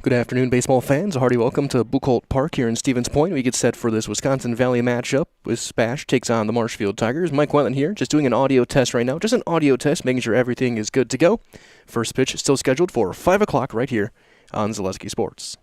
Good afternoon, baseball fans. A hearty welcome to Buchholz Park here in Stevens Point. We get set for this Wisconsin Valley matchup with SPASH takes on the Marshfield Tigers. Mike Wetland here, just doing an audio test right now. Just an audio test, making sure everything is good to go. First pitch is still scheduled for 5 o'clock right here on Zaleski Sports.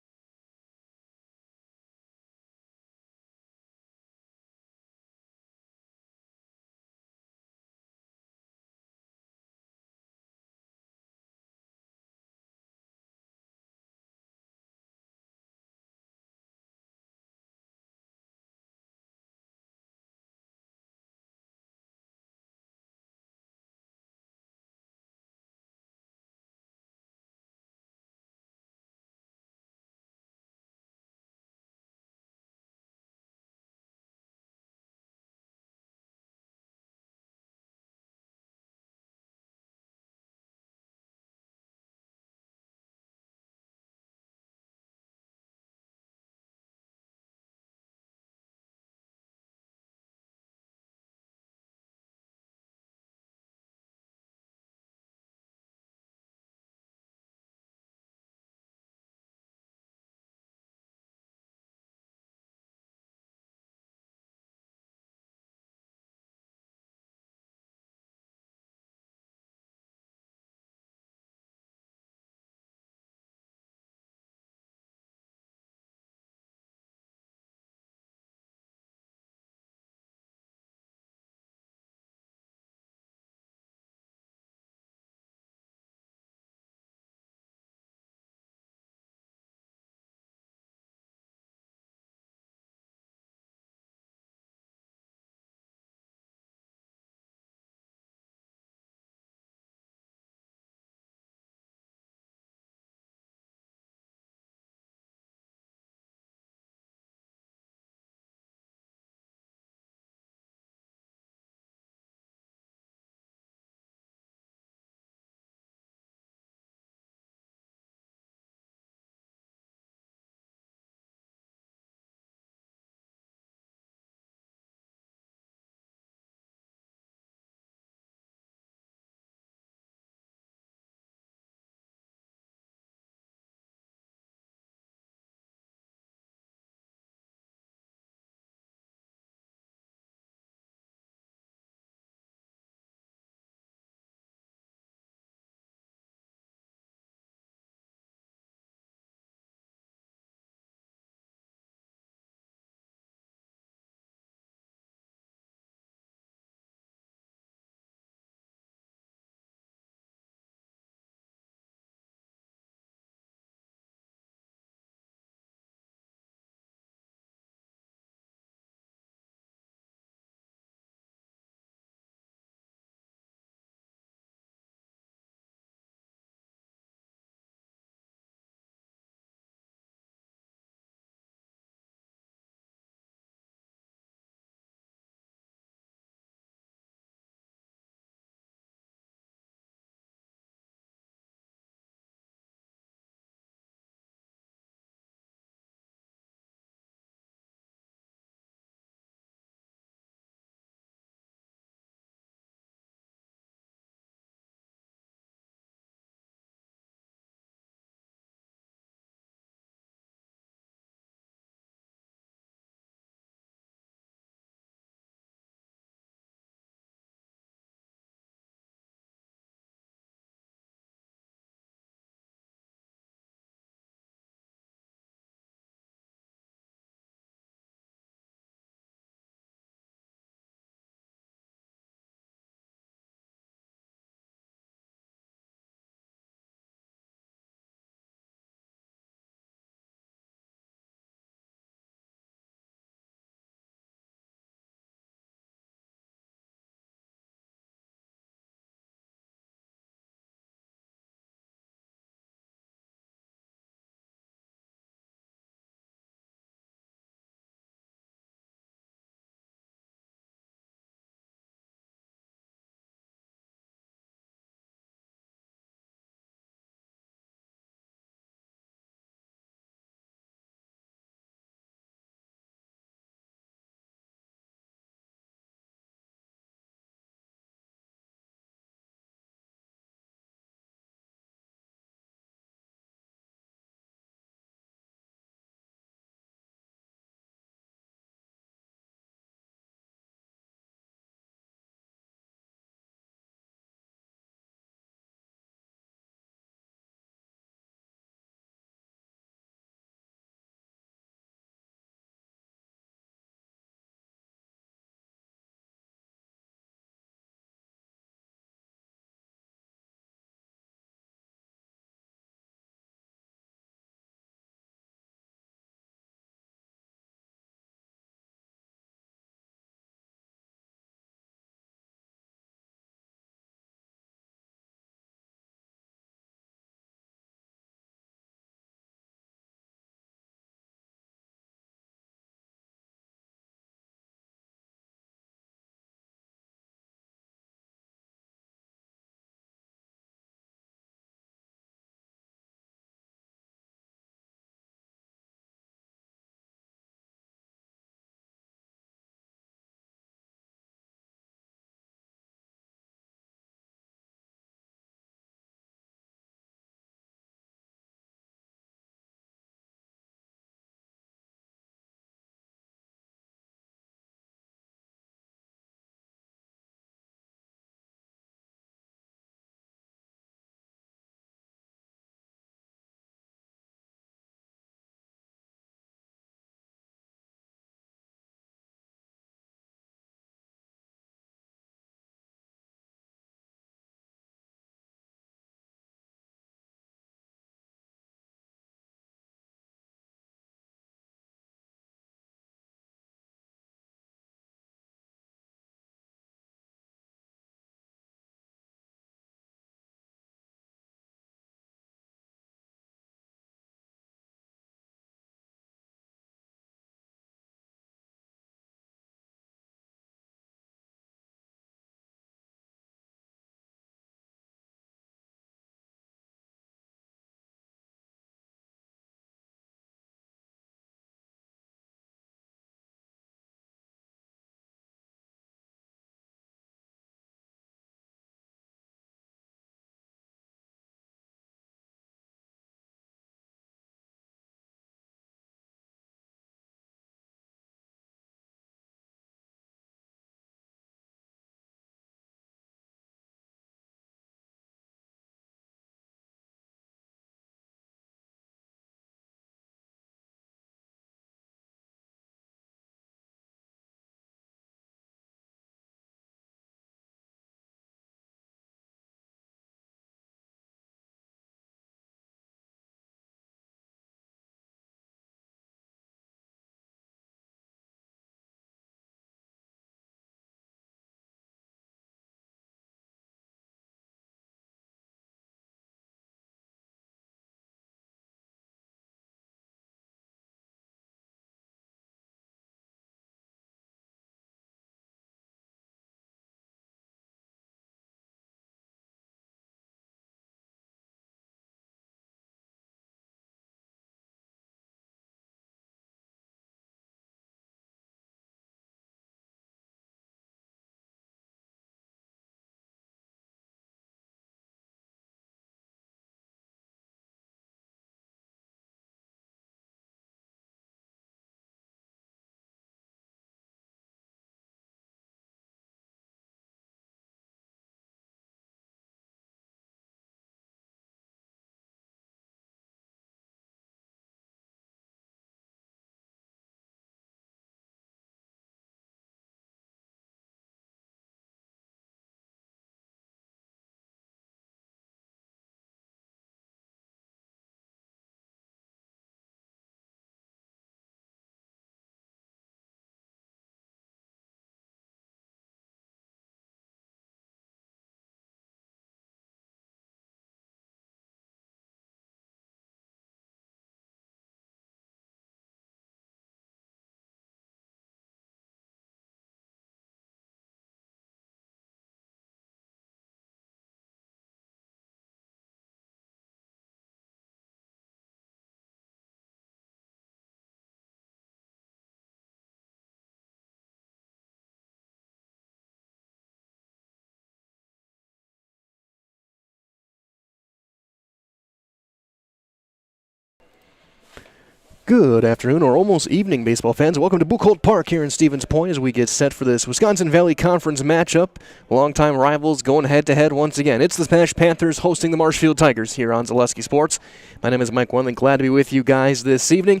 Good afternoon, or almost evening, baseball fans. Welcome to Buchholz Park here in Stevens Point as we get set for this Wisconsin Valley Conference matchup. Longtime rivals going head-to-head once again. It's the SPASH Panthers hosting the Marshfield Tigers here on Zaleski Sports. My name is Mike Wendling. Glad to be with you guys this evening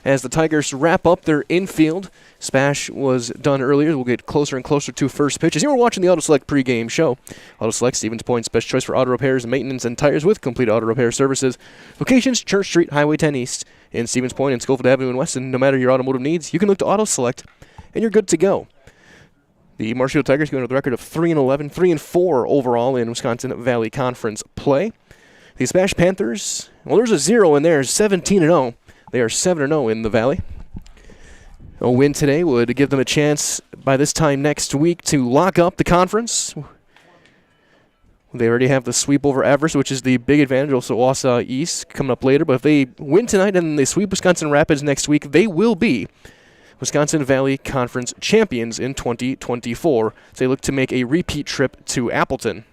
as the Tigers wrap up their infield. SPASH was done earlier. We'll get closer and closer to first pitches. You were watching the Auto Select pregame show. Auto Select, Stevens Point's best choice for auto repairs, maintenance, and tires with complete auto repair services. Locations, Church Street, Highway 10 East, in Stevens Point and Schofield Avenue in Weston. No matter your automotive needs, you can look to Auto Select, and you're good to go. The Marshfield Tigers going with a record of 3-11, 3-4 overall in Wisconsin Valley Conference play. The SPASH Panthers, well, there's a 0 in there, 17-0. They are 7-0 in the Valley. A win today would give them a chance by this time next week to lock up the conference. They already have the sweep over Everest, which is the big advantage. Also, Wausau East coming up later. But if they win tonight and they sweep Wisconsin Rapids next week, they will be Wisconsin Valley Conference champions in 2024. So they look to make a repeat trip to Appleton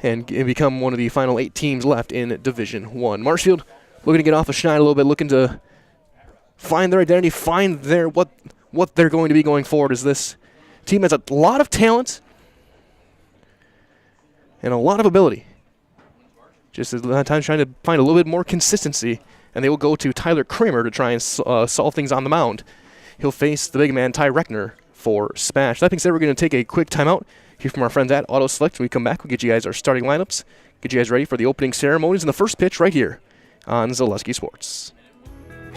and become one of the final 8 teams left in Division I. Marshfield looking to get off the schneid a little bit, looking to find their identity, find their what they're going to be going forward. As this team has a lot of talent and a lot of ability. Just a lot of times trying to find a little bit more consistency, and they will go to Tyler Kramer to try and solve things on the mound. He'll face the big man Ty Reckner for SPASH. That being said, we're going to take a quick timeout here from our friends at Auto Select. When we come back, we'll get you guys our starting lineups, get you guys ready for the opening ceremonies and the first pitch right here on Zaleski Sports.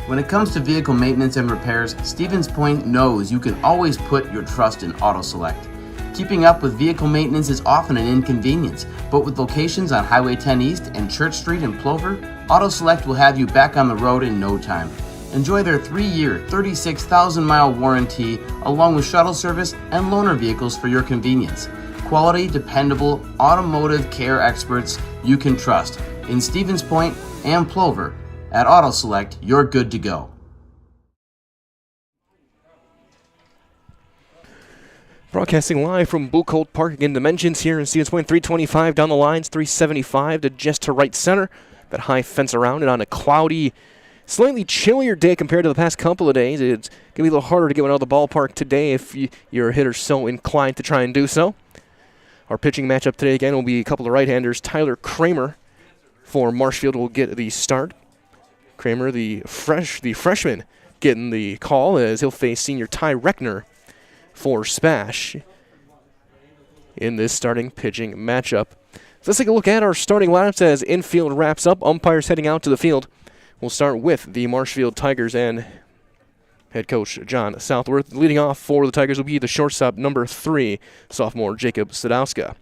When it comes to vehicle maintenance and repairs, Stevens Point knows you can always put your trust in Auto Select. Keeping up with vehicle maintenance is often an inconvenience, but with locations on Highway 10 East and Church Street in Plover, Auto Select will have you back on the road in no time. Enjoy their 3-year, 36,000-mile warranty, along with shuttle service and loaner vehicles for your convenience. Quality, dependable, automotive care experts you can trust. In Stevens Point and Plover, at Auto Select, you're good to go. Broadcasting live from Buchholz Park. Again, dimensions here in Stevens Point. 325 down the lines, 375 to just to right center. That high fence around it on a cloudy, slightly chillier day compared to the past couple of days. It's going to be a little harder to get one out of the ballpark today if you're a hitter so inclined to try and do so. Our pitching matchup today, again, will be a couple of right-handers. Tyler Kramer for Marshfield will get the start. Kramer, the freshman, getting the call as he'll face senior Ty Reckner for SPASH in this starting pitching matchup. So let's take a look at our starting lineups as infield wraps up. Umpires heading out to the field. We'll start with the Marshfield Tigers and head coach John Southworth. Leading off for the Tigers will be the shortstop, number 3, sophomore Jacob Sadowska.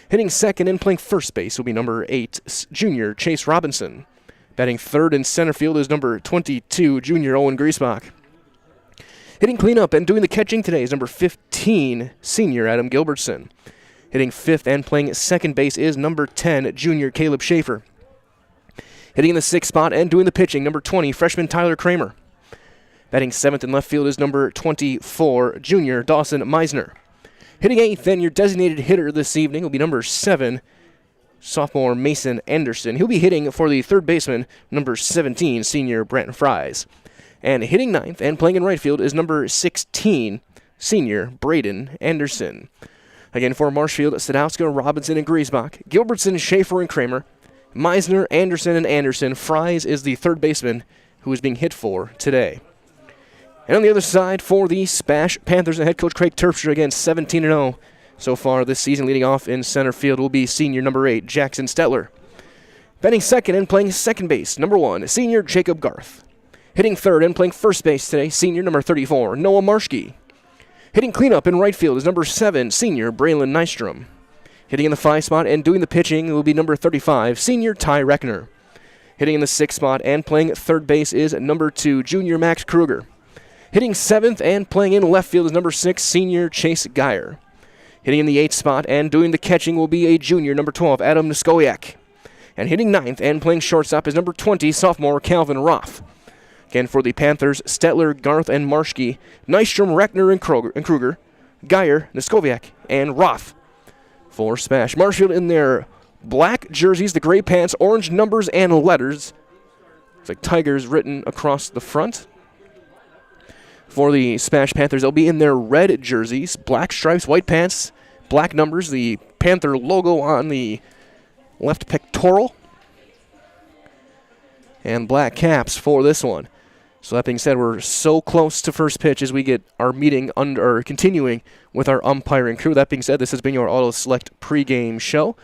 Hitting second and playing first base will be number 8, junior Chase Robinson. Batting third in center field is number 22, junior Owen Griesbach. Hitting cleanup and doing the catching today is number 15, senior Adam Gilbertson. Hitting fifth and playing second base is number 10, junior Caleb Schaefer. Hitting in the 6th spot and doing the pitching, number 20, freshman Tyler Kramer. Batting 7th in left field is number 24, junior Dawson Meisner. Hitting 8th and your designated hitter this evening will be number 7, sophomore Mason Anderson. He'll be hitting for the third baseman, number 17, senior Brent Fries. And hitting 9th and playing in right field is number 16, senior Braden Anderson. Again, for Marshfield, Sadowska, Robinson, and Griesbach, Gilbertson, Schaefer, and Kramer, Meisner, Anderson, and Anderson. Fries is the third baseman who is being hit for today. And on the other side, for the SPASH Panthers and head coach Craig Terpstra, again, 17-0 so far this season. Leading off in center field will be senior number 8, Jackson Stetler. Batting second and playing second base, number 1, senior Jacob Garth. Hitting third and playing first base today, senior number 34, Noah Marshke. Hitting cleanup in right field is number 7, senior Braylon Nystrom. Hitting in the 5 spot and doing the pitching will be number 35, senior Ty Reckner. Hitting in the 6th spot and playing third base is number 2, junior Max Kruger. Hitting 7th and playing in left field is number 6, senior Chase Geyer. Hitting in the 8th spot and doing the catching will be a junior, number 12, Adam Niskowiak. And hitting 9th and playing shortstop is number 20, sophomore Calvin Roth. Again, for the Panthers, Stetler, Garth, and Marshke, Nystrom, Reckner, and Kruger, Geyer, Niskowiak, and Roth for SPASH. Marshfield in their black jerseys, the gray pants, orange numbers and letters. Looks like Tigers written across the front. For the SPASH Panthers, they'll be in their red jerseys, black stripes, white pants, black numbers, the Panther logo on the left pectoral, and black caps for this one. So that being said, we're so close to first pitch as we get our meeting continuing with our umpiring crew. That being said, this has been your Auto Select pregame show.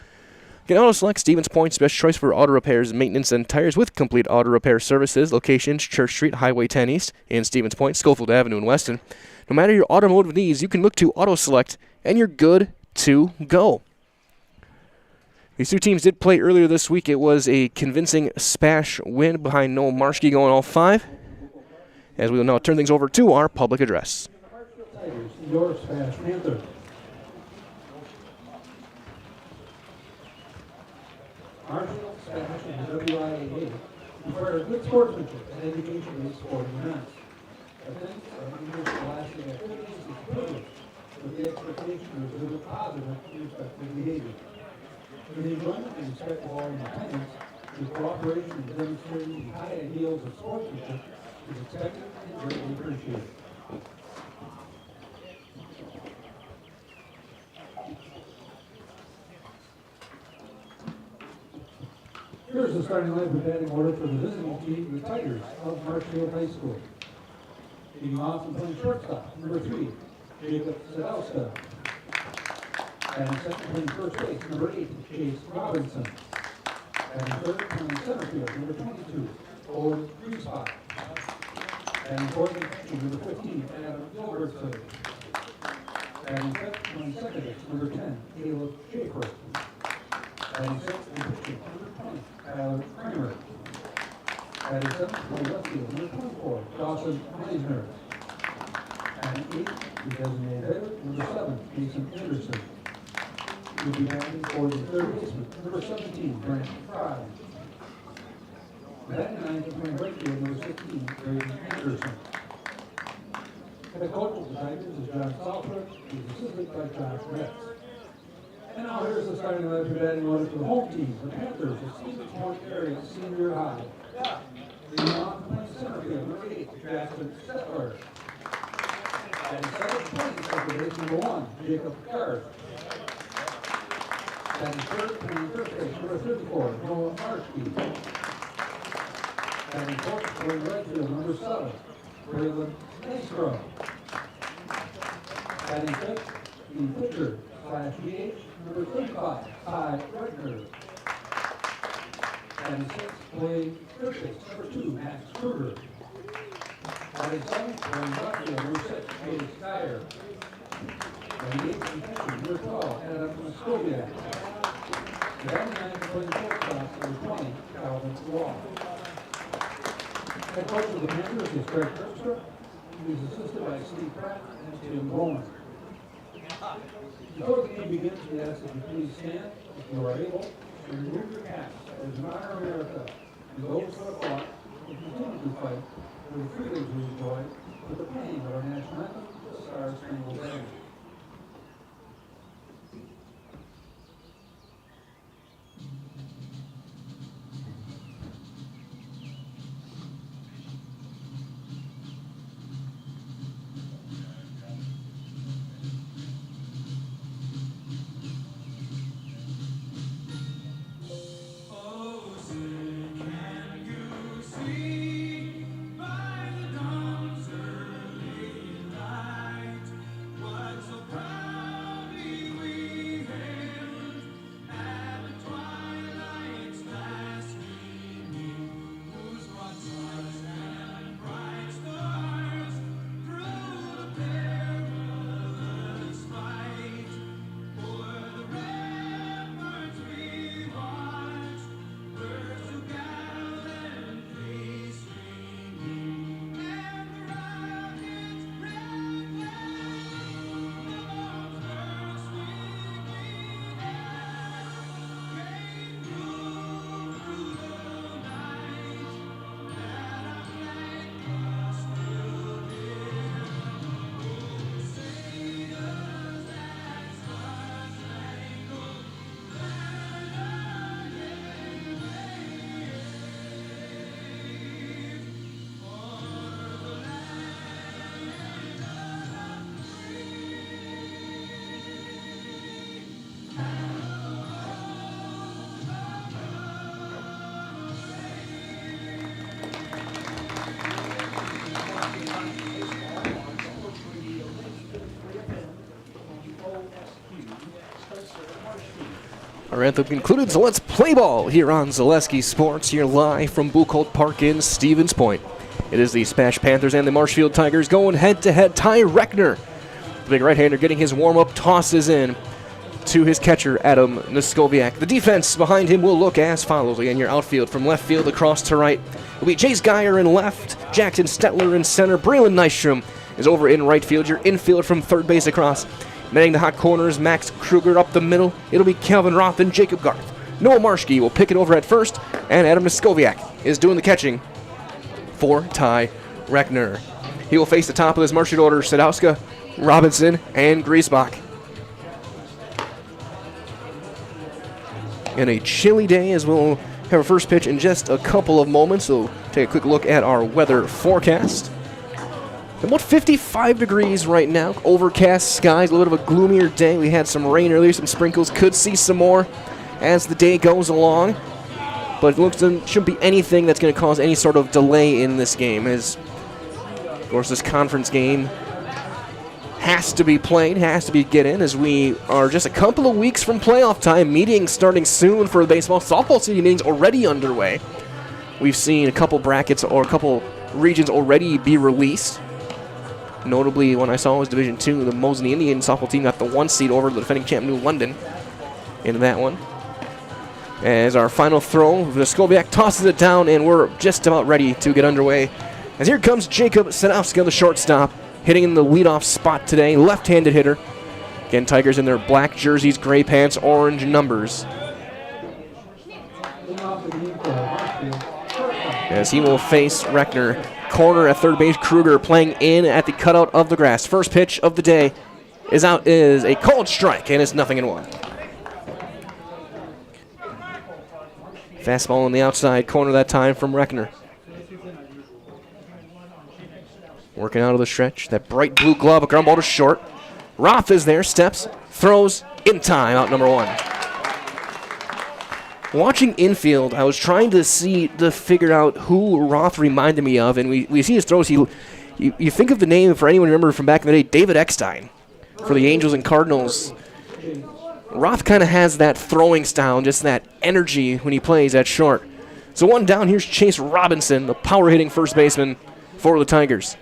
Get Auto Select, Stevens Point's best choice for auto repairs, maintenance, and tires with complete auto repair services. Locations, Church Street, Highway 10 East in Stevens Point, Schofield Avenue in Weston. No matter your automotive needs, you can look to Auto Select, and you're good to go. These two teams did play earlier this week. It was a convincing SPASH win behind Noel Marshke going all 5. As we will now turn things over to our public address. Your SPASH Panther. Marshfield, SPASH, and the WIAA require good sportsmanship and education in sporting events. Attendance of interscholastic activities is privileged with the expectation of exhibit positive and respectful behavior. In the enjoyment and respect of all in attendance, the cooperation in demonstrating the high ideals of sportsmanship is expected and greatly appreciated. Here's the starting lineup batting order for the visiting team, the Tigers of Marshfield High School. Leading off and playing shortstop, number 3, Jacob Sadowska. And second, playing first base, number 8, Chase Robinson. And third, playing center field, number 22, Owen Griespot. And fourth, number 15, Adam Gilbertson. And fifth, playing second base, number 10, Caleb Schaefer. And sixth, and pitching, number 20, Tyler Kramer. And seventh, playing left field, number 24, Dawson Meisner. And eighth, the designated hitter, number 7, Jason Anderson. Will be batting for the third baseman, number 17, Brent Fry. Batting ninth, playing right field, number 16, Braden Anderson. The coach of the Tigers is John Salford. He's assisted by Josh Metz. And now here's the starting lineup batting order for the home team, the Panthers of Stevens Point area senior high. Leading off playing center field, number 8, Jackson Settler. And seventh, playing second base, number 1, Jacob Garth. And third, playing first base, number 34, Noah Marshke. And fourth, playing right field, number 7, Braylon Nastro. And fifth, the pitcher /DH, number 35, Ty Redner. And sixth, playing third base, number 2, Max Kruger. And seventh, playing left field, number 6, Chase Dyer. And the eighth, pitcher, number 12, Adam Muscoviak. The batting ninth, playing shortstop, number 20, Calvin Wall. Head coach of the Panthers is Greg Herbstrip. He is assisted by Steve Pratt and Tim Bowman. Before the game begins, we ask that you please stand, if you are able, and remove your caps as an honor America and those who have fought and continue to fight for the freedoms we enjoy with the pain of our national anthem, the Star-Spangled Banner. What Our anthem concluded, so let's play ball here on Zaleski Sports, here live from Buchholz Park in Stevens Point. It is the SPASH Panthers and the Marshfield Tigers going head-to-head. Ty Reckner, the big right-hander, getting his warm-up, tosses in to his catcher, Adam Noskowiak. The defense behind him will look as follows. Again, your outfield from left field across to right will be Jace Geyer in left, Jackson Stetler in center, Braylon Nystrom is over in right field. Your infield from third base across. Manning the hot corners, Max Kruger up the middle. It'll be Calvin Roth and Jacob Garth. Noah Marshke will pick it over at first, and Adam Noskowiak is doing the catching for Ty Reckner. He will face the top of his Marshfield order, Sadowska, Robinson, and Griesbach. And a chilly day, as we'll have our first pitch in just a couple of moments. So take a quick look at our weather forecast. About 55 degrees right now, overcast skies, a little bit of a gloomier day. We had some rain earlier, some sprinkles, could see some more as the day goes along. But it looks like shouldn't be anything that's going to cause any sort of delay in this game, as, of course, this conference game has to be played, has to be get in, as we are just a couple of weeks from playoff time. Meetings starting soon for the baseball. Softball season meetings already underway. We've seen a couple brackets or a couple regions already be released. Notably, when I saw it was Division II, the Moseley Indian softball team got the 1 seed over the defending champ New London in that one. As our final throw, Noskowiak tosses it down, and we're just about ready to get underway. As here comes Jacob Sadowska, the shortstop, hitting in the leadoff spot today, left-handed hitter. Again, Tigers in their black jerseys, gray pants, orange numbers. As he will face Reckner. Corner at third base, Kruger playing in at the cutout of the grass. First pitch of the day is a called strike, and it's 0-1. Fastball on the outside corner that time from Reckner. Working out of the stretch, that bright blue glove, a ground ball to short. Roth is there, steps, throws, in time, out number 1. Watching infield, I was trying to figure out who Roth reminded me of, and we see his throws. You think of the name, for anyone who remember from back in the day, David Eckstein for the Angels and Cardinals. Roth kind of has that throwing style, just that energy when he plays at short. So one down, here's Chase Robinson, the power-hitting first baseman for the Tigers.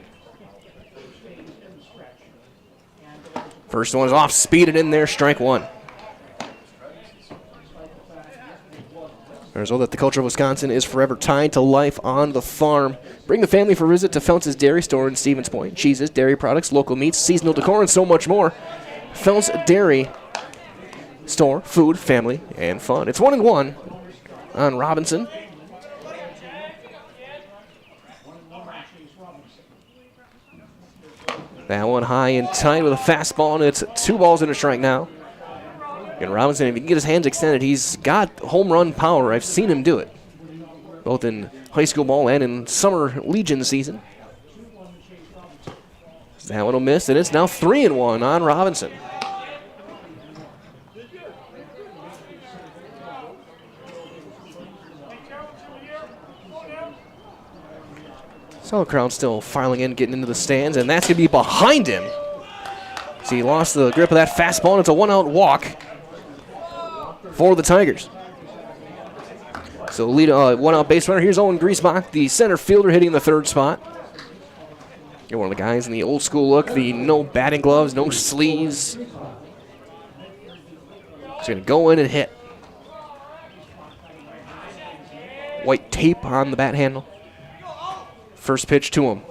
First one is off, speeded in there, strike 1. A result that the culture of Wisconsin is forever tied to life on the farm. Bring the family for a visit to Feltz's Dairy Store in Stevens Point. Cheeses, dairy products, local meats, seasonal decor, and so much more. Feltz Dairy Store, food, family, and fun. It's 1-1 on Robinson. That one high and tight with a fastball, and it's 2 balls and a strike now. And Robinson, if he can get his hands extended, he's got home run power. I've seen him do it, both in high school ball and in summer Legion season. That one will miss, and it's now 3-1 on Robinson. So the crowd still filing in, getting into the stands, and that's going to be behind him. So he lost the grip of that fastball, and it's a 1-out walk for the Tigers. So lead 1-out base runner. Here's Owen Griesbach, the center fielder, hitting the third spot. You're one of the guys in the old school look, the no batting gloves, no sleeves. He's going to go in and hit. White tape on the bat handle. First pitch to him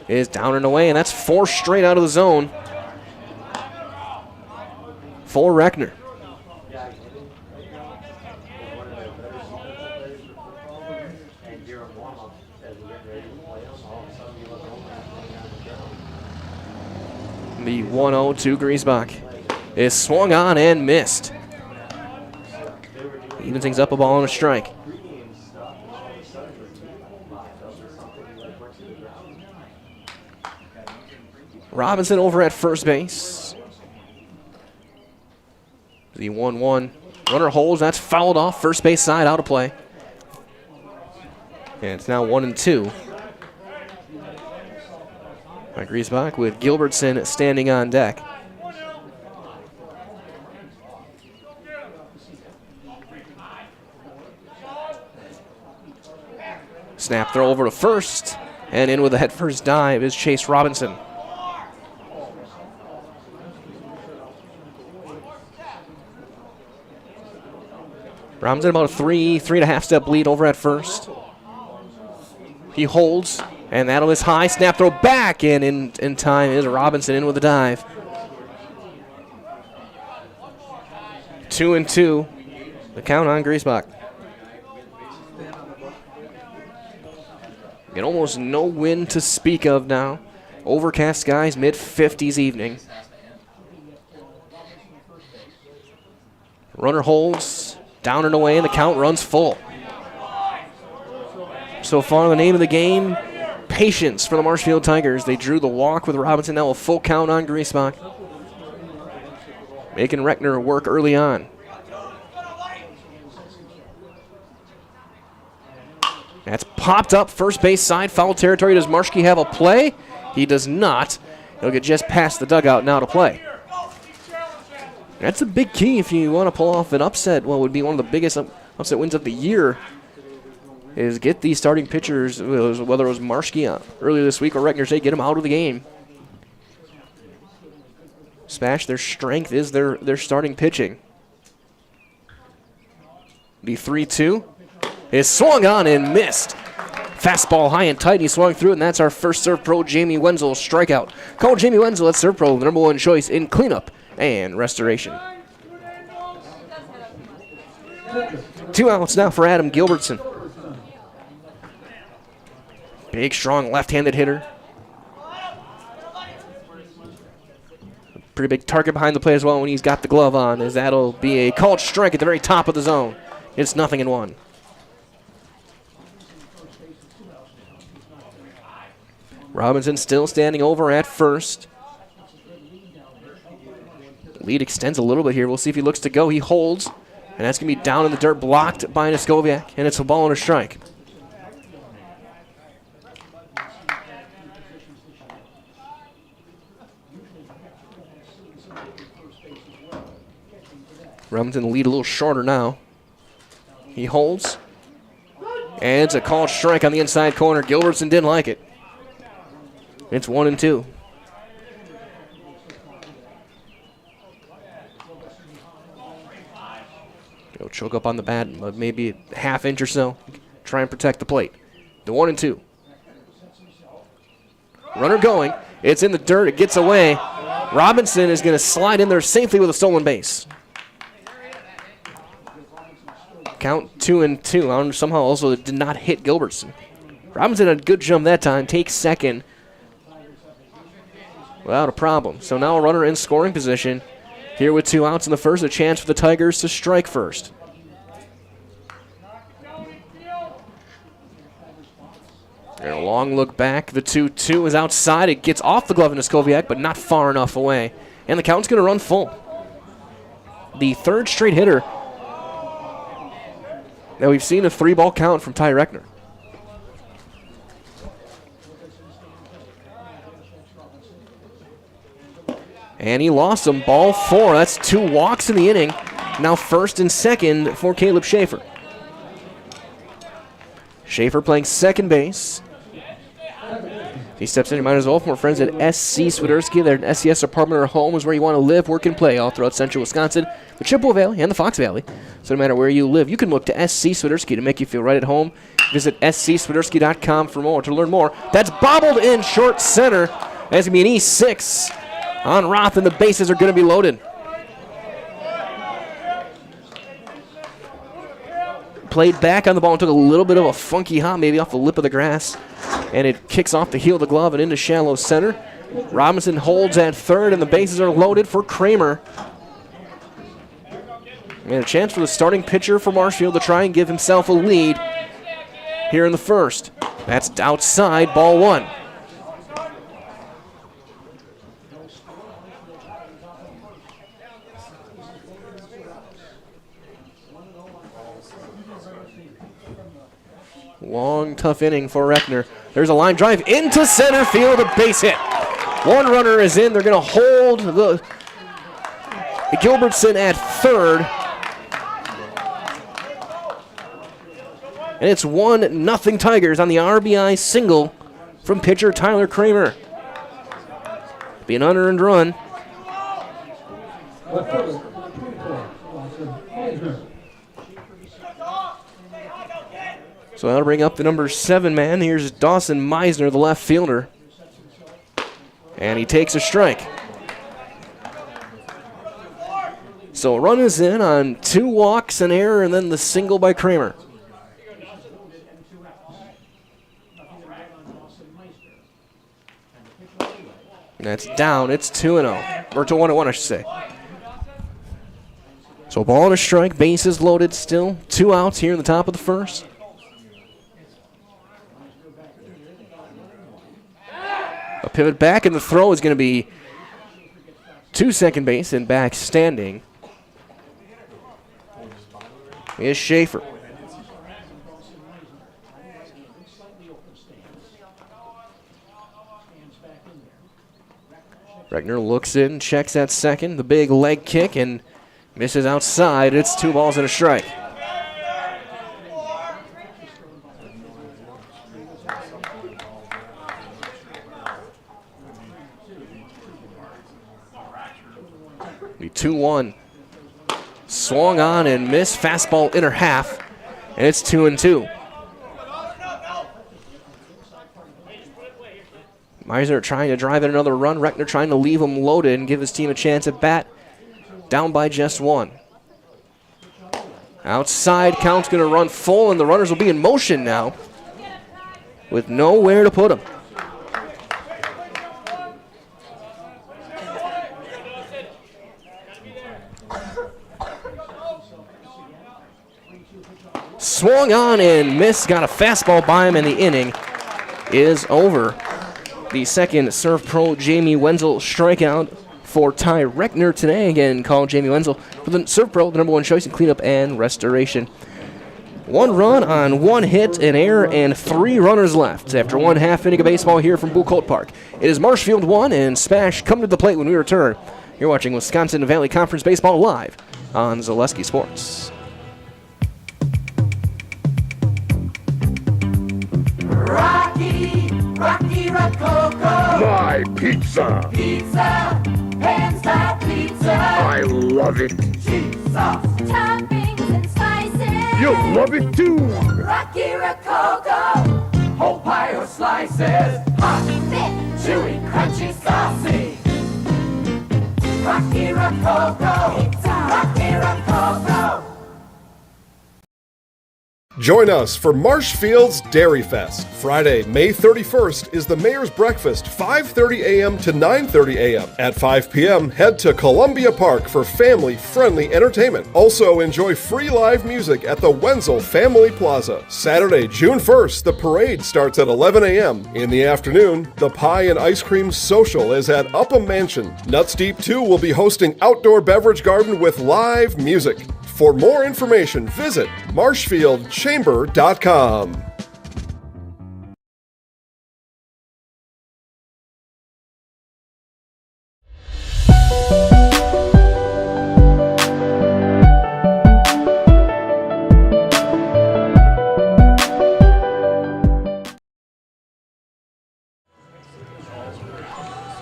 is down and away, and that's 4 straight out of the zone for Reckner. The 1-0 to Griesbach is swung on and missed. Even things up, a ball and a strike. Robinson over at first base. The 1-1. Runner holds, that's fouled off. First base side, out of play. And it's now 1-2. By Griesbach with Gilbertson standing on deck. Snap throw over to first, and in with a head-first dive is Chase Robinson. Robinson about a 3.5 step lead over at first. He holds, and that'll miss high. Snap throw back, and in time is Robinson in with a dive. 2-2. The count on Griesbach. And almost no wind to speak of now. Overcast skies, mid-50s evening. Runner holds, down and away, and the count runs full. So far, the name of the game, patience for the Marshfield Tigers. They drew the walk with Robinson, now a full count on Griesbach. Making Reckner work early on. That's popped up first base side, foul territory. Does Marshke have a play? He does not. He'll get just past the dugout now to play. That's a big key if you want to pull off an upset. Well, it would be one of the biggest upset wins of the year, is get these starting pitchers, whether it was Marshke earlier this week or Reckner State, get them out of the game. SPASH, their strength is their starting pitching. The 3-2 is swung on and missed. Fastball high and tight, he swung through it, and that's our first Serve Pro Jamie Wenzel strikeout. Call Jamie Wenzel at Serve Pro, the #1 choice in cleanup and restoration. 2 outs now for Adam Gilbertson. Big, strong left-handed hitter. Pretty big target behind the plate as well when he's got the glove on, as that'll be a called strike at the very top of the zone. It's 0-1. Robinson still standing over at first. Lead extends a little bit here. We'll see if he looks to go. He holds, and that's going to be down in the dirt, blocked by Neskoviak, and it's a ball and a strike. Robinson lead a little shorter now. He holds, and it's a called strike on the inside corner. Gilbertson didn't like it. It's 1-2. He'll choke up on the bat, maybe a half inch or so. Try and protect the plate. The 1-2. Runner going. It's in the dirt. It gets away. Robinson is going to slide in there safely with a stolen base. Count 2-2. Somehow also did not hit Gilbertson. Robinson had a good jump that time. Takes second without a problem. So now a runner in scoring position. Here with 2 outs in the first, a chance for the Tigers to strike first. And a long look back. The 2-2 is outside. It gets off the glove of Neskoviak, but not far enough away. And the count's going to run full. The third straight hitter that we've seen a 3-ball count from Ty Reckner. And he lost him. Ball 4. That's 2 walks in the inning. Now first and second for Caleb Schaefer. Schaefer playing second base. He steps in. You might as well from our friends at SC Swiderski. Their SCS apartment or home is where you want to live, work, and play all throughout central Wisconsin, the Chippewa Valley, and the Fox Valley. So no matter where you live, you can look to SC Swiderski to make you feel right at home. Visit scswiderski.com for more. To learn more, that's bobbled in short center. That's going to be an E6 on Roth, and the bases are going to be loaded. Played back on the ball and took a little bit of a funky hop, maybe off the lip of the grass, and it kicks off the heel of the glove and into shallow center. Robinson holds at third, and the bases are loaded for Kramer. And a chance for the starting pitcher for Marshfield to try and give himself a lead here in the first. That's outside, ball 1. Long, tough inning for Reckner. There's a line drive into center field, a base hit. 1 runner is in. They're going to hold the Gilbertson at third. And it's 1-0 Tigers on the RBI single from pitcher Tyler Kramer. Be an unearned run. So that'll bring up the number 7 man. Here's Dawson Meisner, the left fielder. And he takes a strike. So a run is in on 2 walks, an error, and then the single by Kramer. And that's down. It's 2-0. Or to 1-1, I should say. So ball and a strike, bases loaded still. 2 outs here in the top of the first. A pivot back, and the throw is going to be to second base, and back standing is Schaefer. Reckner looks in, checks at second, the big leg kick, and misses outside. It's 2 balls and a strike. Be 2-1. Swung on and missed. Fastball inner half. And it's 2-2. Meisner trying to drive in another run. Reckner trying to leave him loaded and give his team a chance at bat. Down by just 1. Outside count's going to run full, and the runners will be in motion now with nowhere to put them. Swung on and missed. Got a fastball by him, and the inning is over. The second Serve Pro Jamie Wenzel strikeout for Ty Reckner today. Again, call Jamie Wenzel for the Serve Pro, the number 1 choice in cleanup and restoration. 1 run on 1 hit, an error, and 3 runners left after 1/2 inning of baseball here from Buchholz Park. It is Marshfield 1 and SPASH come to the plate when we return. You're watching Wisconsin Valley Conference Baseball live on Zaleski Sports. Rocky Rococo. My pizza. Pizza. Hands down pizza. I love it. Cheese sauce. Toppings and spices. You'll love it too. Rocky Rococo. Whole pie or slices. Hot, thick, chewy, crunchy, saucy. Rocky Rococo. Pizza. Rocky Rococo. Join us for Marshfield's Dairy Fest. Friday, May 31st is the Mayor's Breakfast, 5:30 a.m. to 9:30 a.m. At 5 p.m., head to Columbia Park for family-friendly entertainment. Also, enjoy free live music at the Wenzel Family Plaza. Saturday, June 1st, the parade starts at 11 a.m. In the afternoon, the Pie and Ice Cream Social is at Upham Mansion. Nuts Deep 2 will be hosting outdoor beverage garden with live music. For more information, visit marshfieldchamber.com.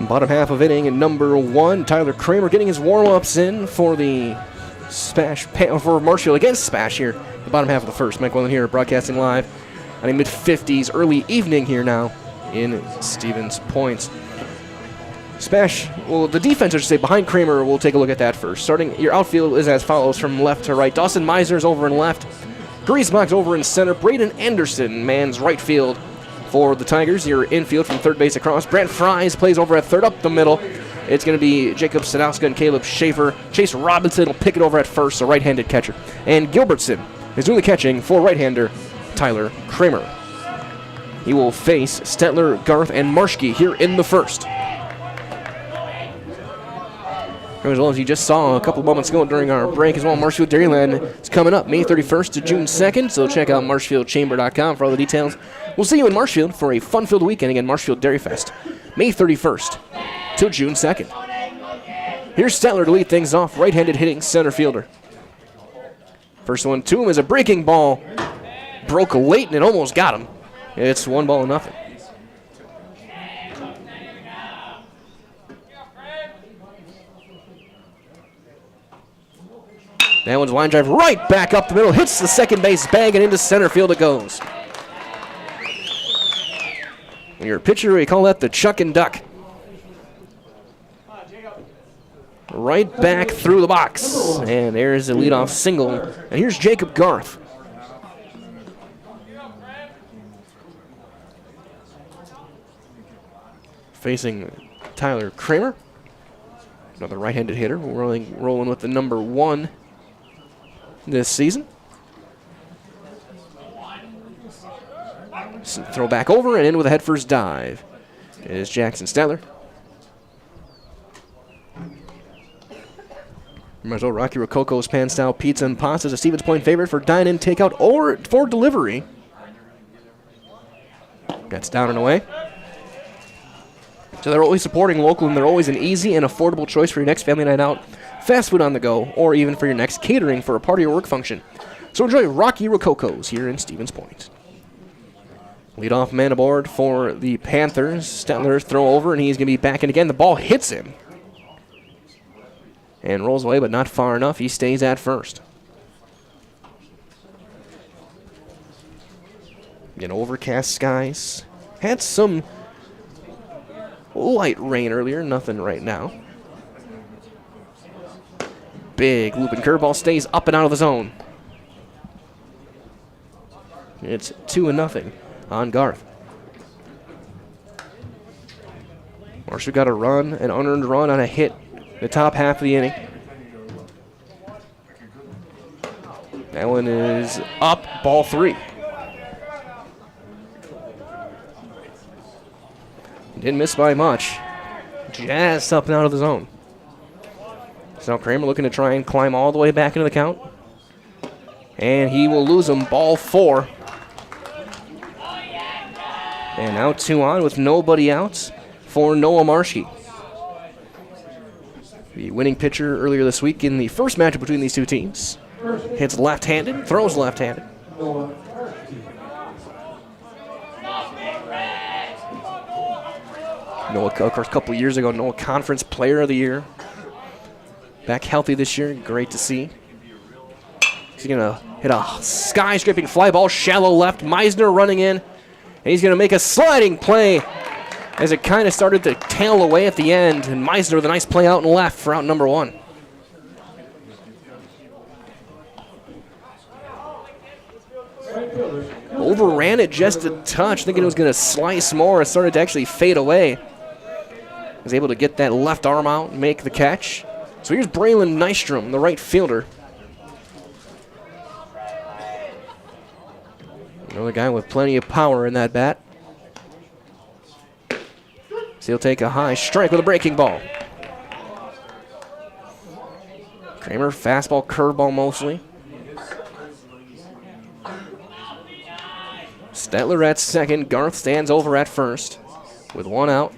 Bottom half of inning number 1, Tyler Kramer getting his warm-ups in for the SPASH for Marshfield against SPASH here. The bottom half of the first. Mike Wellen here, broadcasting live on a mid-50s early evening here now in Stevens Point. SPASH, well, the defense, I should say, behind Kramer, we'll take a look at that first. Starting, your outfield is as follows from left to right. Dawson Meisner's over in left. Griesbach's over in center. Braden Anderson mans right field for the Tigers. Your infield from third base across. Brant Fries plays over at third up the middle. It's going to be Jacob Sadowska and Caleb Schaefer. Chase Robinson will pick it over at first, a right-handed catcher. And Gilbertson is doing the catching for right-hander Tyler Kramer. He will face Stetler, Garth, and Marschke here in the first. As well as you just saw a couple moments ago during our break as well, Marshfield Dairyland is coming up May 31st to June 2nd, so check out marshfieldchamber.com for all the details. We'll see you in Marshfield for a fun-filled weekend again, Marshfield Dairy Fest, May 31st till June 2nd. Here's Stetler to lead things off, right-handed hitting center fielder. First one to him is a breaking ball. broke late and it almost got him. It's 1-0. That one's line drive right back up the middle. Hits the second base bag and into center field it goes. When you're a pitcher, we call that the chuck and duck. Right back through the box. And there's the leadoff single. And here's Jacob Garth. Facing Tyler Kramer. Another right-handed hitter. Rolling with the number 1 this season. Throw back over and in with a head-first dive is Jackson Stetler. Remember, Rocky Rococo's Pan-Style Pizza and Pasta is a Stevens Point favorite for dine-in, takeout, or for delivery. That's down and away. So they're always supporting local, and they're always an easy and affordable choice for your next family night out, fast food on the go, or even for your next catering for a party or work function. So enjoy Rocky Rococo's here in Stevens Point. Leadoff man aboard for the Panthers. Stetler throw over, and he's going to be back in again. The ball hits him and rolls away, but not far enough. He stays at first. Again, overcast skies. Had some light rain earlier, nothing right now. Big looping curveball stays up and out of the zone. It's 2-0 on Garth. Marshall got a run, an unearned run on a hit the top half of the inning. That one is up, ball 3. Didn't miss by much. Just up and out of the zone. So Kramer looking to try and climb all the way back into the count. And he will lose him, ball 4. And now 2 on with nobody out for Noah Marshke. The winning pitcher earlier this week in the first matchup between these two teams. Hits left-handed, throws left-handed. Noah, of course, a couple years ago, Noah Conference Player of the Year. Back healthy this year, great to see. He's going to hit a sky-scraping fly ball, shallow left. Meisner running in, and he's going to make a sliding play as it kind of started to tail away at the end. And Meisner with a nice play out and left for out number 1. Overran it just a touch, thinking it was going to slice more. It started to actually fade away. Was able to get that left arm out and make the catch. So here's Braylon Nystrom, the right fielder. Another guy with plenty of power in that bat. So he'll take a high strike with a breaking ball. Kramer, fastball, curveball mostly. Stetler at second. Garth stands over at first with 1 out.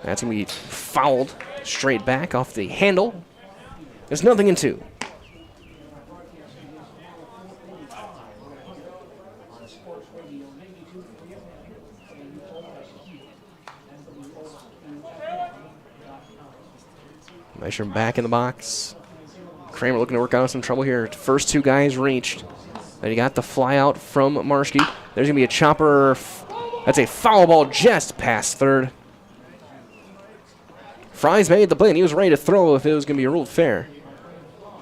That's going to be fouled straight back off the handle. There's nothing in 2. Measure back in the box. Kramer looking to work out some trouble here. First 2 guys reached. Then he got the fly out from Marshke. There's going to be a chopper. That's a foul ball just past third. Fries made the play, and he was ready to throw if it was going to be ruled fair.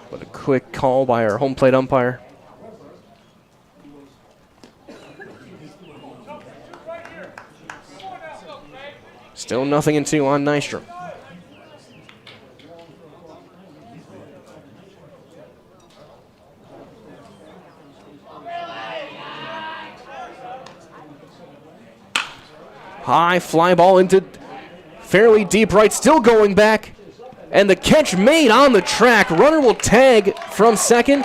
But a quick call by our home plate umpire. Still nothing in 2 on Nystrom. High fly ball into fairly deep right, still going back. And the catch made on the track. Runner will tag from second.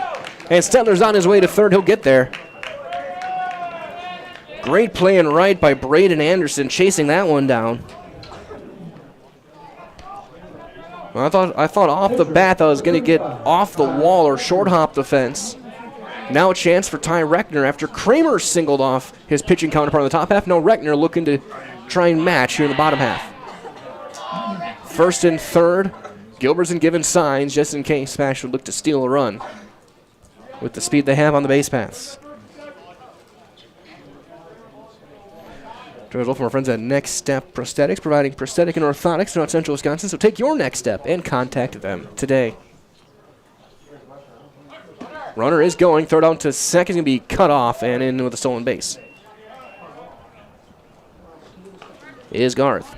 And Stetler's on his way to third. He'll get there. Great play in right by Braden Anderson, chasing that one down. Well, I thought off the bat I was going to get off the wall or short hop the fence. Now a chance for Ty Reckner after Kramer singled off his pitching counterpart in the top half. Now Reckner looking to try and match here in the bottom half. First and third. Gilbertson giving signs just in case SPASH would look to steal a run with the speed they have on the base paths. From our friends at Next Step Prosthetics, providing prosthetic and orthotics throughout Central Wisconsin. So take your next step and contact them today. Runner is going. Throw down to second. Going to be cut off and in with a stolen base. Is Garth.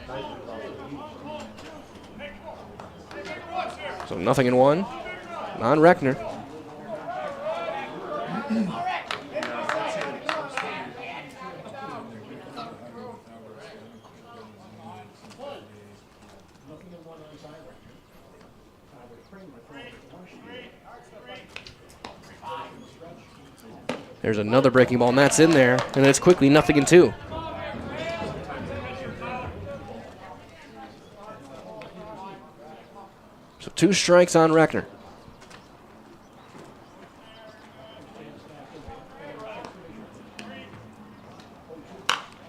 So 0-1 on Reckner. There's another breaking ball, and that's in there, and it's quickly 0-2. So 2 strikes on Reckner.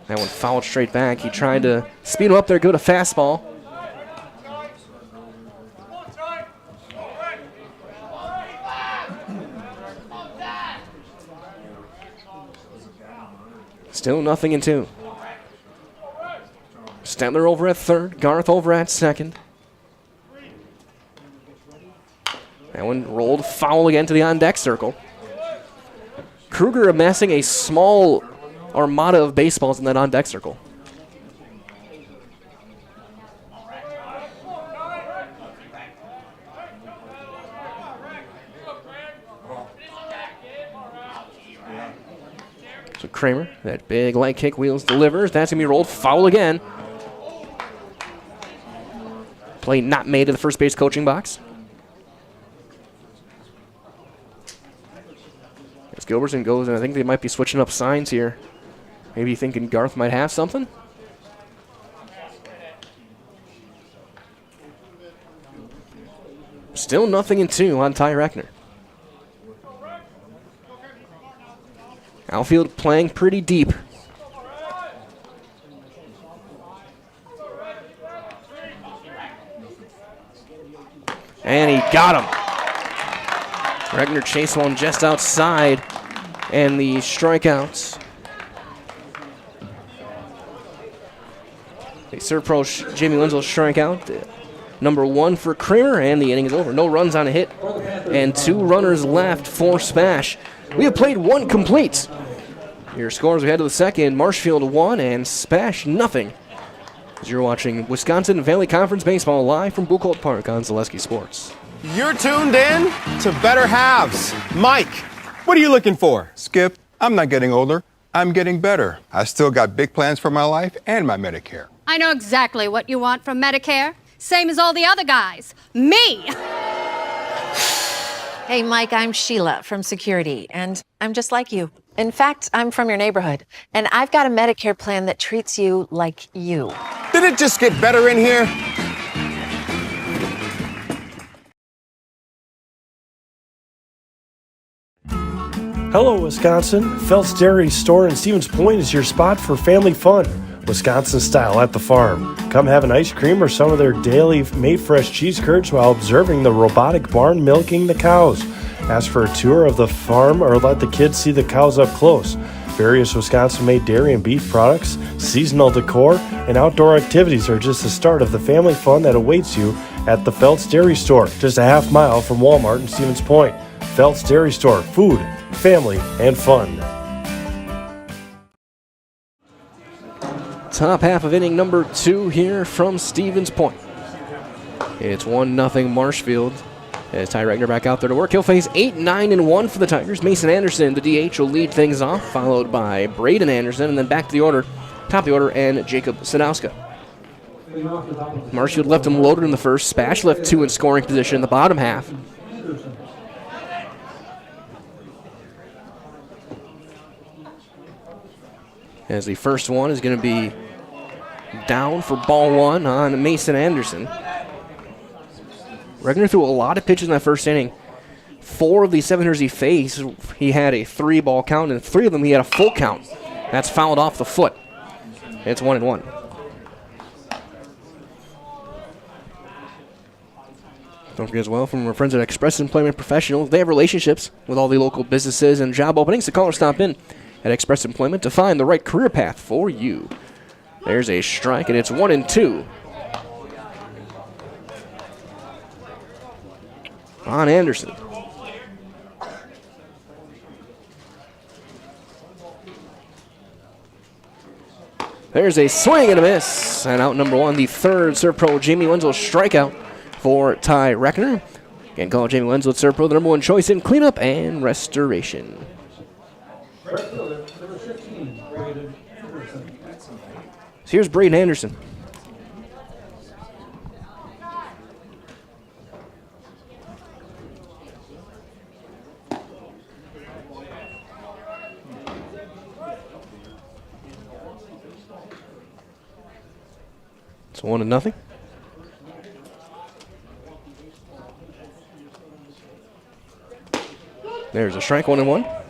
That one fouled straight back. He tried to speed him up there, go to fastball. Still 0-2. Stetler over at third, Garth over at second. That one rolled foul again to the on-deck circle. Kruger amassing a small armada of baseballs in that on-deck circle. So Kramer, that big light kick, wheels delivers. That's going to be rolled foul again. Play not made to the first base coaching box. As Gilbertson goes, and I think they might be switching up signs here. Maybe thinking Garth might have something. Still 0-2 on Ty Reckner. Outfield playing pretty deep. And he got him. Reckner chased one just outside, and the strikeouts. The Serve Pro Jamie Lindsell strikeout. Number 1 for Kramer, and the inning is over. No runs on a hit, and 2 runners left for SPASH. We have played 1 complete. Your scores we head to the second. Marshfield 1 and SPASH 0. As you're watching Wisconsin Valley Conference Baseball live from Buchholz Park on Zaleski Sports. You're tuned in to Better Halves. Mike, what are you looking for? Skip, I'm not getting older. I'm getting better. I still got big plans for my life and my Medicare. I know exactly what you want from Medicare. Same as all the other guys. Me! Hey, Mike, I'm Sheila from Security, and I'm just like you. In fact, I'm from your neighborhood, and I've got a Medicare plan that treats you like you. Did it just get better in here? Hello, Wisconsin. Phelps Dairy Store in Stevens Point is your spot for family fun. Wisconsin style at the farm. Come have an ice cream or some of their daily made fresh cheese curds while observing the robotic barn milking the cows. Ask for a tour of the farm or let the kids see the cows up close. Various Wisconsin-made dairy and beef products, seasonal decor, and outdoor activities are just the start of the family fun that awaits you at the Phelps Dairy Store, just a half mile from Walmart in Stevens Point. Phelps Dairy Store, food, family, and fun. Top half of inning number 2 here from Stevens Point. It's 1-0 Marshfield. As Ty Reckner back out there to work, he'll face 8-9-1 for the Tigers. Mason Anderson, the DH, will lead things off, followed by Braden Anderson, and then back to the order, top of the order, and Jacob Sadowska. Marshfield left him loaded in the first. SPASH left 2 in scoring position in the bottom half. As the first one is going to be down for ball 1 on Mason Anderson. Reckner threw a lot of pitches in that first inning. 4 of the 7 hitters he faced, he had a 3-ball count, and 3 of them he had a full count. That's fouled off the foot. It's 1-1. Don't forget as well, from our friends at Express Employment Professionals, they have relationships with all the local businesses and job openings. The caller stop in at Express Employment to find the right career path for you. There's a strike, and it's 1-2. On Anderson. There's a swing and a miss. And out number 1, the third Serve Pro Jamie Wenzel strikeout for Ty Reckner. Again, call Jamie Wenzel at Serve Pro, the number 1 choice in cleanup and restoration. Right fielder, number 15, Braden Anderson. So here's Braden Anderson. It's 1-0. There's a strike, 1-1.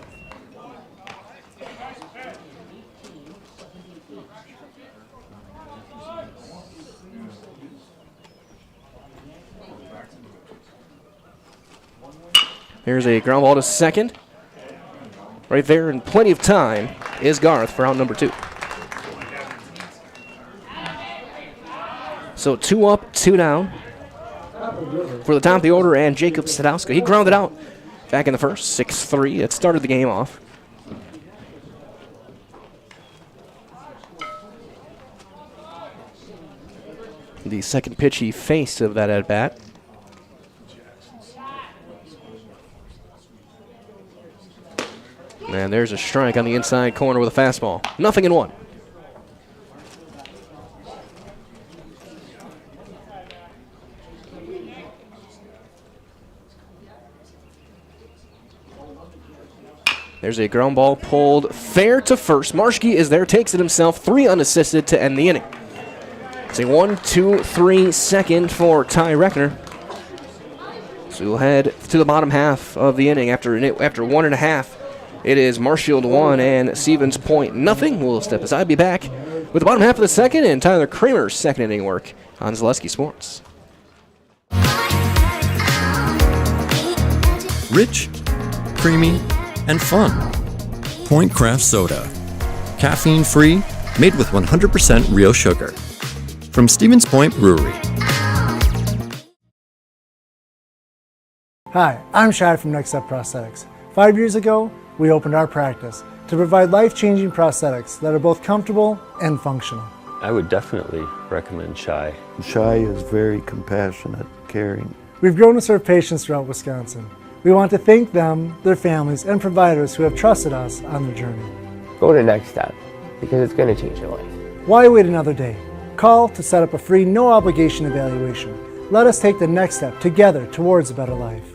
Here's a ground ball to second. Right there in plenty of time is Garth for out number 2. So 2 up, 2 down for the top of the order, and Jacob Sadowska. He grounded out back in the first, 6-3. It started the game off. The second pitch he faced of that at-bat. And there's a strike on the inside corner with a fastball. 0-1. There's a ground ball pulled fair to first. Marshke is there, takes it himself, 3 unassisted to end the inning. It's a 1-2-3 second for Ty Reckner. So we'll head to the bottom half of the inning after 1.5. It is Marshfield 1 and Stevens Point nothing. We'll step aside, be back with the bottom half of the second and Tyler Kramer's second inning work on Zaleski Sports. Rich, creamy, and fun. Point Craft Soda. Caffeine-free, made with 100% real sugar. From Stevens Point Brewery. Hi, I'm Shad from Next Step Prosthetics. 5 years ago, we opened our practice to provide life-changing prosthetics that are both comfortable and functional. I would definitely recommend Shai. Shai is very compassionate, caring. We've grown to serve patients throughout Wisconsin. We want to thank them, their families, and providers who have trusted us on their journey. Go to Next Step, because it's going to change your life. Why wait another day? Call to set up a free, no-obligation evaluation. Let us take the next step together towards a better life.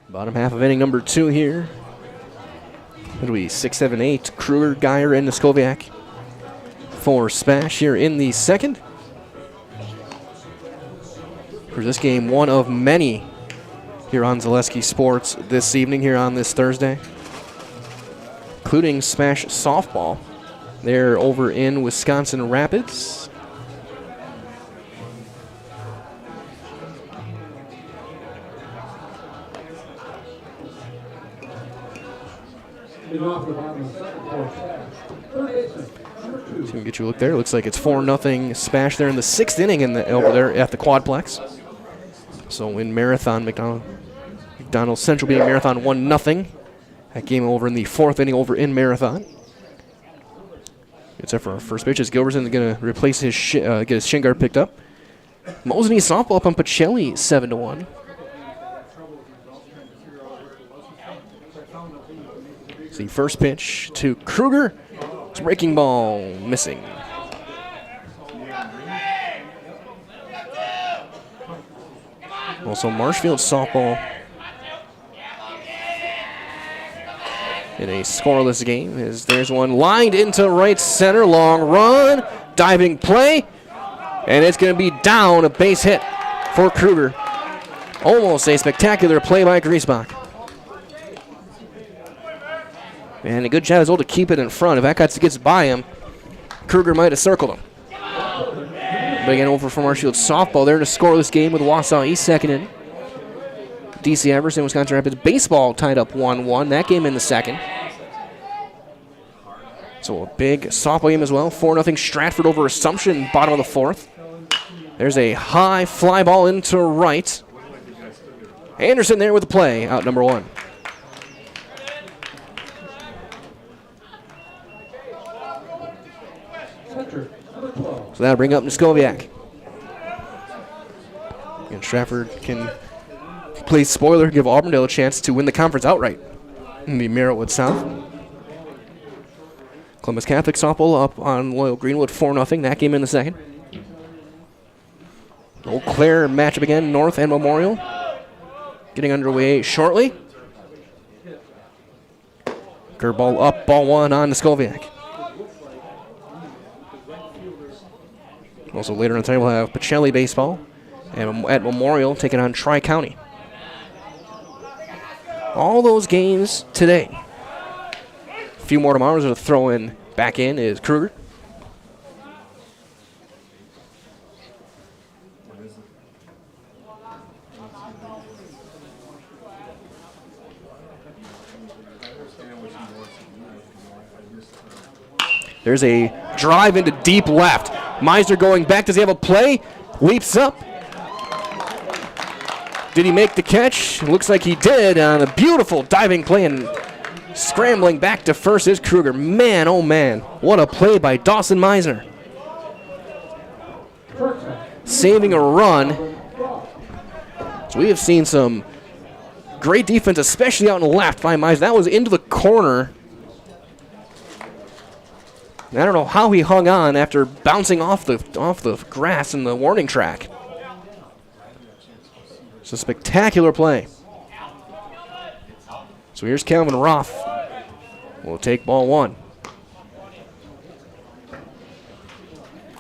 Bottom half of inning number 2 here. It'll be 6, 7, 8. Kruger, Geyer, and Noskoviak for SPASH here in the second. For this game, one of many here on Zaleski Sports this evening, here on this Thursday, including SPASH softball. They're over in Wisconsin Rapids. So we can get you a look there. Looks like it's 4-0 SPASH there in the 6th inning over there at the Quadplex. So in Marathon, McDonald Central beating Marathon 1-0. That game over in the 4th inning over in Marathon. Except for our first pitch, as Gilbertson's going to replace his get his shin guard picked up. Mosney softball up on Pacelli 7-1. The first pitch to Kruger. It's a breaking ball, missing. Also Marshfield softball in a scoreless game. As there's one lined into right center, long run, diving play, and it's going to be down, a base hit for Kruger. Almost a spectacular play by Griesbach. And a good job as well to keep it in front. If that gets by him, Kruger might have circled him. But again, over for Marshfield softball there to score this game with Wausau East second inning. DC Everson, Wisconsin Rapids baseball tied up 1-1. That game in the second. So a big softball game as well. 4-0 Stratford over Assumption, bottom of the fourth. There's a high fly ball into right. Anderson there with the play, out number 1. So that'll bring up Niskoviak. And Stratford can play spoiler, give Auburndale a chance to win the conference outright in the Merrittwood South. Columbus Catholic softball up on Loyal Greenwood 4-0. That game in the second. Eau Claire matchup again, North and Memorial. Getting underway shortly. Curveball up, ball 1 on Niskoviak. Also later in the time we'll have Pacelli baseball and at Memorial taking on Tri-County. All those games today. A few more tomorrow to throw in back in is Kruger. There's a drive into deep left. Meisner going back. Does he have a play? Leaps up. Did he make the catch? Looks like he did on a beautiful diving play, and scrambling back to first is Kruger. Man, oh man, what a play by Dawson Meisner. Saving a run. So we have seen some great defense, especially out in the left by Meisner. That was into the corner. I don't know how he hung on after bouncing off the grass in the warning track. It's a spectacular play. So here's Calvin Roth. We'll take ball 1.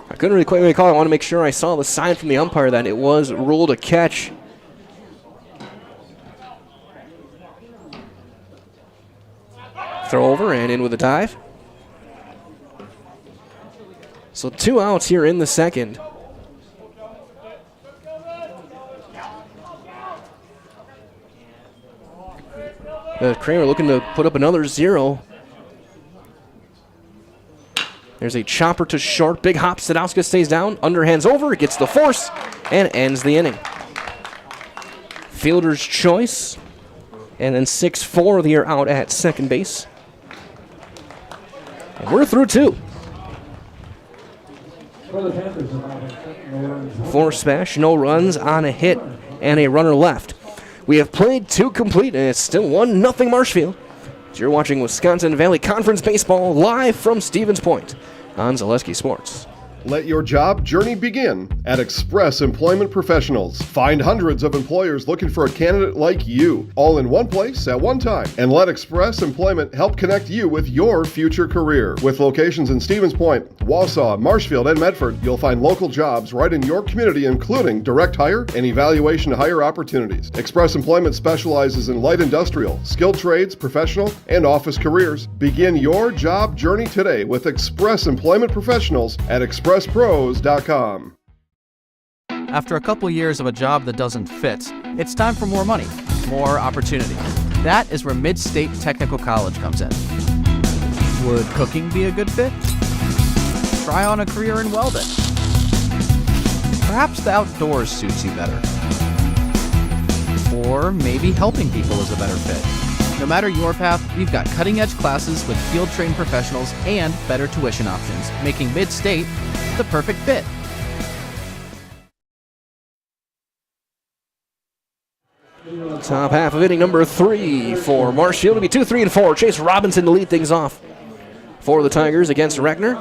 I couldn't really quite recall. I want to make sure I saw the sign from the umpire that it was ruled a catch. Throw over and in with a dive. So 2 outs here in the second. Kramer looking to put up another 0. There's a chopper to short. Big hop. Sadowska stays down. Underhands over. Gets the force and ends the inning. Fielder's choice. And then 6-4, they're out at second base. And we're through 2. For SPASH, no runs on a hit and a runner left. We have played 2 complete, and it's still 1-0 Marshfield. So you're watching Wisconsin Valley Conference Baseball live from Stevens Point on Zaleski Sports. Let your job journey begin at Express Employment Professionals. Find hundreds of employers looking for a candidate like you, all in one place at one time. And let Express Employment help connect you with your future career. With locations in Stevens Point, Wausau, Marshfield, and Medford, you'll find local jobs right in your community, including direct hire and evaluation to hire opportunities. Express Employment specializes in light industrial, skilled trades, professional, and office careers. Begin your job journey today with Express Employment Professionals at expresspros.com. After a couple years of a job that doesn't fit, it's time for more money, more opportunity. That is where Mid-State Technical College comes in. Would cooking be a good fit? Try on a career in welding. Perhaps the outdoors suits you better. Or maybe helping people is a better fit. No matter your path, we've got cutting-edge classes with field-trained professionals and better tuition options, making Mid-State the perfect fit. Top half of inning number 3 for Marshfield. It'll be 2, 3, and 4. Chase Robinson to lead things off for the Tigers against Reckner.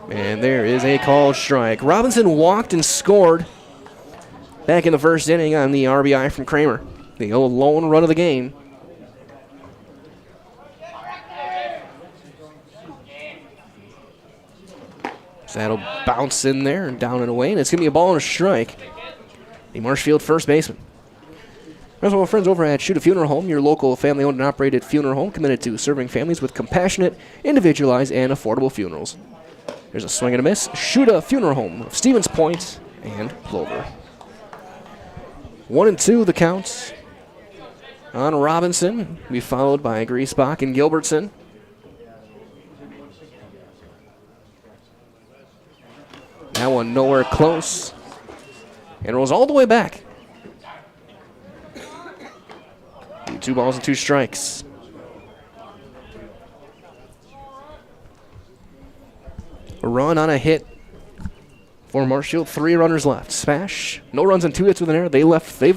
And there is a called strike. Robinson walked and scored back in the first inning on the RBI from Kramer. The old lone run of the game. So that'll bounce in there and down and away, and it's going to be a ball and a strike. The Marshfield first baseman. As well, friends over at Shoot a Funeral Home, your local family-owned and operated funeral home committed to serving families with compassionate, individualized, and affordable funerals. There's a swing and a miss. Shoot a Funeral Home of Stevens Point and Plover. 1-2 the counts on Robinson. Be followed by Griesbach and Gilbertson. That one nowhere close. And rolls all the way back. 2 balls and 2 strikes. A run on a hit for Marshfield. 3 runners left. SPASH, no runs and 2 hits with an error. They've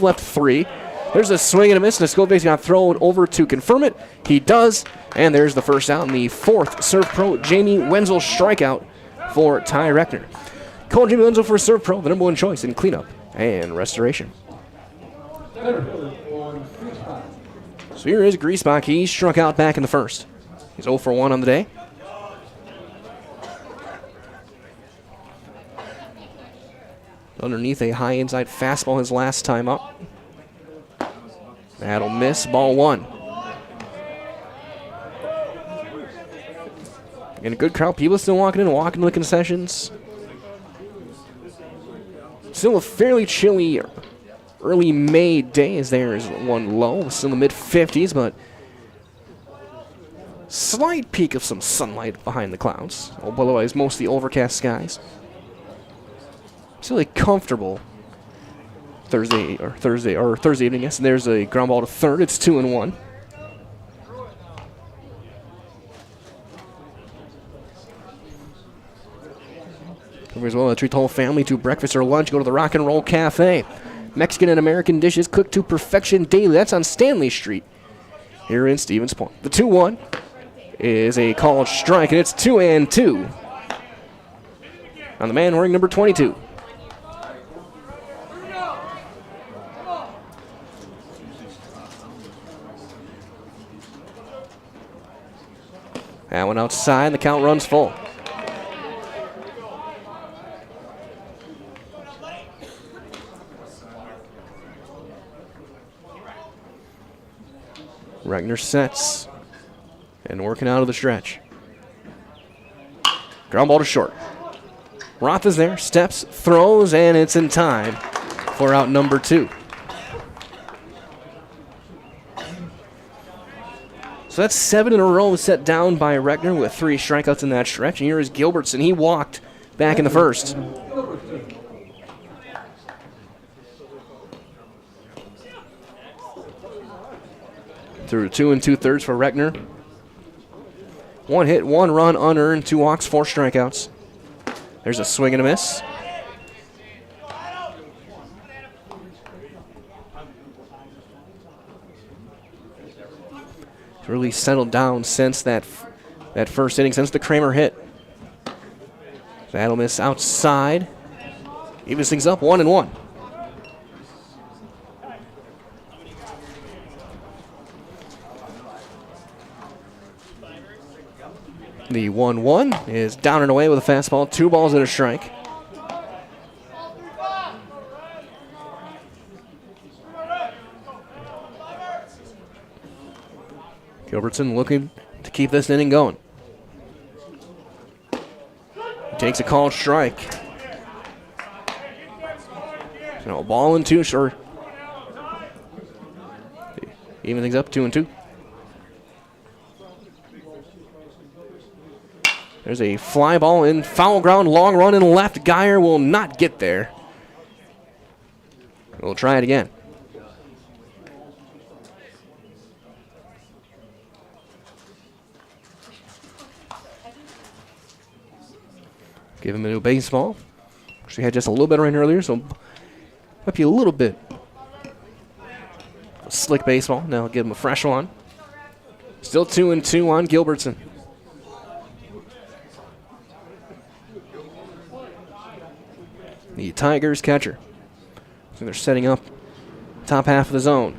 left 3. There's a swing and a miss, and Scobie's got thrown over to confirm it. He does, and there's the first out, and the 4th Serve Pro Jamie Wenzel strikeout for Ty Reckner. Call Jamie Wenzel for Serve Pro, the number 1 choice in cleanup and restoration. So here is Griesbach. He struck out back in the first. He's 0 for 1 on the day. Underneath a high inside fastball his last time up. That'll miss. Ball 1. And a good crowd. People still walking in and walking to the concessions. Still a fairly chilly early May day as there is one low. Still in the mid-50s, but slight peak of some sunlight behind the clouds. Otherwise, mostly overcast skies. Still a comfortable Thursday evening, yes. And there's a ground ball to third. It's 2-1. As well, treat the whole family to breakfast or lunch. Go to the Rock and Roll Cafe. Mexican and American dishes cooked to perfection daily. That's on Stanley Street here in Stevens Point. The 2-1 is a called strike, and it's 2-2 on the man wearing number 22. That one outside, the count runs full. Regner sets and working out of the stretch. Ground ball to short. Roth is there, steps, throws, and it's in time for out number 2. So that's 7 in a row set down by Regner with 3 strikeouts in that stretch. And here is Gilbertson. He walked back in the first. Through 2 2/3 for Regner. 1 hit, 1 run unearned, 2 walks, 4 strikeouts. There's a swing and a miss. It's really settled down since that first inning, since the Kramer hit. That'll miss outside. Evens things up, 1-1. The 1-1 is down and away with a fastball, 2 balls and a strike. Gilbertson looking to keep this inning going. He takes a called strike. So ball and 2 short. Even things up, 2-2. There's a fly ball in foul ground, long run and left. Geyer will not get there. We'll try it again. Give him a new baseball. Actually had just a little bit of rain earlier, so might be a little bit a slick baseball. Now give him a fresh one. Still 2-2 on Gilbertson. The Tigers catcher. So they're setting up top half of the zone.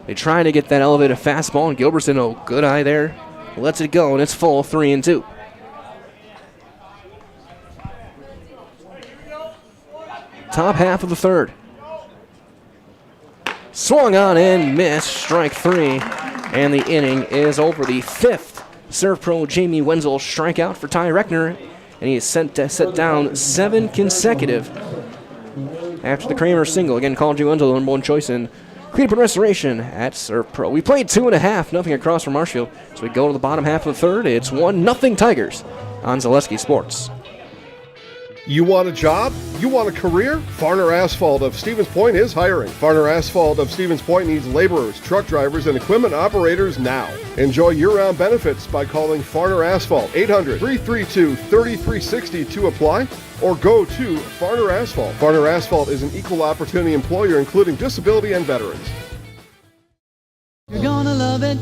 They try to get that elevated fastball, and Gilbertson, oh, good eye there. Lets it go, and it's full, 3-2. top half of the third. Swung on and missed, strike 3, and the inning is over. The 5th Serve Pro Jamie Wenzel strikeout for Ty Reckner, and he is set down 7 consecutive after the Kramer single. Again, Colin G. Wenzel, number 1 choice in cleanup and restoration at Serve Pro. We played 2.5, nothing across from Marshfield. So we go to the bottom half of the third. It's 1-0 Tigers on Zaleski Sports. You want a job? You want a career? Farner Asphalt of Stevens Point is hiring. Farner Asphalt of Stevens Point needs laborers, truck drivers, and equipment operators now. Enjoy year-round benefits by calling Farner Asphalt 800-332-3360 to apply, or go to Farner Asphalt. Farner Asphalt is an equal opportunity employer including disability and veterans. You're gonna love it.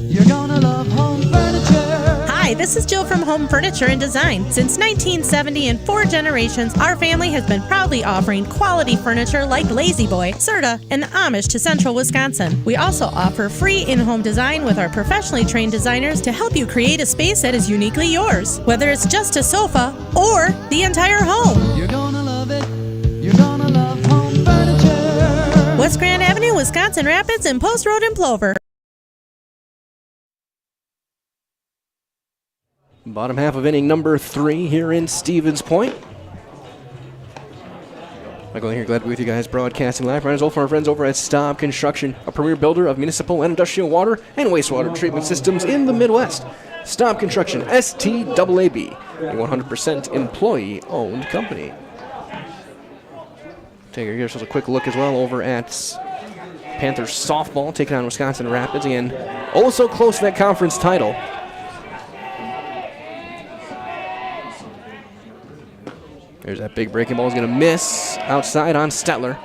You're gonna love home furniture. Hi, this is Jill from Home Furniture and Design. Since 1970 and 4 generations, our family has been proudly offering quality furniture like Lazy Boy, Serta, and Amish to Central Wisconsin. We also offer free in-home design with our professionally trained designers to help you create a space that is uniquely yours, whether it's just a sofa or the entire home. You're gonna love it. You're gonna love home furniture. West Grand Avenue, Wisconsin Rapids, and Post Road in Plover. Bottom half of inning number 3 here in Stevens Point. Michael here, glad to be with you guys, broadcasting live. Friends, all from our friends over at Staub Construction, a premier builder of municipal and industrial water and wastewater treatment systems in the Midwest. Staub Construction, STAAB, a 100% employee-owned company. Take yourselves a quick look as well over at Panthers softball, taking on Wisconsin Rapids. Again, oh so close to that conference title. There's that big breaking ball. Is going to miss outside on Stetler.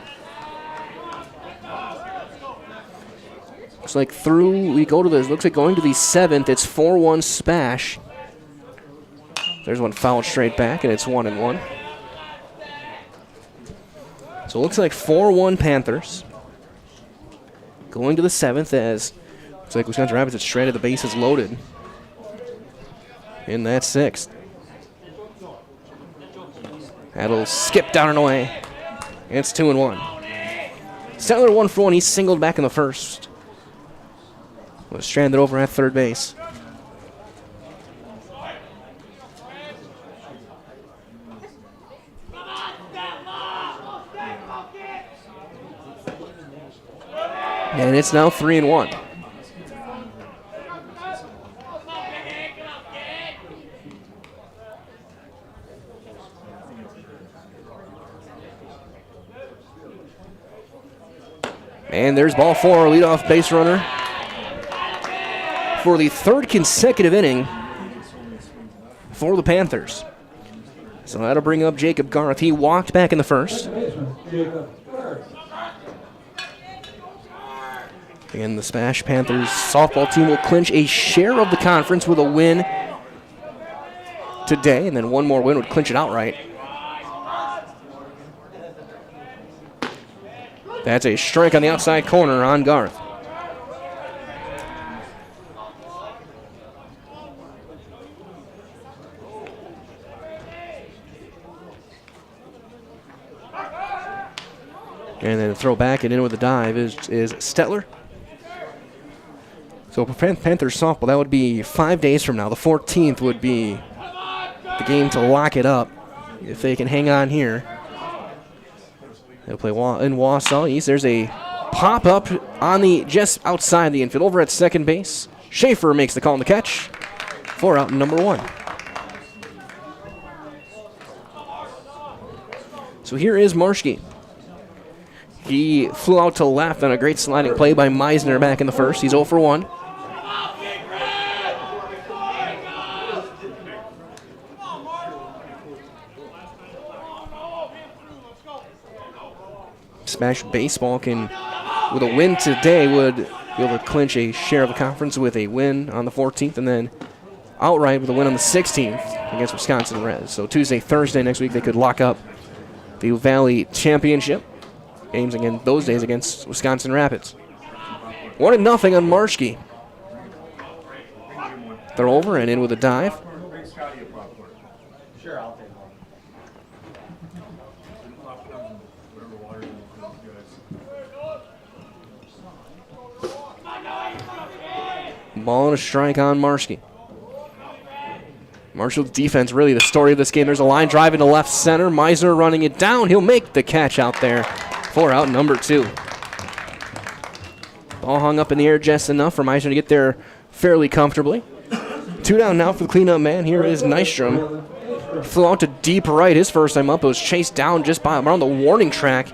Looks like looks like going to the 7th. It's 4-1 SPASH. There's one fouled straight back, and it's 1-1. So it looks like 4-1 Panthers. Going to the 7th as looks like Wisconsin Rapids has shredded the bases loaded in that 6th. That'll skip down and away. It's 2-1. Stetler 1 for 1. He singled back in the first. Was stranded over at third base. And it's now 3-1. And there's ball 4, leadoff base runner for the 3rd consecutive inning for the Panthers. So that'll bring up Jacob Garth. He walked back in the first. Again, the SPASH Panthers softball team will clinch a share of the conference with a win today, and then one more win would clinch it outright. That's a strike on the outside corner on Garth. And then throw back and in with a dive is Stetler. So for Panthers softball, that would be 5 days from now. The 14th would be the game to lock it up if they can hang on here. They'll play in Wausau East. There's a pop-up on the just outside the infield over at second base. Schaefer makes the call on the catch for out number 1. So here is Marshke. He flew out to left on a great sliding play by Meisner back in the first. He's 0 for 1. SPASH baseball can, with a win today, would be able to clinch a share of the conference with a win on the 14th and then outright with a win on the 16th against Wisconsin Reds. So Tuesday, Thursday next week, they could lock up the Valley Championship games again those days against Wisconsin Rapids. 1-0 on Marshke. They're over and in with a dive. Ball and a strike on Marshke. Marshall's defense really the story of this game. There's a line drive into left center. Meisner running it down. He'll make the catch out there for out number 2. Ball hung up in the air just enough for Meisner to get there fairly comfortably. 2 down now for the cleanup man. Here is Nystrom. Flew out to deep right his first time up. It was chased down just around the warning track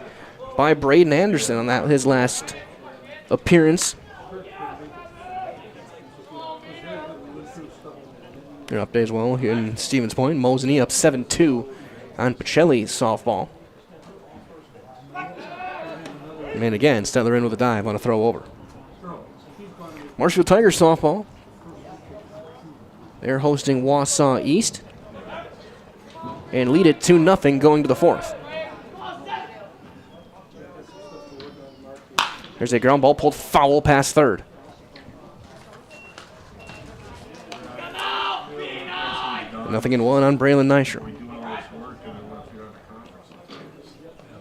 by Braden Anderson on that his last appearance. An update as well here in Stevens Point. Mosney up 7-2 on Pacelli's softball. And again, Stetler in with a dive on a throw over. Marshfield Tigers softball. They're hosting Wausau East and lead it 2-0 going to the 4th. There's a ground ball pulled foul past third. Nothing in 1 on Braylon Nystrom.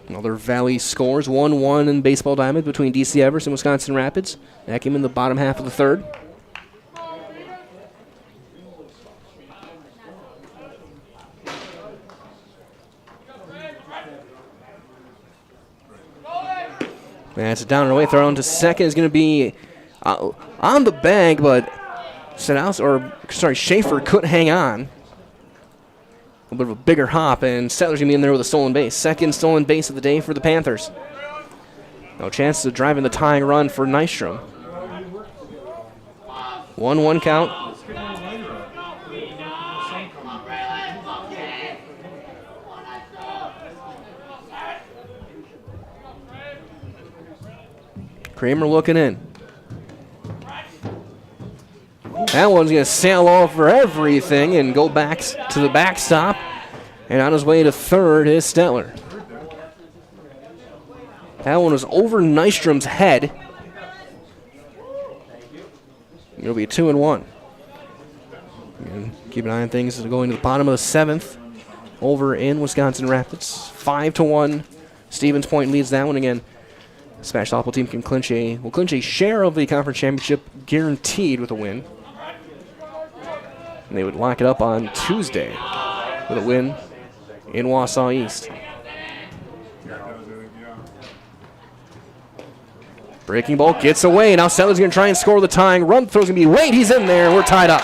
Another Valley scores, 1-1 in baseball diamond between DC Everest and Wisconsin Rapids. That came in the bottom half of the 3rd. That's a down and away throw into second. Is going to be on the bag, but Schaefer couldn't hang on. A little bit of a bigger hop, and Stetler's going to be in there with a stolen base. Second stolen base of the day for the Panthers. No chance of driving the tying run for Nystrom. 1-1 count. Kramer looking in. That one's going to sail over everything and go back to the backstop. And on his way to third is Stetler. That one was over Nystrom's head. It'll be 2-1. Keep an eye on things going to the bottom of the 7th over in Wisconsin Rapids. 5-1. Stevens Point leads that one again. SPASH softball team can clinch a share of the conference championship guaranteed with a win. And they would lock it up on Tuesday with a win in Wausau East. Breaking ball gets away. Now Stetler's going to try and score the tying run. Throw's going to be late. He's in there. We're tied up.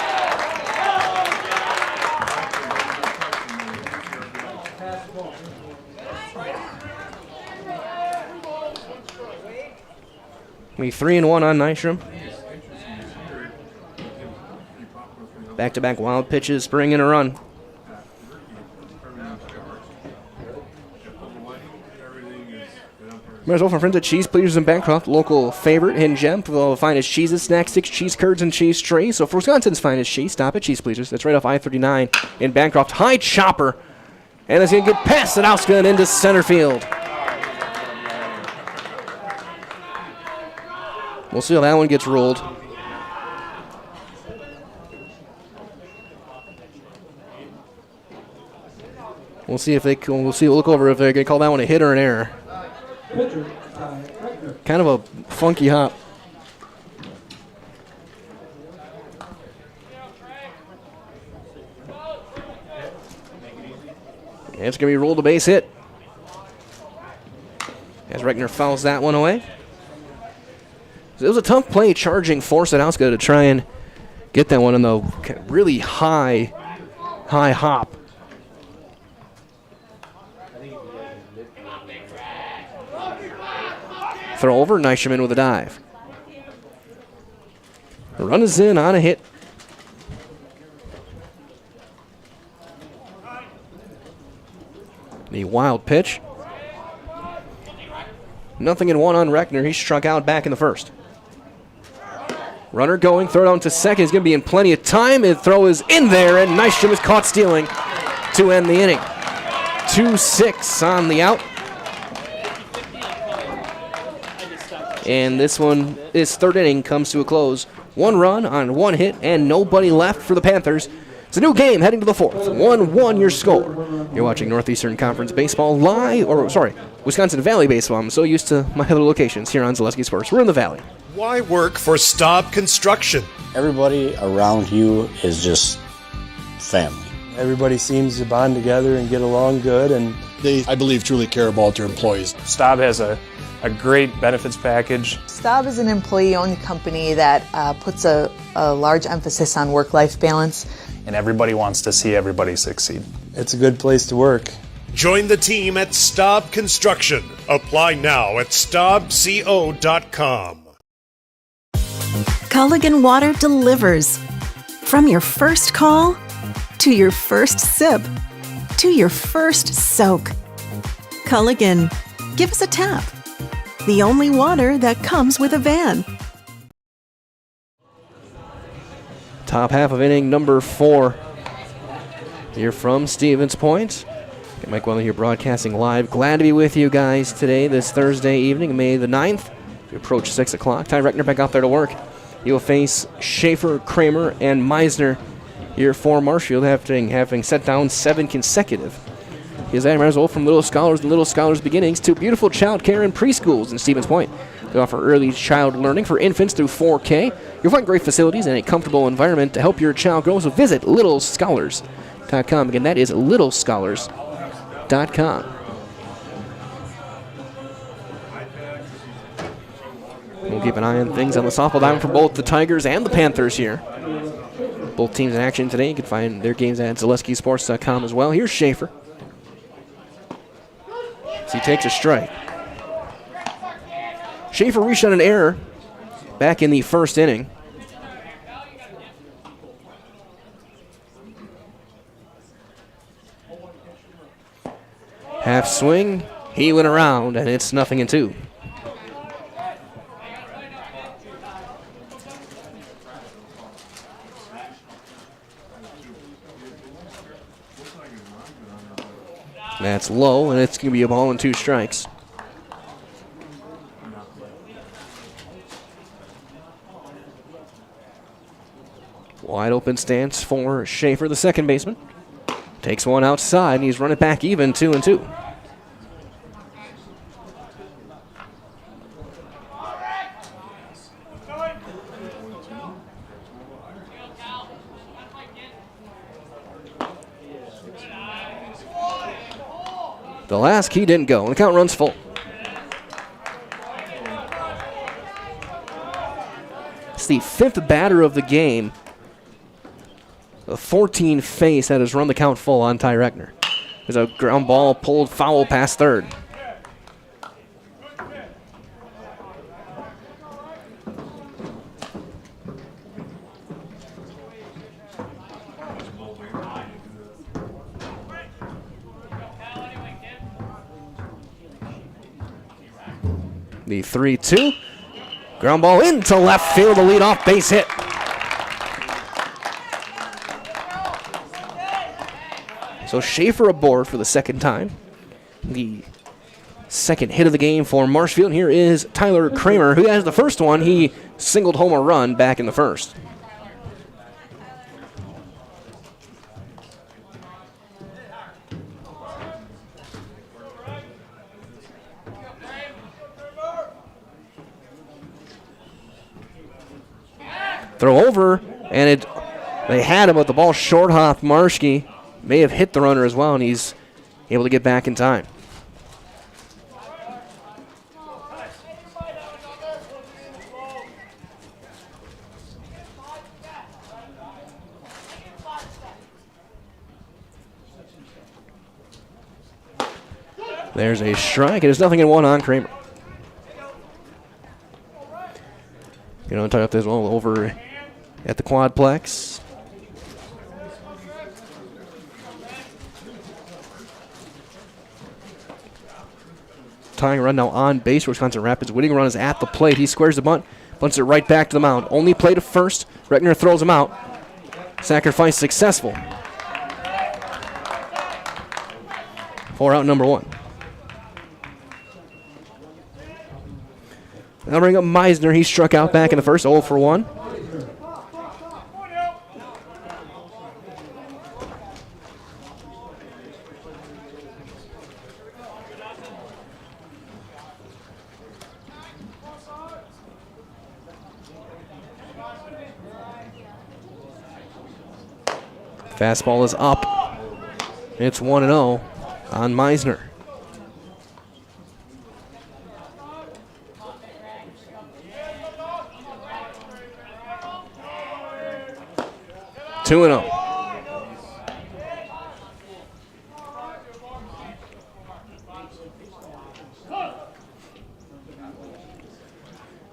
We 3-1 on Nystrom. Back-to-back wild pitches, bringing a run. Might as well from friends at Cheese Pleasers in Bancroft, local favorite, hidden gem for the finest cheeses, snacks, sticks, cheese curds, and cheese trays. So for Wisconsin's finest cheese, stop at Cheese Pleasers. That's right off I-39 in Bancroft. High chopper, and it's going to get past Sadowska and into center field. We'll see how that one gets ruled. We'll see if they can. We'll look over if they're going to call that one a hit or an error. Kind of a funky hop. And it's going to be ruled a base hit. As Reckner fouls that one away. It was a tough play charging for Sadowska to try and get that one in the really high hop. Throw over, Nystrom with a dive. The run is in on a hit. The wild pitch. 0-1 on Reckner. He struck out back in the first. Runner going, throw down to second. He's going to be in plenty of time. The throw is in there, and Nystrom is caught stealing to end the inning. 2-6 on the out. And this one, this third inning comes to a close. 1 run on 1 hit and nobody left for the Panthers. It's a new game heading to the 4th. 1-1 your score. You're watching Northeastern Conference Baseball live, Wisconsin Valley Baseball. I'm so used to my other locations here on Zaleski Sports. We're in the Valley. Why work for Staub Construction? Everybody around you is just family. Everybody seems to bond together and get along good, and they, I believe, truly care about their employees. Staub has a great benefits package. Staub is an employee-owned company that puts a large emphasis on work-life balance. And everybody wants to see everybody succeed. It's a good place to work. Join the team at Staub Construction. Apply now at staubco.com. Culligan Water delivers. From your first call, to your first sip, to your first soak. Culligan, give us a tap. The only water that comes with a van. Top half of inning number 4. Here from Stevens Point. Mike Welling here broadcasting live. Glad to be with you guys today, this Thursday evening, May the 9th. We approach 6 o'clock. Ty Reckner back out there to work. He will face Schaefer, Kramer, and Meisner here for Marshfield, having set down 7 consecutive. His Adam Result from Little Scholars and Little Scholars Beginnings to beautiful child care and preschools in Stevens Point. They offer early child learning for infants through 4K. You'll find great facilities and a comfortable environment to help your child grow, so visit littlescholars.com. Again, that is littlescholars.com. We'll keep an eye on things on the softball diamond for both the Tigers and the Panthers here. Both teams in action today. You can find their games at ZaleskiSports.com as well. Here's Schaefer. As he takes a strike. Schaefer reached on an error back in the first inning. Half swing, he went around, and it's 0-2. That's low, and it's going to be a ball and 2 strikes. Wide open stance for Schaefer, the second baseman. Takes one outside, and he's running back even, 2-2. The last key didn't go, and the count runs full. It's the 5th batter of the game. A 14 face that has run the count full on Ty Reckner. There's a ground ball pulled foul past third. The 3-2. Ground ball into left field, a leadoff base hit. So Schaefer aboard for the second time. The second hit of the game for Marshfield. Here is Tyler Kramer, who has the first one. He singled home a run back in the first. Throw over, and they had him, but the ball short hop. Marshke may have hit the runner as well, and he's able to get back in time. There's a strike, and it's 0-1 on Kramer. You know, talk about this all over at the Quadplex. Tying run now on base for Wisconsin Rapids. Winning run is at the plate. He squares the bunt, bunts it right back to the mound. Only play to first. Reckner throws him out. Sacrifice successful. For out number 1. Now bring up Meisner. He struck out back in the first, 0 for 1. Fastball is up. It's 1-0 on Meisner. Two and 0.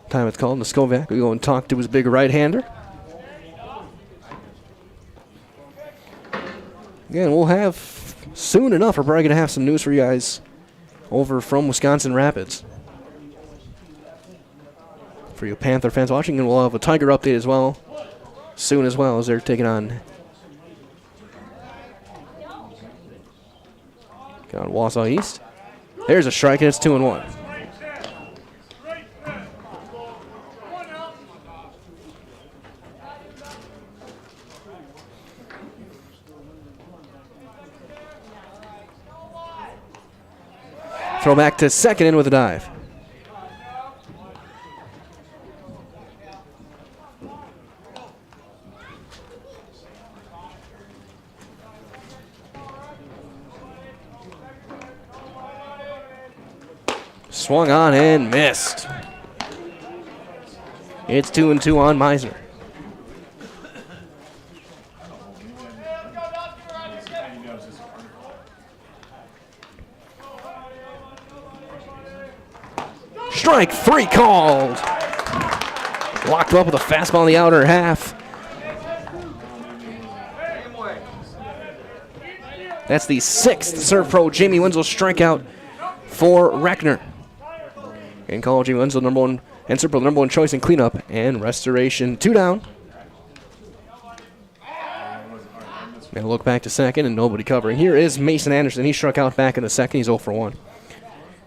Time it's called. Muskovac will go and talk to his big right-hander. Again, we'll have soon enough. We're probably going to have some news for you guys over from Wisconsin Rapids. For you Panther fans watching, and we'll have a Tiger update as well soon as well as they're taking on Wausau East. There's a strike, and it's 2-1. Throw back to second in with a dive. Swung on and missed. It's 2-2 on Meisner. Strike 3 called. Locked up with a fastball in the outer half. That's the 6th Serve Pro Jamie Wenzel strikeout for Reckner. And call Jamie Wenzel number 1 and Serve Pro number 1 choice in cleanup and restoration. 2 down. Now look back to second and nobody covering. Here is Mason Anderson. He struck out back in the second. He's 0 for 1.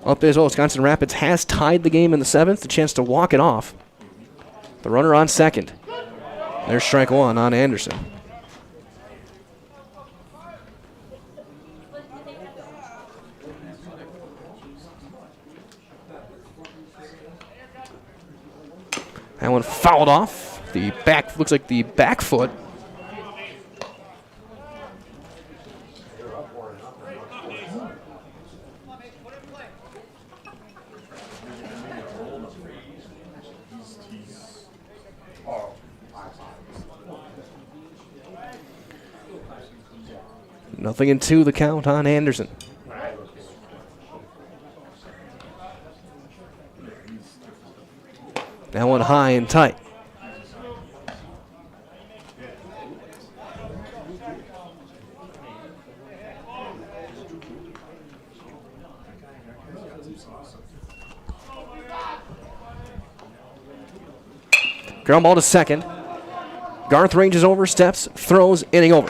Up as well, Wisconsin Rapids has tied the game in the 7th. A chance to walk it off. The runner on second. There's strike 1 on Anderson. That one fouled off. The back, looks like the back foot. Nothing in 2, the count on Anderson. That one high and tight. Ground ball to second. Garth ranges over, steps, throws, inning over.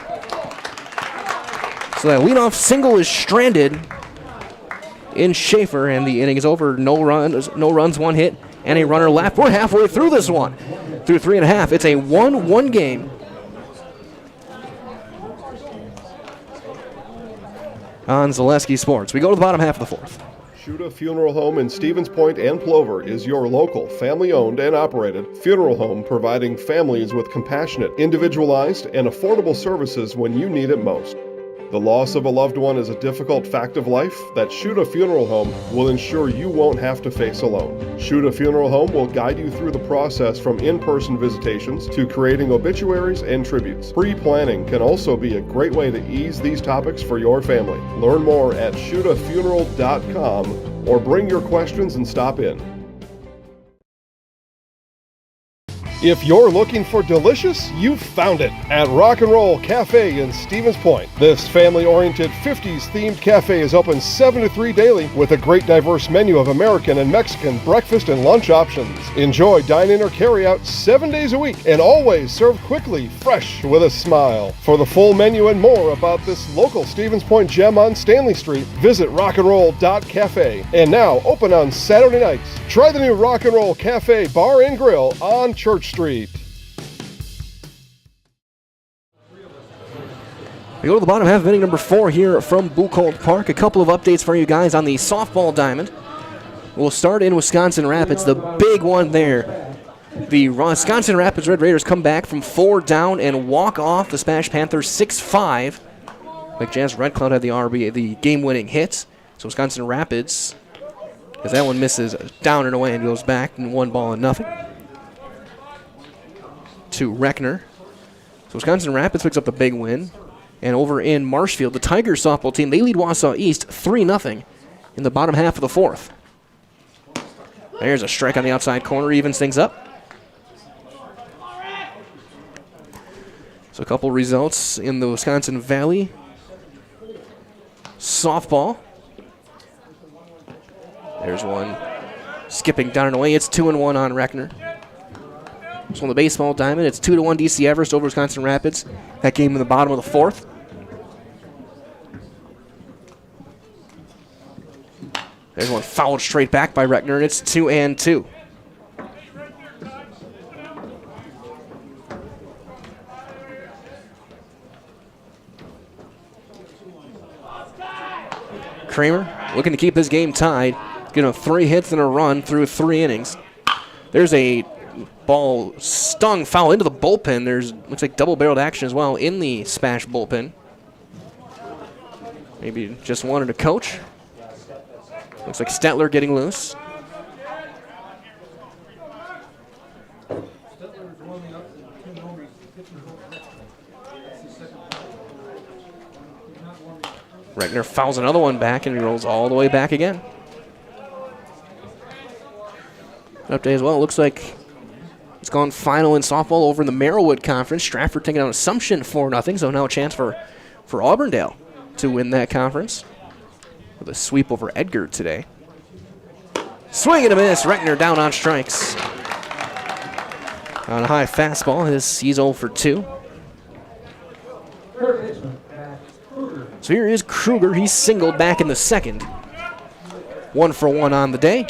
So that leadoff single is stranded in Schaefer, and the inning is over. No runs, 1 hit, and a runner left. We're halfway through this one. Through 3.5. It's a 1-1 game. On Zaleski Sports. We go to the bottom half of the 4th. Shuda Funeral Home in Stevens Point and Plover is your local, family-owned and operated funeral home providing families with compassionate, individualized, and affordable services when you need it most. The loss of a loved one is a difficult fact of life that Shuda Funeral Home will ensure you won't have to face alone. Shuda Funeral Home will guide you through the process from in-person visitations to creating obituaries and tributes. Pre-planning can also be a great way to ease these topics for your family. Learn more at shudafuneral.com or bring your questions and stop in. If you're looking for delicious, you've found it at Rock and Roll Cafe in Stevens Point. This family-oriented 50s-themed cafe is open 7 to 3 daily with a great diverse menu of American and Mexican breakfast and lunch options. Enjoy dine-in or carry-out 7 days a week and always served quickly, fresh, with a smile. For the full menu and more about this local Stevens Point gem on Stanley Street, visit rockandroll.cafe. And now open on Saturday nights. Try the new Rock and Roll Cafe Bar and Grill on Church Street. We go to the bottom half of inning number 4 here from Buchholz Park. A couple of updates for you guys on the softball diamond. We'll start in Wisconsin Rapids. The big one there The Wisconsin Rapids Red Raiders come back from 4 down and walk off the Spash Panthers 6-5. Like Jazz Red Cloud had the game-winning hit. So Wisconsin Rapids, as that one misses down and away and goes back and 1-0. To Reckner. So Wisconsin Rapids picks up the big win. And over in Marshfield, the Tigers softball team, they lead Wausau East 3-0 in the bottom half of the 4th. There's a strike on the outside corner, evens things up. So a couple results in the Wisconsin Valley softball. There's one skipping down and away. It's 2-1 on Reckner. So on the baseball diamond, it's 2-1 DC Everest over Wisconsin Rapids. That game in the bottom of the 4th. There's one fouled straight back by Reckner, and it's 2-2. Kramer looking to keep this game tied. Getting 3 hits and a run through 3 innings. There's a ball stung foul into the bullpen. There's looks like double-barreled action as well in the Spash bullpen. Maybe just wanted to coach. Looks like Stetler getting loose. Reckner fouls another one back and he rolls all the way back again. Update as well. Looks like it's gone final in softball over in the Merrillwood Conference. Stratford taking out Assumption 4-0, so now a chance for Auburndale to win that conference with a sweep over Edgar today. Swing and a miss. Reckner down on strikes. On a high fastball, he's 0 for 2. So here is Kruger. He's singled back in the 2nd. 1 for 1 on the day.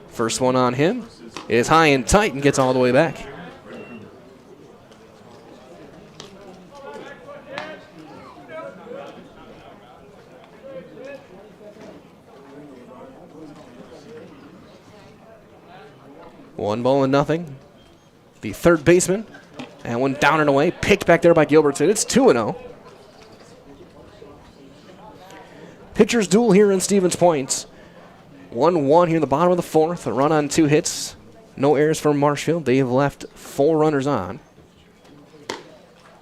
First one on him is high and tight and gets all the way back. One ball and nothing. The third baseman. And one down and away. Picked back there by Gilbertson. It's 2-0. Pitcher's duel here in Stevens Point. 1-1 here in the bottom of the 4th. A run on 2 hits. No errors for Marshfield. They've left 4 runners on.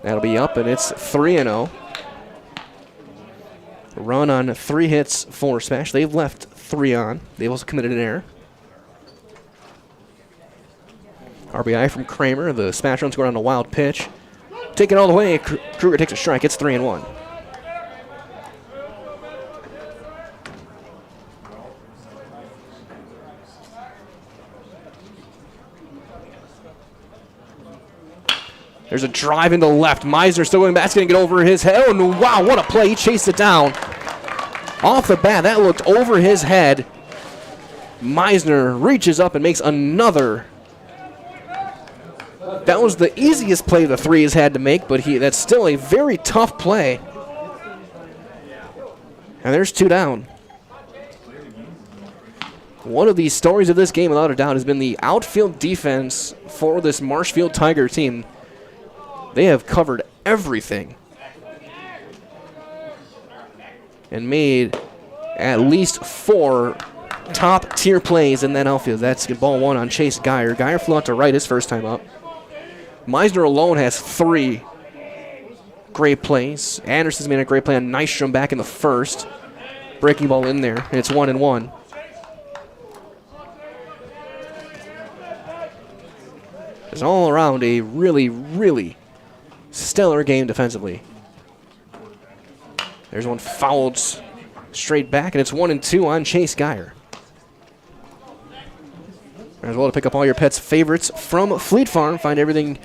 That'll be up, and it's 3-0. A run on 3 hits for Spash. They've left 3 on. They've also committed an error. RBI from Kramer. The Spash run's going on a wild pitch. Taking it all the way. Kruger takes a strike. It's 3-1. There's a drive into left. Meisner still going back. That's going to get over his head. Oh, no, wow, what a play. He chased it down. Off the bat, that looked over his head. Meisner reaches up and makes another. That was the easiest play the 3 has had to make, but that's still a very tough play. And there's 2 down. One of the stories of this game, without a doubt, has been the outfield defense for this Marshfield Tiger team. They have covered everything and made at least 4 top-tier plays in that outfield. That's ball 1 on Chase Geyer. Geyer flew out to right his first time up. Meisner alone has 3 great plays. Anderson's made a great play on Nystrom back in the 1st. Breaking ball in there, and it's 1-1. It's all around a really, really stellar game defensively. There's one fouled straight back, and it's 1-2 on Chase Geyer. As well to pick up all your pets' favorites from Fleet Farm. Find everything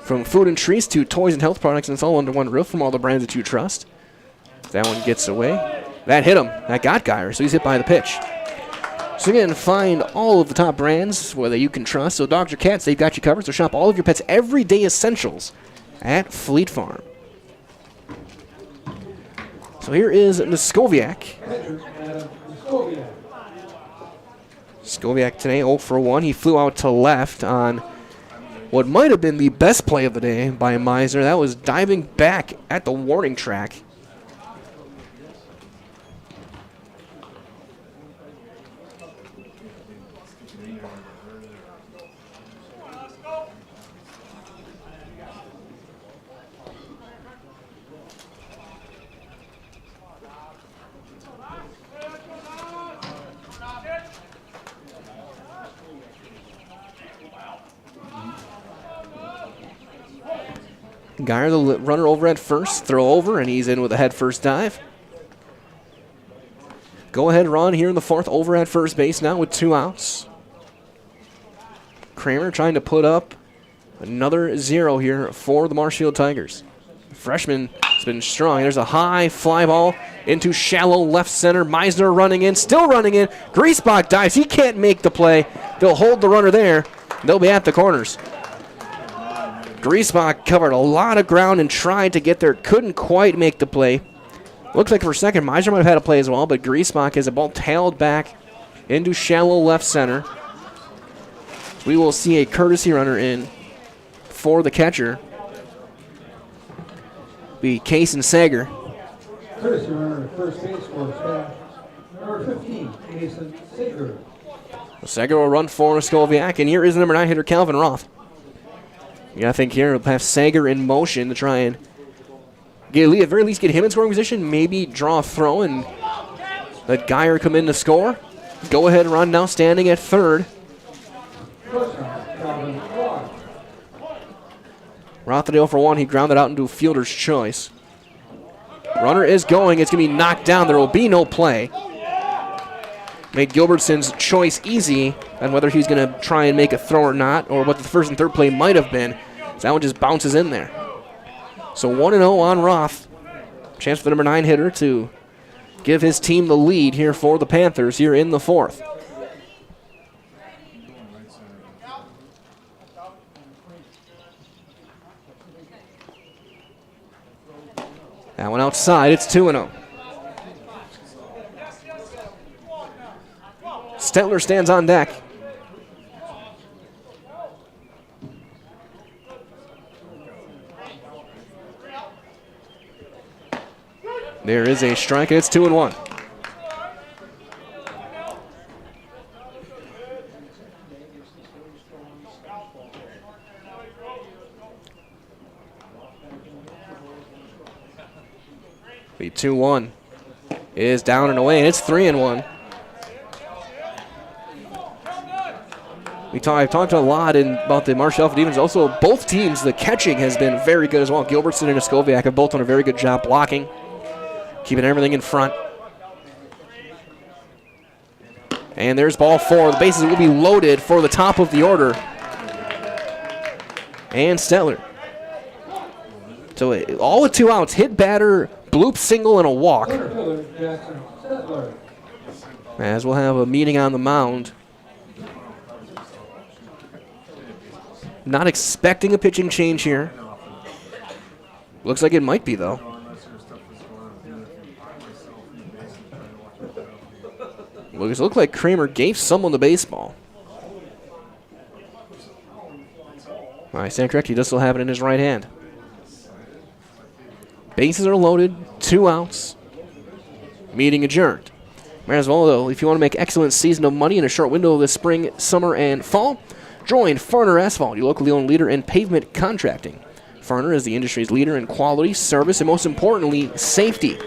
from food and treats to toys and health products, and it's all under one roof from all the brands that you trust. That one gets away. That hit him. That got Geyer, so he's hit by the pitch. So again, find all of the top brands whether you can trust. So dogs or cats, they've got you covered. So shop all of your pets' everyday essentials at Fleet Farm. So here is Niskoviak. Skoviak today 0 for 1. He flew out to left on what might have been the best play of the day by Meisner. That was diving back at the warning track. Geyer, the runner over at first, throw over, and he's in with a head first dive. Go ahead run here in the fourth over at first base now with 2 outs. Kramer trying to put up another 0 here for the Marshfield Tigers. The freshman has been strong. There's a high fly ball into shallow left center. Meisner running in, still running in. Griesbach dives. He can't make the play. They'll hold the runner there. They'll be at the corners. Griesbach covered a lot of ground and tried to get there. Couldn't quite make the play. Looks like for a second, Meisner might have had a play as well, but Griesbach has a ball tailed back into shallow left center. We will see a courtesy runner in for the catcher. Be Kason Sager. Courtesy runner at first base for SPASH. Number 15, Kason Sager. Sager will run for Skoviak, and here is the number 9 hitter, Calvin Roth. Yeah, I think here we'll have Sager in motion to try and at the very least get him in scoring position, maybe draw a throw and let Geyer come in to score. Go ahead run now standing at third. Roth at 0 for 1. He grounded out into a fielder's choice. Runner is going. It's going to be knocked down. There will be no play. Made Gilbertson's choice easy on whether he's going to try and make a throw or not, or what the first and third play might have been. So that one just bounces in there. So 1-0 on Roth. Chance for the number 9 hitter to give his team the lead here for the Panthers here in the fourth. That one outside. It's 2-0. Stetler stands on deck. There is a strike, and it's 2-1. The 2-1 is down and away, and it's 3-1. I've talked a lot about the Marshall Demons. Also, both teams, the catching has been very good as well. Gilbertson and Skoviak have both done a very good job blocking, keeping everything in front. And there's ball 4. The bases will be loaded for the top of the order. And Stetler. So all with 2 outs. Hit batter, bloop single, and a walk. As we'll have a meeting on the mound. Not expecting a pitching change here. Looks like it might be, though. It looked like Kramer gave someone the baseball. I stand correct. He does still have it in his right hand. Bases are loaded. 2 outs. Meeting adjourned. Might as well, though, if you want to make excellent seasonal money in a short window this spring, summer, and fall, join Farner Asphalt, your locally owned leader in pavement contracting. Farner is the industry's leader in quality, service, and most importantly, safety.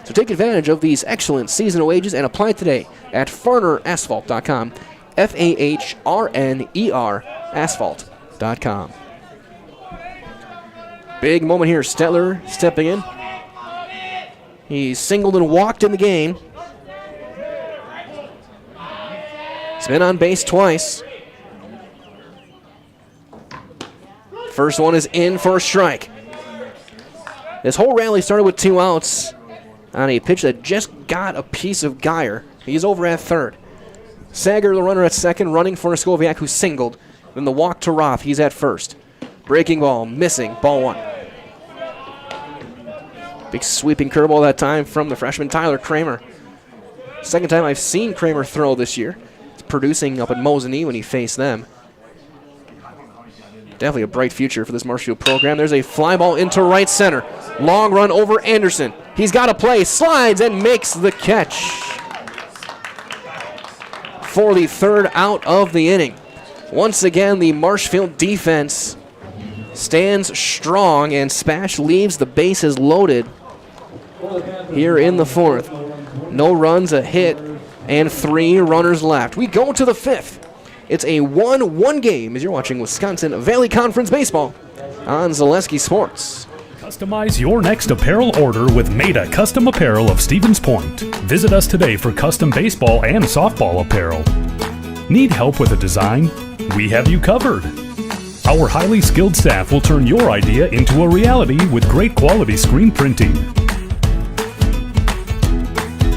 So take advantage of these excellent seasonal wages and apply today at FarnerAsphalt.com. FAHRNER asphalt.com. Big moment here. Stetler stepping in. He singled and walked in the game. He's been on base twice. First one is in for a strike. This whole rally started with 2 outs on a pitch that just got a piece of Geyer. He's over at third. Sager, the runner at second, running for Skoviak, who singled. Then the walk to Roth. He's at first. Breaking ball, missing. Ball 1. Big sweeping curveball that time from the freshman Tyler Kramer. Second time I've seen Kramer throw this year. It's producing up at Mosinee when he faced them. Definitely a bright future for this Marshfield program. There's a fly ball into right center. Long run over Anderson. He's got a play, slides, and makes the catch for the third out of the inning. Once again, the Marshfield defense stands strong, and SPASH leaves the bases loaded here in the fourth. No runs, a hit, and 3 runners left. We go to the 5th. It's a 1-1 game as you're watching Wisconsin Valley Conference Baseball on Zaleski Sports. Customize your next apparel order with Maida Custom Apparel of Stevens Point. Visit us today for custom baseball and softball apparel. Need help with a design? We have you covered. Our highly skilled staff will turn your idea into a reality with great quality screen printing.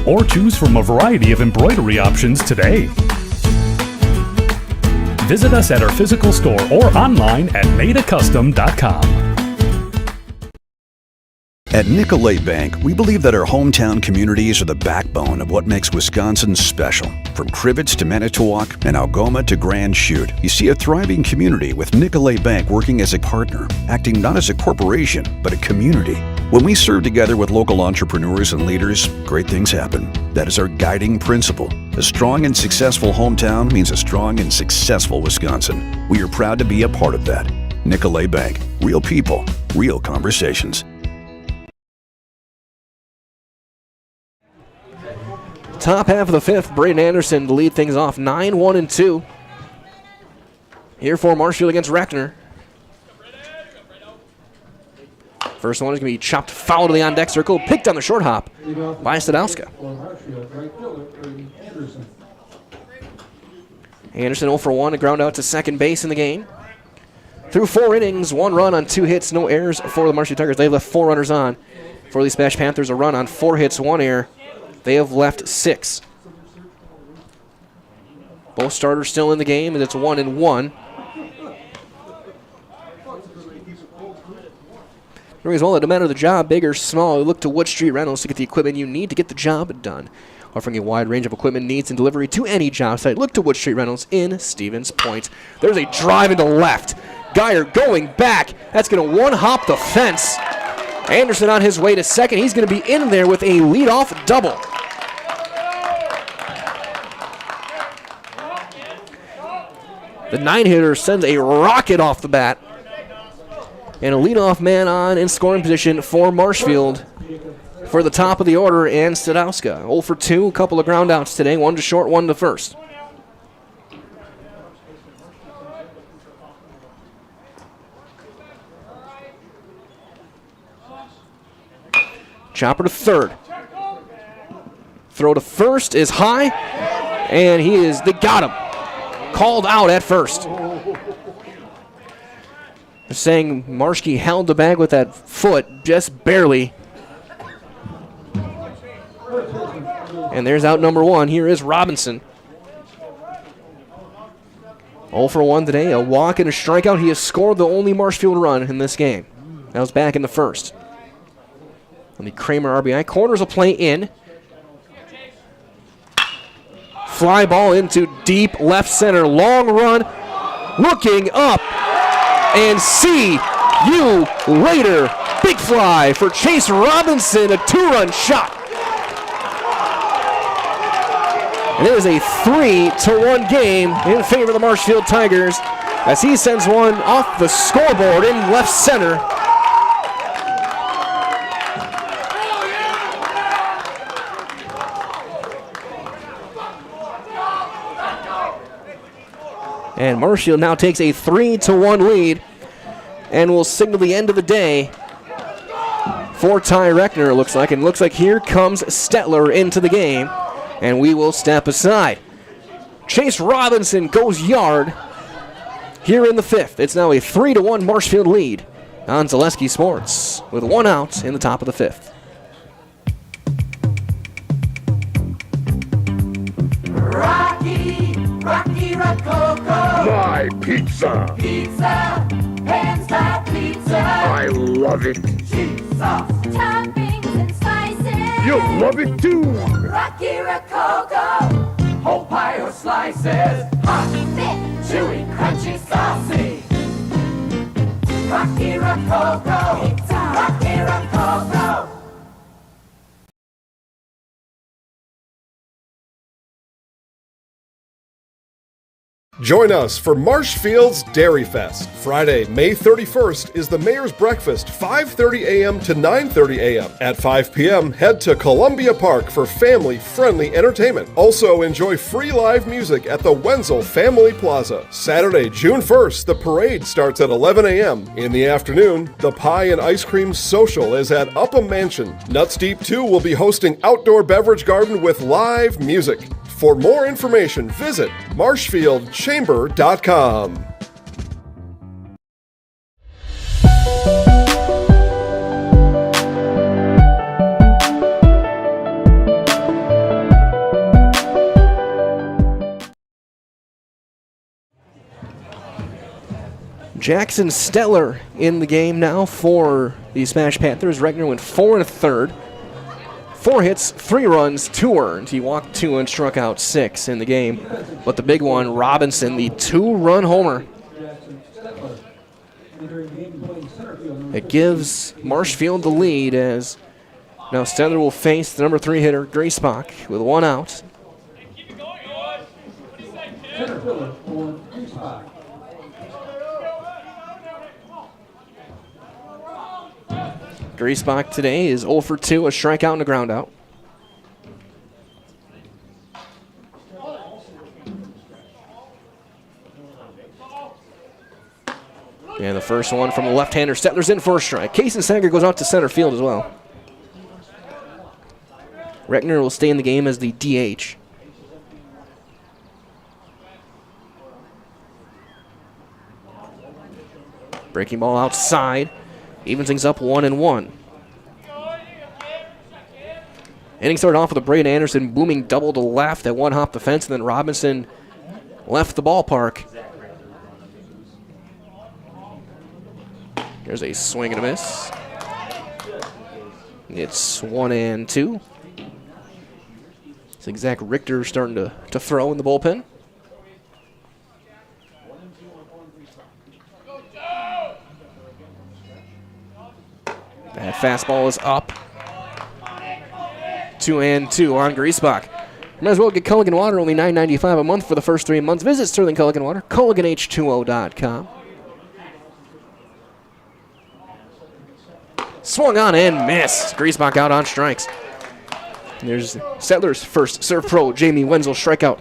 Or choose from a variety of embroidery options today. Visit us at our physical store or online at maidacustom.com. At Nicolet Bank, we believe that our hometown communities are the backbone of what makes Wisconsin special. From Crivets to Manitowoc and Algoma to Grand Chute, you see a thriving community with Nicolet Bank working as a partner, acting not as a corporation, but a community. When we serve together with local entrepreneurs and leaders, great things happen. That is our guiding principle. A strong and successful hometown means a strong and successful Wisconsin. We are proud to be a part of that. Nicolet Bank. Real people, real conversations. Top half of the 5th, Braden Anderson to lead things off 9-1-2. Here for Marshfield against Reckner. First one is going to be chopped foul to the on-deck circle, picked on the short hop by Stadowska. Anderson 0 for 1, a ground out to second base in the game. Through 4 innings, 1 run on 2 hits, no errors for the Marshfield Tigers. They've left 4 runners on. For the SPASH Panthers, a run on 4 hits, 1 error. They have left 6. Both starters still in the game, and it's 1-1. As well, no matter the job, big or small, look to Wood Street Rentals to get the equipment you need to get the job done. Offering a wide range of equipment needs and delivery to any job site, look to Wood Street Rentals in Stevens Point. There's a drive into left. Geyer going back. That's going to one-hop the fence. Anderson on his way to second. He's going to be in there with a leadoff double. The 9-hitter sends a rocket off the bat. And a leadoff man on in scoring position for Marshfield for the top of the order, and Stadowska. 0 for 2, a couple of ground outs today, 1 to short, 1 to first. Chopper to third. Throw to first is high, and they got him. Called out at first. They're saying Marshke held the bag with that foot just barely. And there's out number 1. Here is Robinson. 0 for 1 today, a walk and a strikeout. He has scored the only Marshfield run in this game. That was back in the first. And the Kramer RBI corners a play in. Fly ball into deep left center. Long run. Looking up. And see you later. Big fly for Chase Robinson. A 2-run shot. And it is a 3-1 game in favor of the Marshfield Tigers as he sends one off the scoreboard in left center. And Marshfield now takes a 3-1 lead and will signal the end of the day for Ty Reckner, it looks like. And it looks like here comes Stetler into the game, and we will step aside. Chase Robinson goes yard here in the 5th. It's now a 3-1 Marshfield lead on Zaleski Sports with 1 out in the top of the 5th. Rocky Rocky Rococo. My pizza. Pizza, hands down pizza. I love it. Cheese sauce, toppings and slices. You'll love it too. Rocky Rococo. Whole pie or slices. Hot, thick, chewy, crunchy, saucy. Rocky Rococo. Pizza. Rocky Rococo. Join us for Marshfield's Dairy Fest. Friday, May 31st is the Mayor's Breakfast, 5:30 a.m. to 9:30 a.m. At 5 p.m., head to Columbia Park for family-friendly entertainment. Also, enjoy free live music at the Wenzel Family Plaza. Saturday, June 1st, the parade starts at 11 a.m. In the afternoon, the Pie and Ice Cream Social is at Upham Mansion. Nuts Deep 2 will be hosting outdoor beverage garden with live music. For more information, visit marshfieldchamber.com. Jackson Stetler in the game now for the Smash Panthers. Reckner went 4 1/3. 4 hits, 3 runs, 2 earned. He walked 2 and struck out 6 in the game. But the big one, Robinson, the 2-run homer. It gives Marshfield the lead as now Stetler will face the number 3 hitter, Griesbach, with 1 out. Griesbach today is 0 for 2, a strikeout and a ground out. And the first one from the left-hander. Stetler's in for a strike. Kason Sager goes out to center field as well. Reckner will stay in the game as the DH. Breaking ball outside. Evens things up 1-1. Inning started off with a Braden Anderson booming double to left that one hopped the fence, and then Robinson left the ballpark. Here's a swing and a miss. It's 1-2. It's Zach Richter starting to throw in the bullpen. That fastball is up. 2-2 on Griesbach. Might as well get Culligan Water, only $9.95 a month for the first 3 months. Visit Sterling Culligan Water, CulliganH2O.com. Swung on and missed. Griesbach out on strikes. And there's Stetler's first Serve Pro, Jamie Wenzel, strikeout.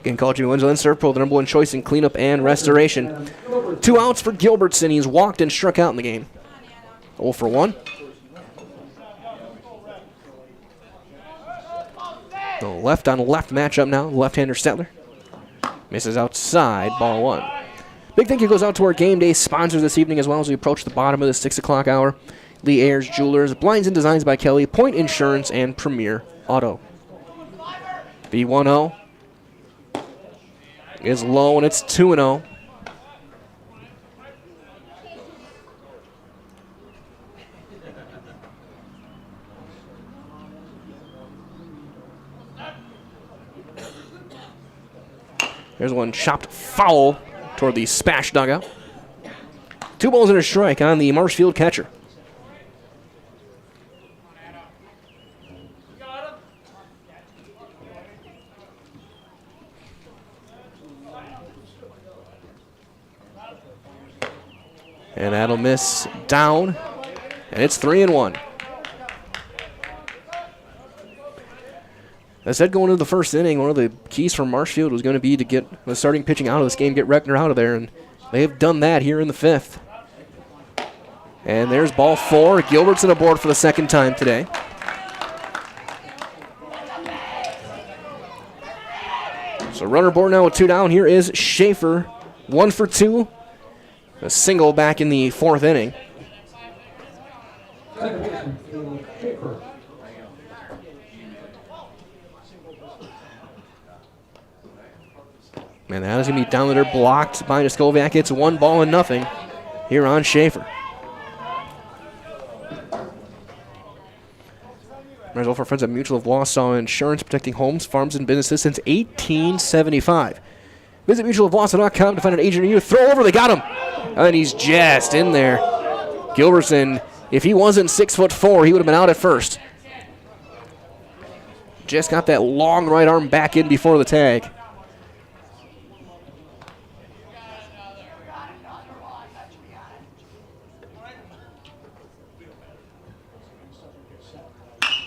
Again, call Jamie Wenzel and Serve Pro, the number 1 choice in cleanup and restoration. 2 outs for Gilbertson. He's walked and struck out in the game. 0 for 1. The left on left matchup now. Left-hander Stetler misses outside, ball 1. Big thank you goes out to our game day sponsors this evening as well as we approach the bottom of the 6 o'clock hour. Lee Ayers Jewelers, Blinds and Designs by Kelly, Point Insurance, and Premier Auto. The 1-0 is low and it's 2-0. There's one chopped foul toward the SPASH dugout. 2 balls and a strike on the Marshfield catcher. And that'll miss down, and it's 3-1. As I said, going into the first inning, one of the keys for Marshfield was going to be to get the starting pitching out of this game, get Reckner out of there, and they have done that here in the 5th. And there's ball 4. Gilbertson aboard for the 2nd time today. So runner aboard now with 2 down. Here is Schaefer, 1 for 2. A single back in the 4th inning. And that is going to be down there blocked by Noskoviak. It's 1-0 here on Schaefer. Result for friends at Mutual of Wausau Insurance, protecting homes, farms, and businesses since 1875. Visit mutualofwausau.com to find an agent near you. Throw over, they got him. And he's just in there. Gilbertson, if he wasn't 6'4", he would have been out at first. Just got that long right arm back in before the tag.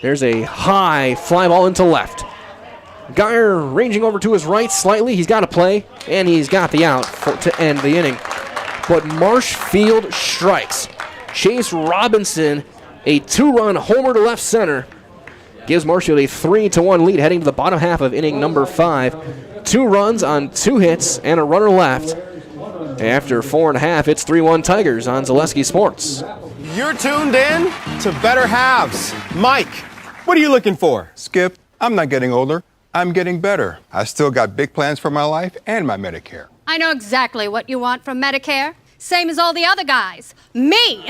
There's a high fly ball into left. Geyer ranging over to his right slightly. He's got to play, and he's got the out to end the inning. But Marshfield strikes. Chase Robinson, a 2-run homer to left center, gives Marshfield a 3-1 lead heading to the bottom half of inning number 5. 2 runs on 2 hits and a runner left. After 4.5, it's 3-1 Tigers on Zaleski Sports. You're tuned in to Better Halves. Mike, what are you looking for? Skip, I'm not getting older. I'm getting better. I still got big plans for my life and my Medicare. I know exactly what you want from Medicare. Same as all the other guys. Me!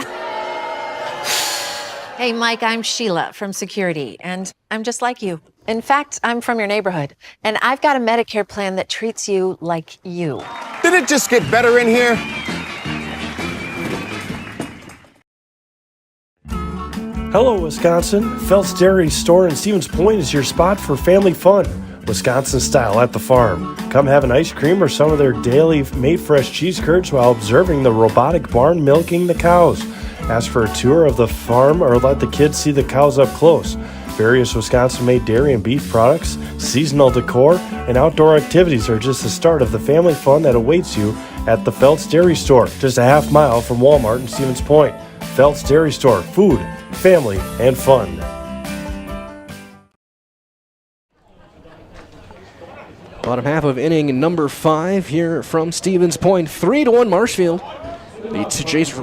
Hey, Mike, I'm Sheila from Security, and I'm just like you. In fact, I'm from your neighborhood, and I've got a Medicare plan that treats you like you. Did it just get better in here? Hello, Wisconsin. Phelps Dairy Store in Stevens Point is your spot for family fun. Wisconsin style at the farm. Come have an ice cream or some of their daily made fresh cheese curds while observing the robotic barn milking the cows. Ask for a tour of the farm or let the kids see the cows up close. Various Wisconsin-made dairy and beef products, seasonal decor, and outdoor activities are just the start of the family fun that awaits you at the Phelps Dairy Store, just a half mile from Walmart in Stevens Point. Phelps Dairy Store, food, family, and fun. Bottom half of inning number 5 here from Stevens Point. 3-1 Marshfield.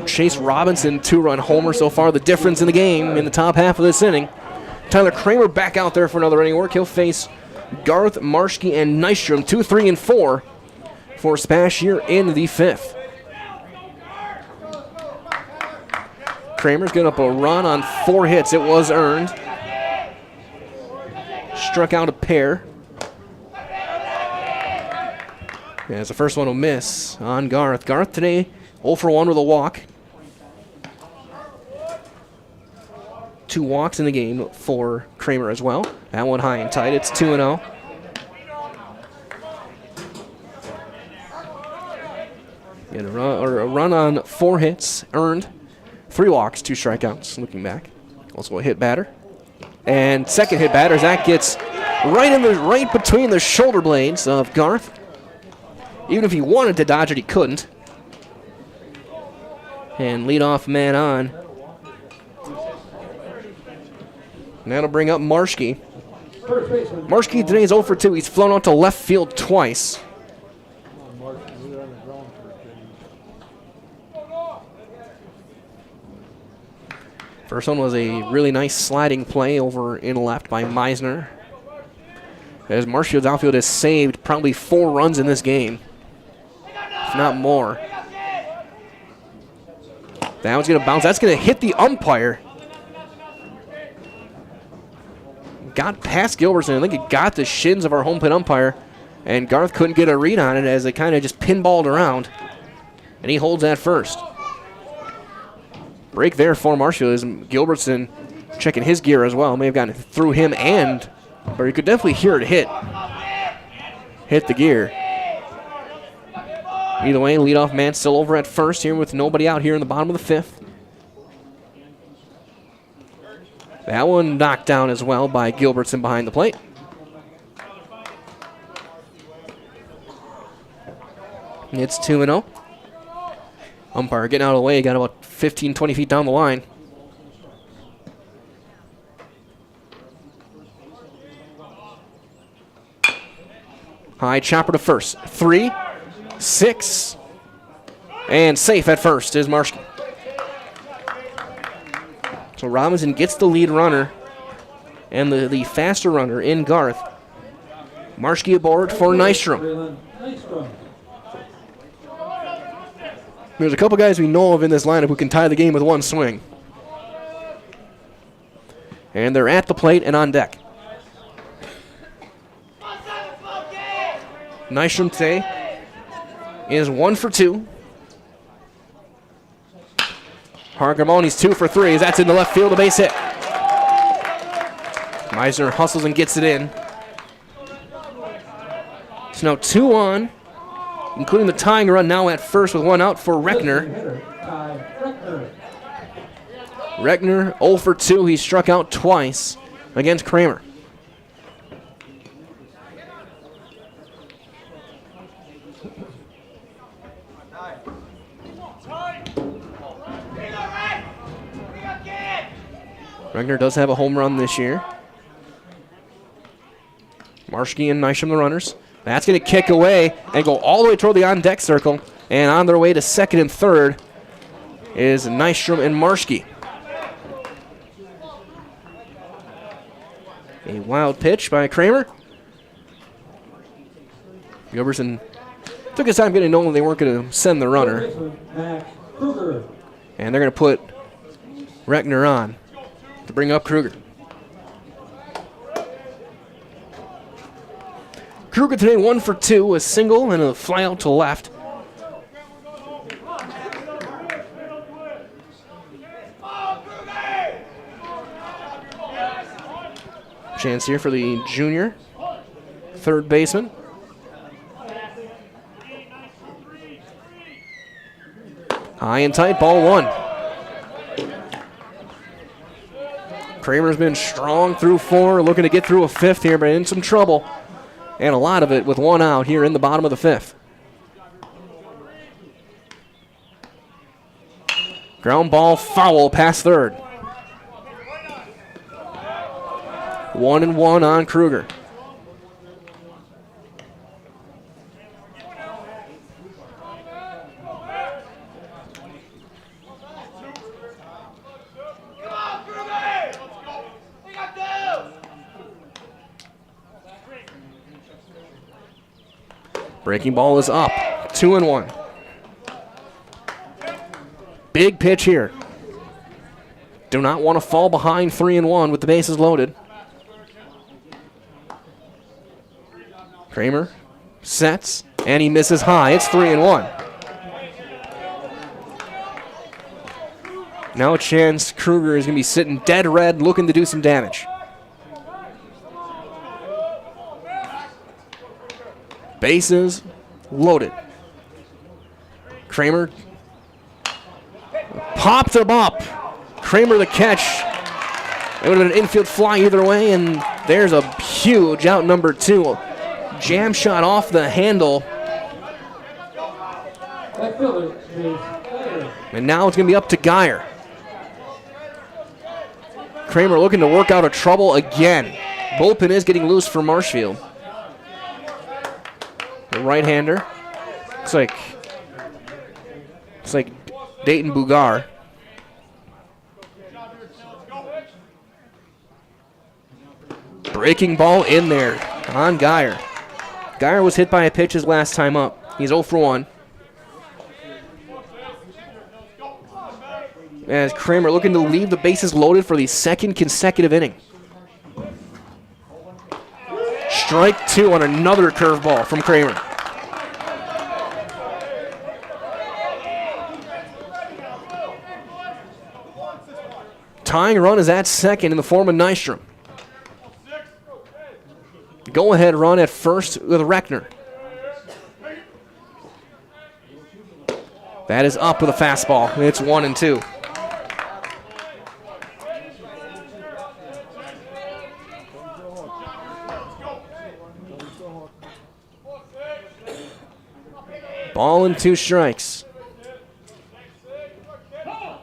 Chase Robinson 2-run homer so far. The difference in the game in the top half of this inning. Tyler Kramer back out there for another inning work. He'll face Garth, Marshke, and Nystrom, 2, 3, and 4 for SPASH here in the 5th. Kramer's getting up a run on 4 hits. It was earned. Struck out a pair. As the first one will miss on Garth. Garth today 0 for 1 with a walk. 2 walks in the game for Kramer as well. That one high and tight. It's 2-0. And a run on 4 hits earned. 3 walks, 2 strikeouts. Looking back. Also a hit batter. And second hit batter as that gets right between the shoulder blades of Garth. Even if he wanted to dodge it, he couldn't. And leadoff man on. And that'll bring up Marshke. Marshke today is 0 for 2. He's flown out to left field twice. First one was a really nice sliding play over in left by Meisner. As Marshfield's outfield has saved probably 4 runs in this game, if not more. That one's going to bounce. That's going to hit the umpire. Got past Gilbertson. I think it got the shins of our home plate umpire, and Garth couldn't get a read on it as it kind of just pinballed around, and he holds that first. Break there for Marshfield as Gilbertson checking his gear as well. May have gotten through him but you could definitely hear it hit the gear. Either way, leadoff man still over at first here with nobody out here in the bottom of the 5th. That one knocked down as well by Gilbertson behind the plate. It's 2-0. Umpire getting out of the way, got about 15, 20 feet down the line. High chopper to first. 3, 6, and safe at first is Marshke. So Robinson gets the lead runner and the faster runner in Garth. Marshke aboard for Nystrom. There's a couple guys we know of in this lineup who can tie the game with one swing. And they're at the plate and on deck. Nystrom today is 1 for 2. Hargamoni's 2 for 3 as that's in the left field, a base hit. Meisner hustles and gets it in. It's now 2 on, including the tying run now at first with 1 out for Reckner. Reckner 0 for 2. He struck out twice against Kramer. Reckner does have a home run this year. Marshke and Nystrom the runners. That's going to kick away and go all the way toward the on-deck circle. And on their way to second and third is Nystrom and Marshke. A wild pitch by Kramer. Gilbertson took his time getting to know they weren't going to send the runner. And they're going to put Reckner on to bring up Kruger. Kruger today 1 for 2, a single and a fly out to left. Chance here for the junior third baseman. High and tight, ball 1. Kramer's been strong through 4, looking to get through a 5th here, but in some trouble. And a lot of it with 1 out here in the bottom of the 5th. Ground ball foul past third. 1-1 on Kruger. Breaking ball is up. 2-1. Big pitch here. Do not want to fall behind 3-1 with the bases loaded. Kramer sets, and he misses high. It's 3-1. Now a chance Kruger is going to be sitting dead red, looking to do some damage. Bases loaded. Kramer popped him up. Kramer the catch. It would have been an infield fly either way, and there's a huge out number 2. Jam shot off the handle. And now it's going to be up to Geyer. Kramer looking to work out of trouble again. Bullpen is getting loose for Marshfield. The right-hander. It's like Dayton Bugar. Breaking ball in there on Geyer. Geyer was hit by a pitch his last time up. He's 0 for 1. As Kramer looking to leave the bases loaded for the second consecutive inning. Strike 2 on another curveball from Kramer. Tying run is at second in the form of Nystrom. Go-ahead run at first with Reckner. That is up with a fastball. It's 1-2. Ball and 2 strikes.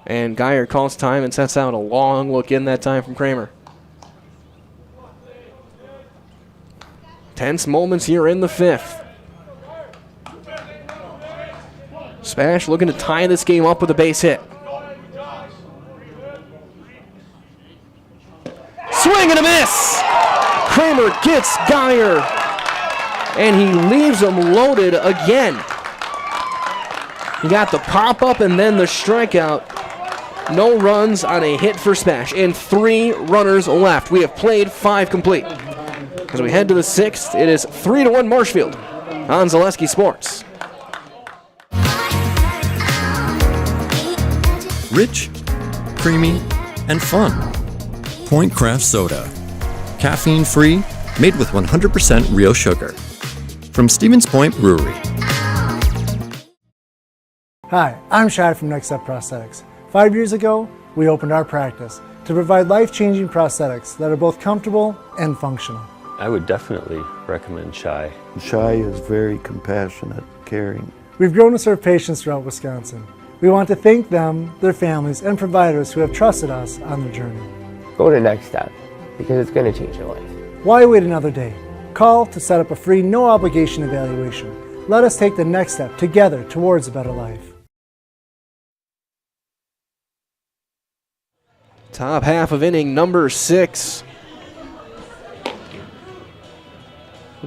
And Geyer calls time and sets out a long look in that time from Kramer. Tense moments here in the 5th. Spash looking to tie this game up with a base hit. Swing and a miss! Kramer gets Geyer, and he leaves him loaded again. He got the pop-up and then the strikeout. No runs on a hit for Spash, and 3 runners left. We have played 5 complete. As we head to the 6th, it is 3-1 Marshfield on Zaleski Sports. Rich, creamy, and fun. Point Craft Soda. Caffeine-free, made with 100% real sugar. From Stevens Point Brewery. Hi, I'm Shai from Next Step Prosthetics. 5 years ago, we opened our practice to provide life-changing prosthetics that are both comfortable and functional. I would definitely recommend Shai. Shai is very compassionate, caring. We've grown to serve patients throughout Wisconsin. We want to thank them, their families, and providers who have trusted us on their journey. Go to Next Step, because it's going to change your life. Why wait another day? Call to set up a free, no-obligation evaluation. Let us take the next step together towards a better life. Top half of inning number 6.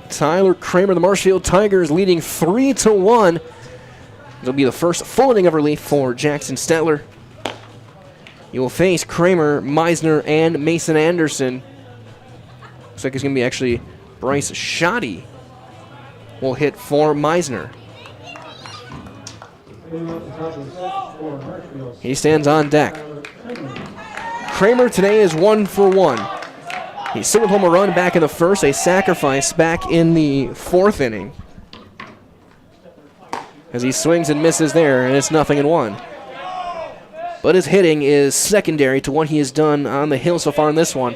Tyler Kramer, the Marshfield Tigers, leading 3-1. It'll be the first full inning of relief for Jackson Stetler. You will face Kramer, Meisner, and Mason Anderson. Looks like it's going to be actually Bryce Shoddy will hit for Meisner. He stands on deck. Kramer today is 1 for 1. He singled home a run back in the first, a sacrifice back in the 4th inning. As he swings and misses there, and it's 0-1. But his hitting is secondary to what he has done on the hill so far in this one.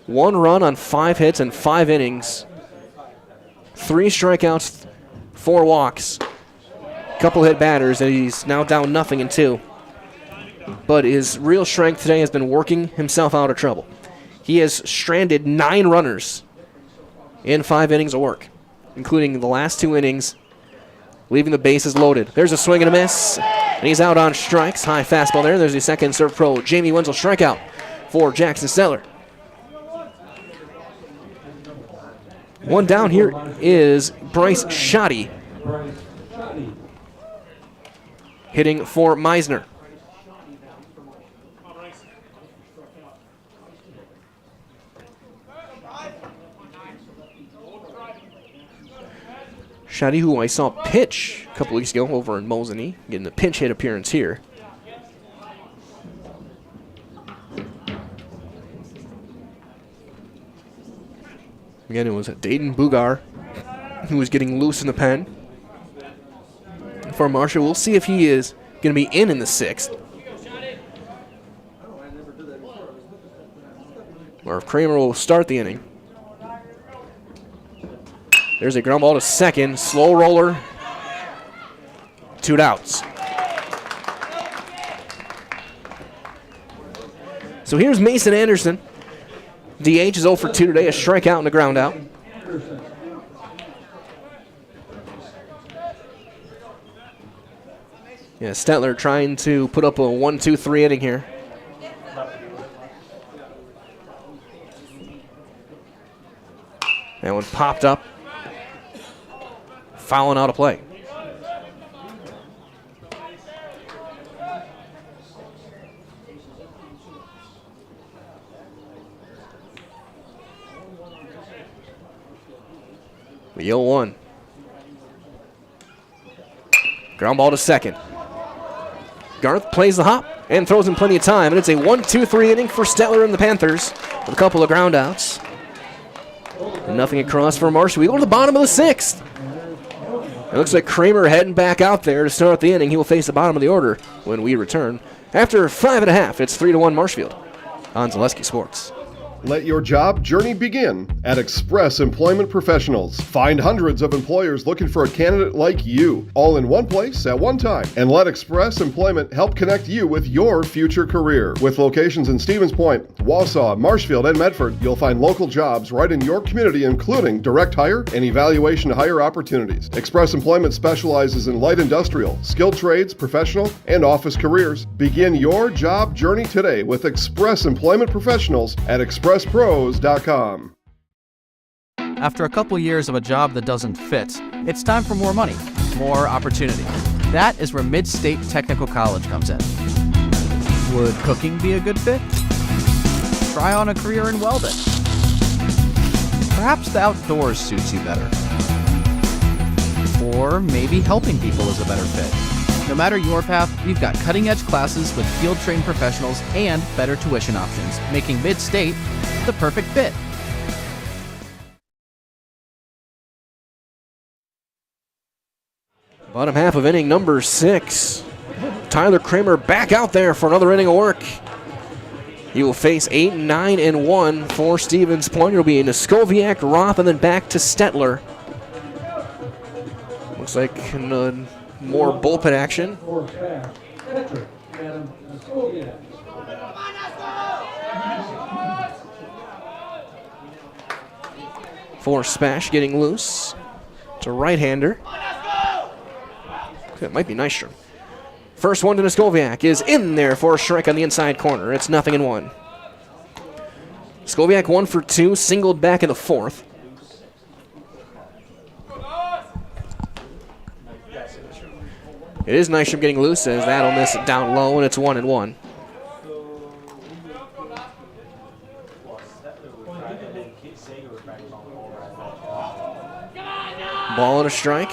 1 run on 5 hits and 5 innings. 3 strikeouts, 4 walks. Couple hit batters, and he's now down 0-2. But his real strength today has been working himself out of trouble. He has stranded 9 runners in 5 innings of work, including the last 2 innings, leaving the bases loaded. There's a swing and a miss, and he's out on strikes. High fastball there. There's the second serve pro, Jamie Wenzel, strikeout for Jackson Stetler. One down here is Bryce Shoddy, hitting for Meisner. Shoddy, who I saw pitch a couple weeks ago over in Mosinee, getting the pinch hit appearance here. Again, it was Dayton Bugar who was getting loose in the pen. For Marshall, we'll see if he is going to be in the 6th. Or if Kramer will start the inning. There's a ground ball to second. Slow roller. 2 outs. So here's Mason Anderson. DH is 0 for 2 today. A strikeout and a ground out. Yeah, Stetler trying to put up a 1-2-3 inning here. That one popped up. Fouling out of play. The 0-1. Ground ball to second. Garth plays the hop and throws in plenty of time, and it's a 1-2-3 inning for Stetler and the Panthers with a couple of ground outs. And nothing across for Marshall. We go to the bottom of the 6th. It looks like Kramer heading back out there to start the inning. He will face the bottom of the order when we return. After 5.5, it's 3-1 Marshfield on Zaleski Sports. Let your job journey begin at Express Employment Professionals. Find hundreds of employers looking for a candidate like you, all in one place at one time. And let Express Employment help connect you with your future career. With locations in Stevens Point, Wausau, Marshfield, and Medford, you'll find local jobs right in your community, including direct hire and evaluation to hire opportunities. Express Employment specializes in light industrial, skilled trades, professional, and office careers. Begin your job journey today with Express Employment Professionals at expresspros.com. After a couple years of a job that doesn't fit, it's time for more money, more opportunity. That is where Mid-State Technical College comes in. Would cooking be a good fit? Try on a career in welding. Perhaps the outdoors suits you better. Or maybe helping people is a better fit. No matter your path, we've got cutting-edge classes with field-trained professionals and better tuition options, making Mid-State the perfect fit. Bottom half of inning number 6. Tyler Kramer back out there for another inning of work. He will face 8, 9, and 1 for Stevens Point. It'll be Neskoviak, Roth, and then back to Stetler. Looks like more bullpen action. For Spash getting loose. It's a right-hander. It might be Nystrom. First one to Neskoviak is in there for a strike on the inside corner. It's 0-1. Neskoviak 1 for 2, singled back in the 4th. It is Nystrom getting loose as that'll miss it down low, and it's 1-1. Ball and a strike.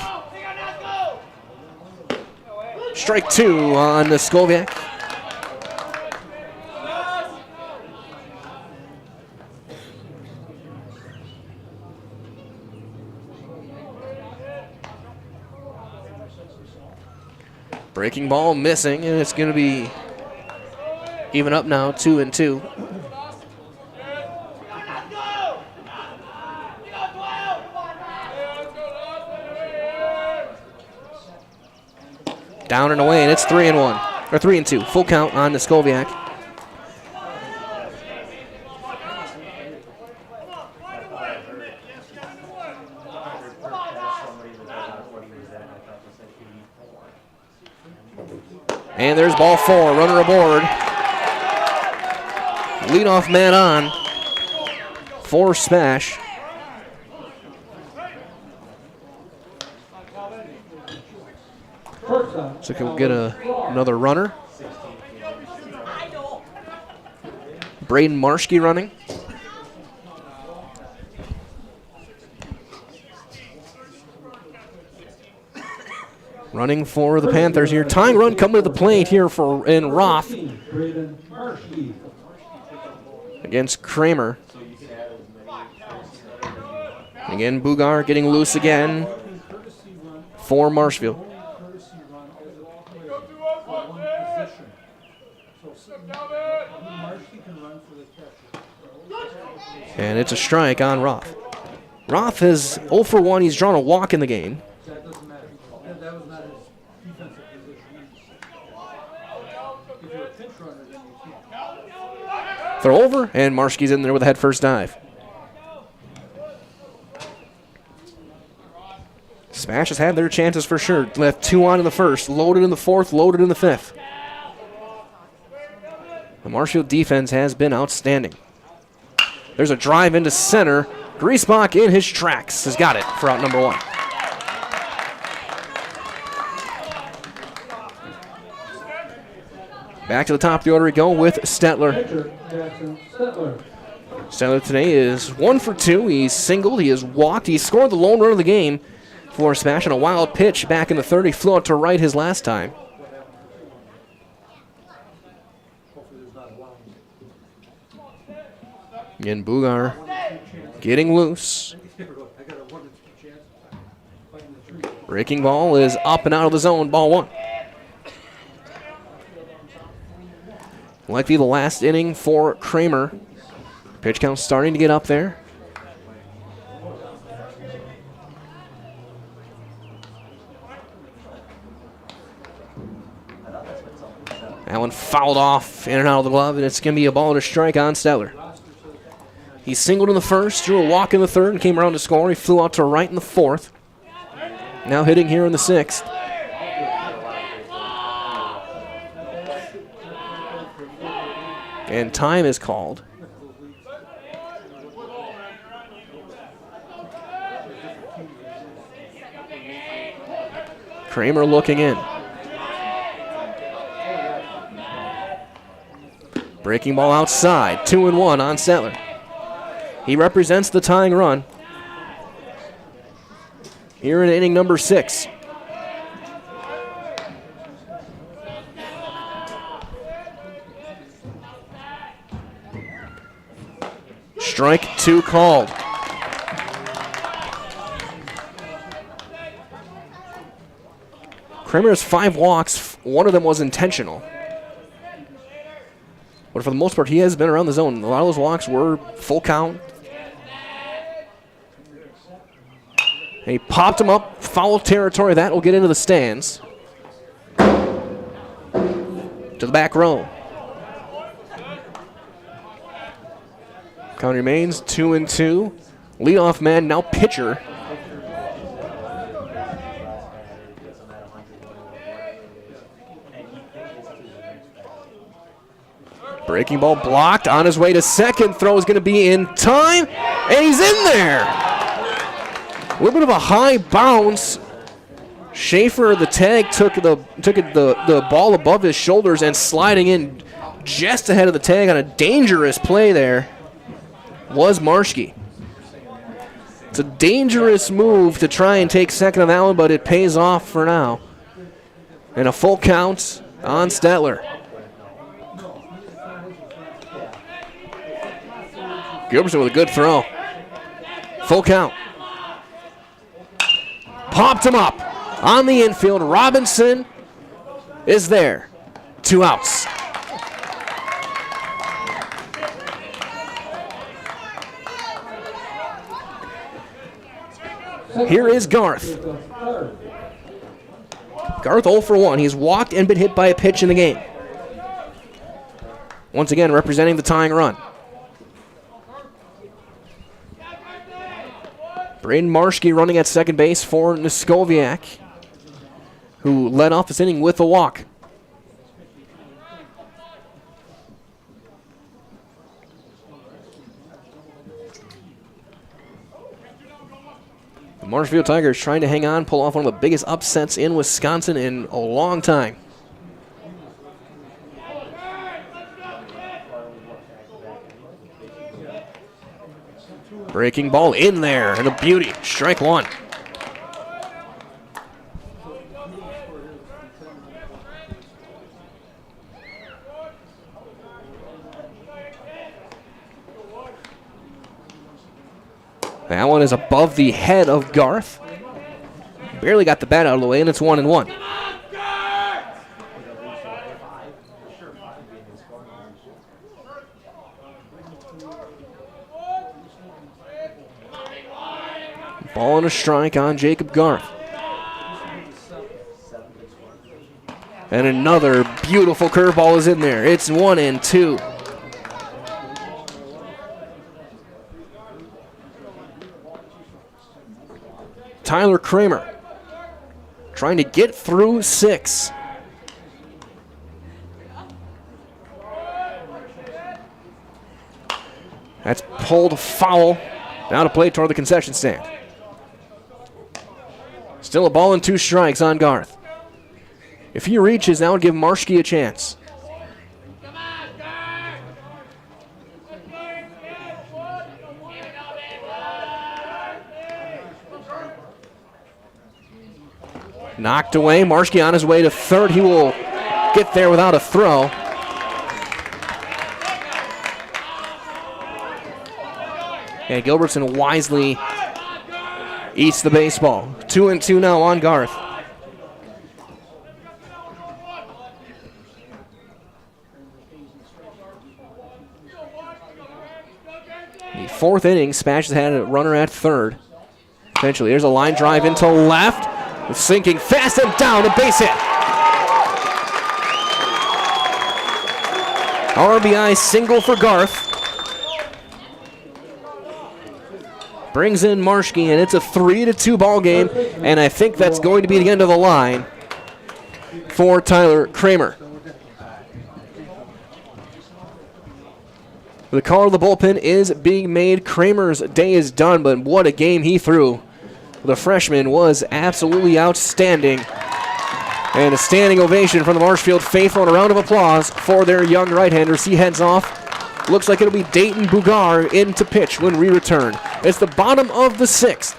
Strike 2 on Neskoviak. Breaking ball missing, and it's going to be even up now, 2-2. Down and away, and it's 3-1, or 3-2. Full count on Neskoviak. And there's ball 4, runner aboard. Leadoff man on for Spash. So can we get another runner? Braden Marshke running. Running for the Panthers here. Tying run coming to the plate here in Roth against Kramer. Again, Bugar getting loose again for Marshfield. And it's a strike on Roth. Roth is 0 for 1. He's drawn a walk in the game. Throw over, and Marshke's in there with a head first dive. Spash has had their chances for sure. Left 2 on in the first, loaded in the 4th, loaded in the 5th. The Marshfield defense has been outstanding. There's a drive into center. Griesbach in his tracks has got it for out number 1. Back to the top of the order we go with Stetler. Stetler today is 1 for 2. He's singled, he has walked, he scored the lone run of the game for Spash on a wild pitch back in the 3rd. He flew out to right his last time. Again, Bugar getting loose. Breaking ball is up and out of the zone, ball 1. Likely the last inning for Kramer. Pitch count starting to get up there. That one fouled off in and out of the glove, and it's going to be a ball and a strike on Stetler. He singled in the 1st, drew a walk in the 3rd, and came around to score. He flew out to right in the 4th. Now hitting here in the 6th. And time is called. Kramer looking in. Breaking ball outside, 2-1 on Stettler. He represents the tying run here in inning number 6. Strike 2 called. Kramer has 5 walks. One of them was intentional. But for the most part, he has been around the zone. A lot of those walks were full count. And he popped him up, foul territory. That will get into the stands. To the back row. Count remains 2-2. Leadoff man, now pitcher. Breaking ball blocked. On his way to second. Throw is going to be in time. And he's in there. A little bit of a high bounce. Schaefer, the tag, took the ball above his shoulders and sliding in just ahead of the tag on a dangerous play there was Marshke. It's a dangerous move to try and take second on that one, but it pays off for now. And a full count on Stettler. Gilbertson with a good throw. Full count. Popped him up on the infield. Robinson is there. 2 outs. Here is Garth. Garth 0 for 1. He's walked and been hit by a pitch in the game. Once again, representing the tying run. Braden Marshke running at second base for Neskoviak, who led off this inning with a walk. The Marshfield Tigers trying to hang on, pull off one of the biggest upsets in Wisconsin in a long time. Breaking ball in there, and a beauty. Strike 1. That one is above the head of Garth. Barely got the bat out of the way, and it's 1-1. Ball and a strike on Jacob Garth. And another beautiful curveball is in there. It's 1-2. Tyler Kramer trying to get through 6. That's pulled foul. Now to play toward the concession stand. Still a ball and 2 strikes on Garth. If he reaches, that would give Marshke a chance. Knocked away. Marshke on his way to third. He will get there without a throw. And Gilbertson wisely eats the baseball. 2-2 now on Garth. The 4th inning, SPASH has had a runner at third. Eventually, there's a line drive into left. It's sinking fast and down, a base hit. RBI single for Garth. Brings in Marshke, and it's a 3-2 ball game, and I think that's going to be the end of the line for Tyler Kramer. The call of the bullpen is being made. Kramer's day is done, but what a game he threw. The freshman was absolutely outstanding. And a standing ovation from the Marshfield faithful and a round of applause for their young right-handers. He heads off. Looks like it'll be Dayton Bugar in to pitch when we return. It's the bottom of the 6th.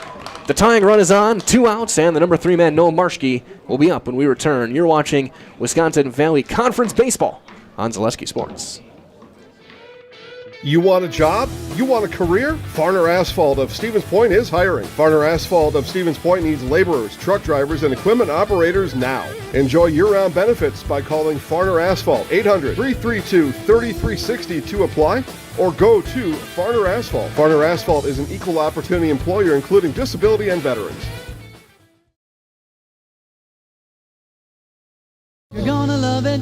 The tying run is on, 2 outs, and the number 3 man, Noah Marshke, will be up when we return. You're watching Wisconsin Valley Conference Baseball on Zaleski Sports. You want a job? You want a career? Farner Asphalt of Stevens Point is hiring. Farner Asphalt of Stevens Point needs laborers, truck drivers, and equipment operators now. Enjoy year-round benefits by calling Farner Asphalt 800-332-3360 to apply, or go to Farner Asphalt. Farner Asphalt is an equal opportunity employer including disability and veterans. You're gonna love it.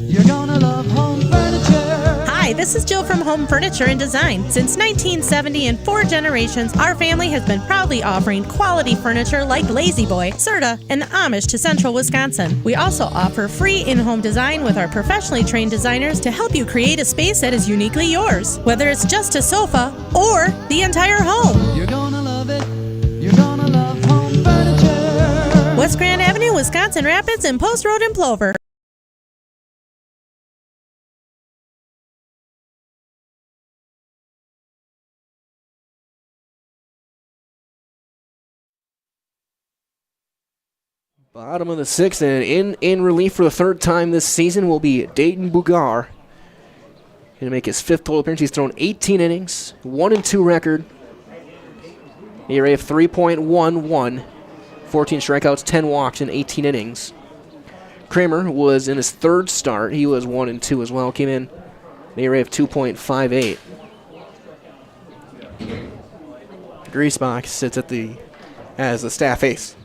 You're gonna love home furniture. Hi, this is Jill from Home Furniture and Design. Since 1970 and 4 generations, our family has been proudly offering quality furniture like Lazy Boy, Serta, and Amish to Central Wisconsin. We also offer free in-home design with our professionally trained designers to help you create a space that is uniquely yours, whether it's just a sofa or the entire home. You're gonna love it. You're gonna love home furniture. West Grand Avenue, Wisconsin Rapids, and Post Road in Plover. Bottom of the 6th, and in relief for the 3rd time this season will be Dayton Bugar. Going to make his 5th total appearance. He's thrown 18 innings, 1-2 record. ERA of 3.11, 14 strikeouts, 10 walks in 18 innings. Kramer was in his 3rd start. He was 1-2 as well. Came in an ERA of 2.58. Griesbach sits as the staff ace.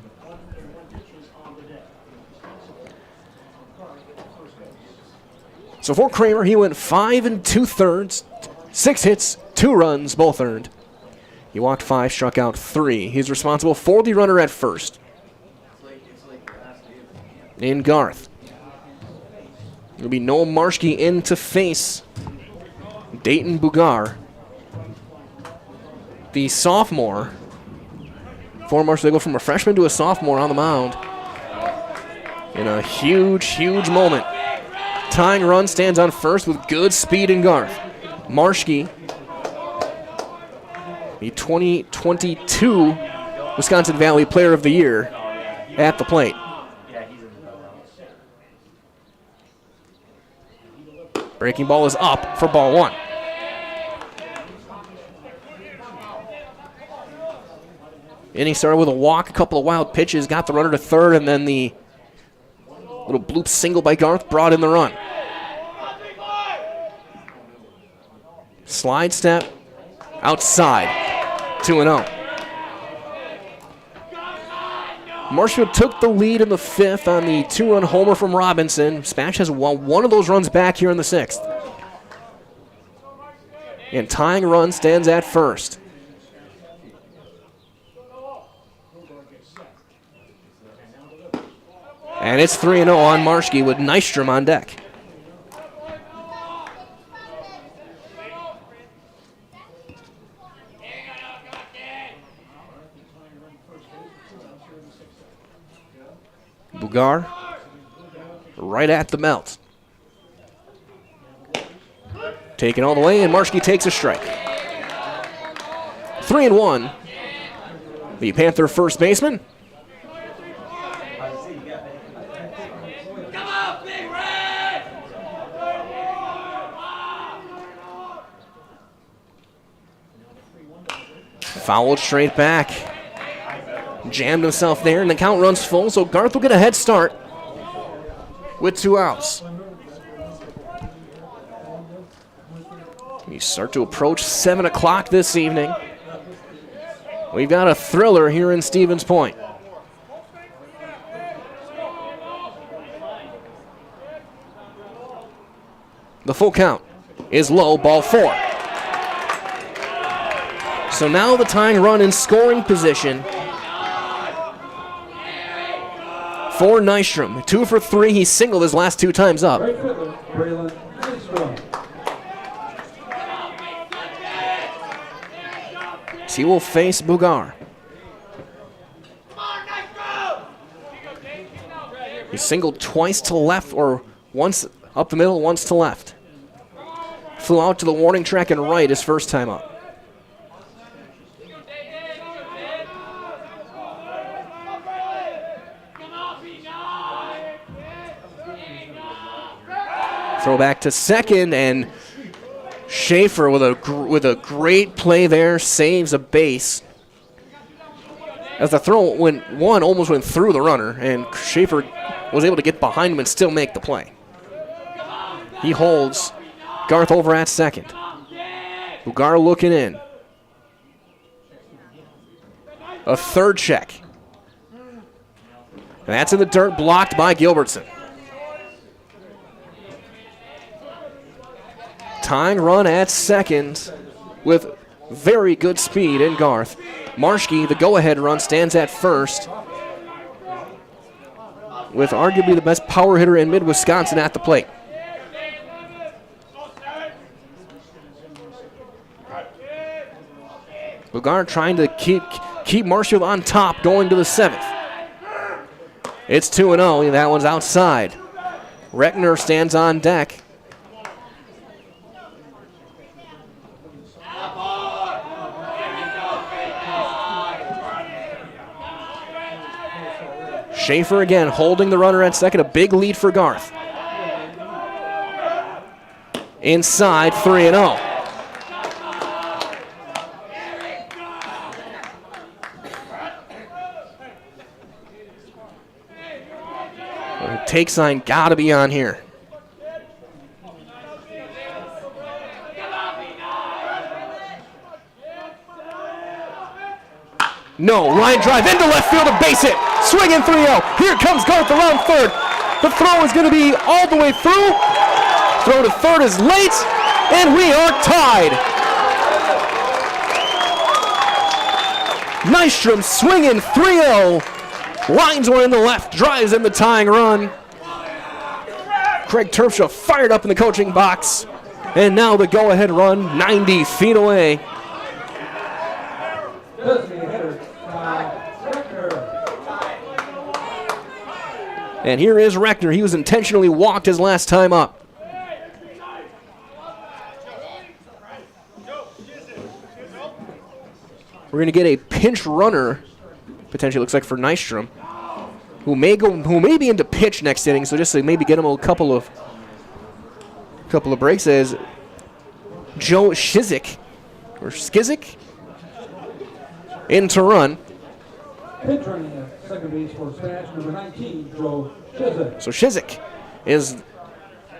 So for Kramer, he went 5 2/3, 6 hits, 2 runs, both earned. He walked 5, struck out 3. He's responsible for the runner at first. In Garth. It'll be Noah Marshke in to face Dayton Bugar. The sophomore. For Marshfield, they go from a freshman to a sophomore on the mound. In a huge, huge moment. Tying run stands on first with good speed in Garth. Marshke, the 2022 Wisconsin Valley Player of the Year, at the plate. Breaking ball is up for ball 1. Inning started with a walk, a couple of wild pitches, got the runner to 3rd, and then the little bloop single by Garth brought in the run. Slide step outside. 2-0. Marshfield took the lead in the 5th on the 2-run homer from Robinson. SPASH has one of those runs back here in the 6th. And tying run stands at first. And it's 3-0 on Marshke with Nystrom on deck. Bugar right at the melt. Taken all the way, and Marshke takes a strike. 3-1. The Panther first baseman. Fouled straight back. Jammed himself there, and the count runs full, so Garth will get a head start with 2 outs. We start to approach 7 o'clock this evening. We've got a thriller here in Stevens Point. The full count is low, ball 4. So now the tying run in scoring position for Nystrom. 2 for 3. He singled his last 2 times up. He will face He singled twice to left, or once up the middle, once to left. Flew out to the warning track and right his first time up. Throw back to second, and Schaefer with a great play there, saves a base. As the throw almost went through the runner, and Schaefer was able to get behind him and still make the play. He holds Garth over at second. Bugar looking in. A third check. And that's in the dirt, blocked by Gilbertson. Tying run at second with very good speed in Garth. Marshke, the go-ahead run, stands at first with arguably the best power hitter in mid-Wisconsin at the plate. Bugar trying to keep Marshfield on top going to the seventh. It's 2-0. That one's outside. Reckner stands on deck. Schaefer again holding the runner at second. A big lead for Garth. Inside, 3-0. Take sign gotta be on here. No, line drive into left field, a base hit. Swinging 3-0. Here comes Garth around third. The throw is going to be all the way through. Throw to third is late, and we are tied. Nystrom swinging 3-0. Lines one in the left, drives in the tying run. Craig Terpstra fired up in the coaching box. And now the go-ahead run 90 feet away. And here is Reckner. He was intentionally walked his last time up. We're going to get a pinch runner, potentially looks like for Nystrom, who may be into pitch next inning. So just to maybe get him a couple of breaks as Joe Shizik or Skizik in to run. Pinch running at second base for SPASH, number 19, Joe Shizik. So Shizik is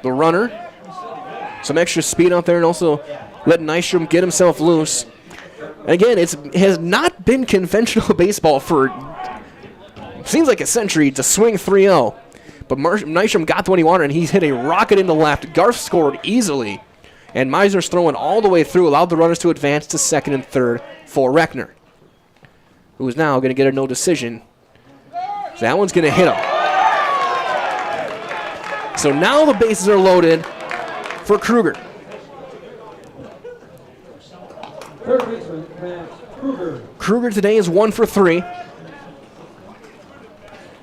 the runner. Some extra speed out there, and also letting Nystrom get himself loose. Again, it has not been conventional baseball for seems like a century to swing 3-0. But Nystrom got the one he wanted, and he's hit a rocket into left. Garth scored easily. And Meisner's throwing all the way through, allowed the runners to advance to second and third for Reckner, who is now going to get a no decision. So that one's going to hit him. So now the bases are loaded for Kruger. Third baseman, Matt Kruger. Kruger today is 1 for 3.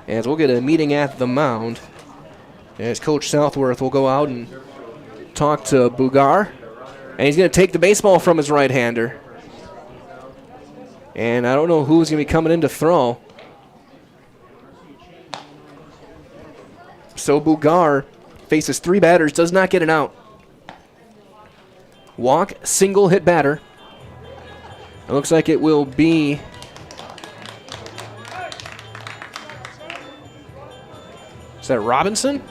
As we'll get a meeting at the mound, as Coach Southworth will go out and talk to Bugar. And he's going to take the baseball from his right-hander. And I don't know who's going to be coming in to throw. So Bugar faces 3 batters, does not get an out. Walk, single hit batter. It looks like it will be is that Robinson?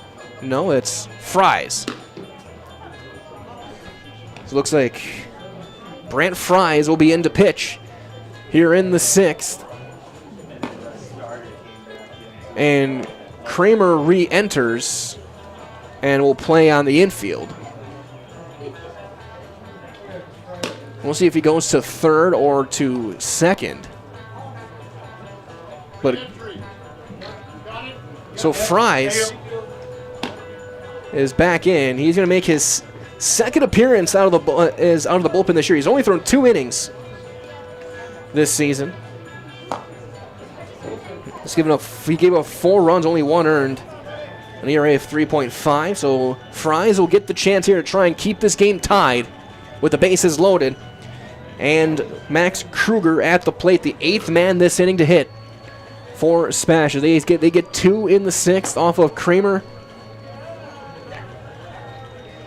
No, it's Fries. So it looks like Brant Fries will be in to pitch here in the 6th. And Kramer re-enters and will play on the infield. We'll see if he goes to third or to second. But so Fries is back in. He's going to make his second appearance out of the bullpen this year. He's only thrown 2 innings this season. He gave up 4 runs, only 1 earned. an ERA of 3.5, so Fries will get the chance here to try and keep this game tied with the bases loaded. And Max Kruger at the plate, the 8th man this inning to hit for SPASH. They get 2 in the 6th off of Kramer.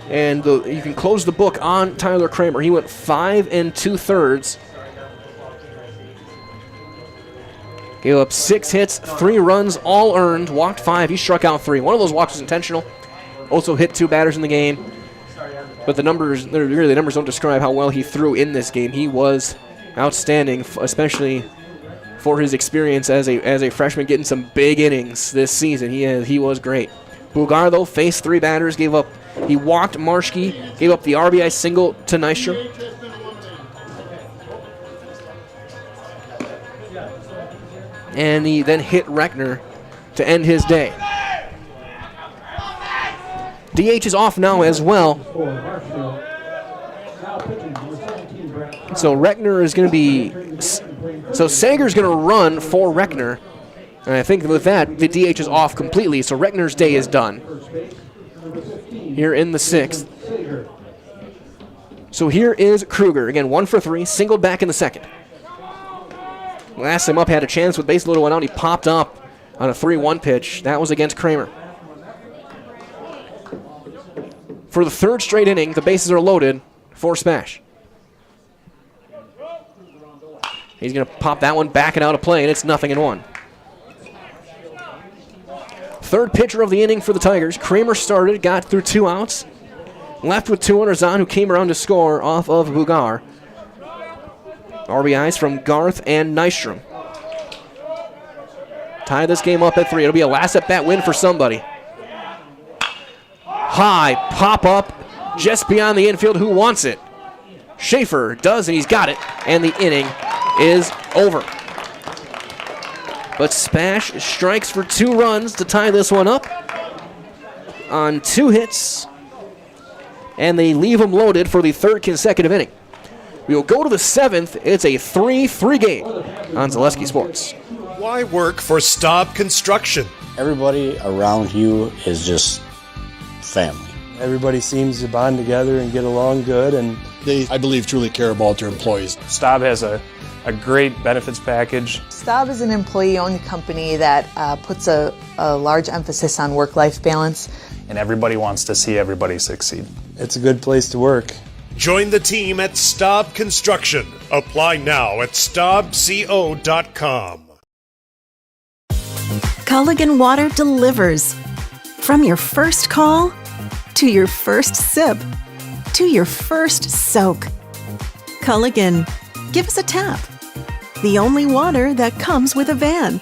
And you can close the book on Tyler Kramer. He went 5 2/3. Gave up 6 hits, 3 runs, all earned, walked 5. He struck out 3. One of those walks was intentional. Also hit 2 batters in the game. But the numbers don't describe how well he threw in this game. He was outstanding, especially for his experience as a freshman, getting some big innings this season. He was great. Bugar, though, faced 3 batters, he walked Marshke, gave up the RBI single to Nystrom. And he then hit Reckner to end his day. DH is off now as well. So Reckner is going to be... So Sager's going to run for Reckner. And I think with that, the DH is off completely, so Reckner's day is done. Here in the 6th. So here is Kruger. Again, 1 for 3, singled back in the 2nd. Last time up, had a chance with base loaded one out. He popped up on a 3-1 pitch. That was against Kramer. For the 3rd straight inning, the bases are loaded for SPASH. He's going to pop that one back and out of play, and it's 0-1. 3rd pitcher of the inning for the Tigers. Kramer started, got through 2 outs. Left with 2 runners on, who came around to score off of Bugar. RBIs from Garth and Nystrom. Tie this game up at 3. It'll be a last at-bat win for somebody. High pop up just beyond the infield. Who wants it? Schaefer does, and he's got it. And the inning is over. But SPASH strikes for 2 runs to tie this one up on 2 hits. And they leave them loaded for the 3rd consecutive inning. We will go to the 7th. It's a 3-3 game on Zaleski Sports. Why work for Staub Construction? Everybody around you is just family. Everybody seems to bond together and get along good, and they, I believe, truly care about their employees. Staub has a great benefits package. Staub is an employee-owned company that puts a large emphasis on work-life balance. And everybody wants to see everybody succeed. It's a good place to work. Join the team at Staub Construction. Apply now at staubco.com. Culligan Water delivers. From your first call, to your first sip, to your first soak. Culligan, give us a tap. The only water that comes with a van.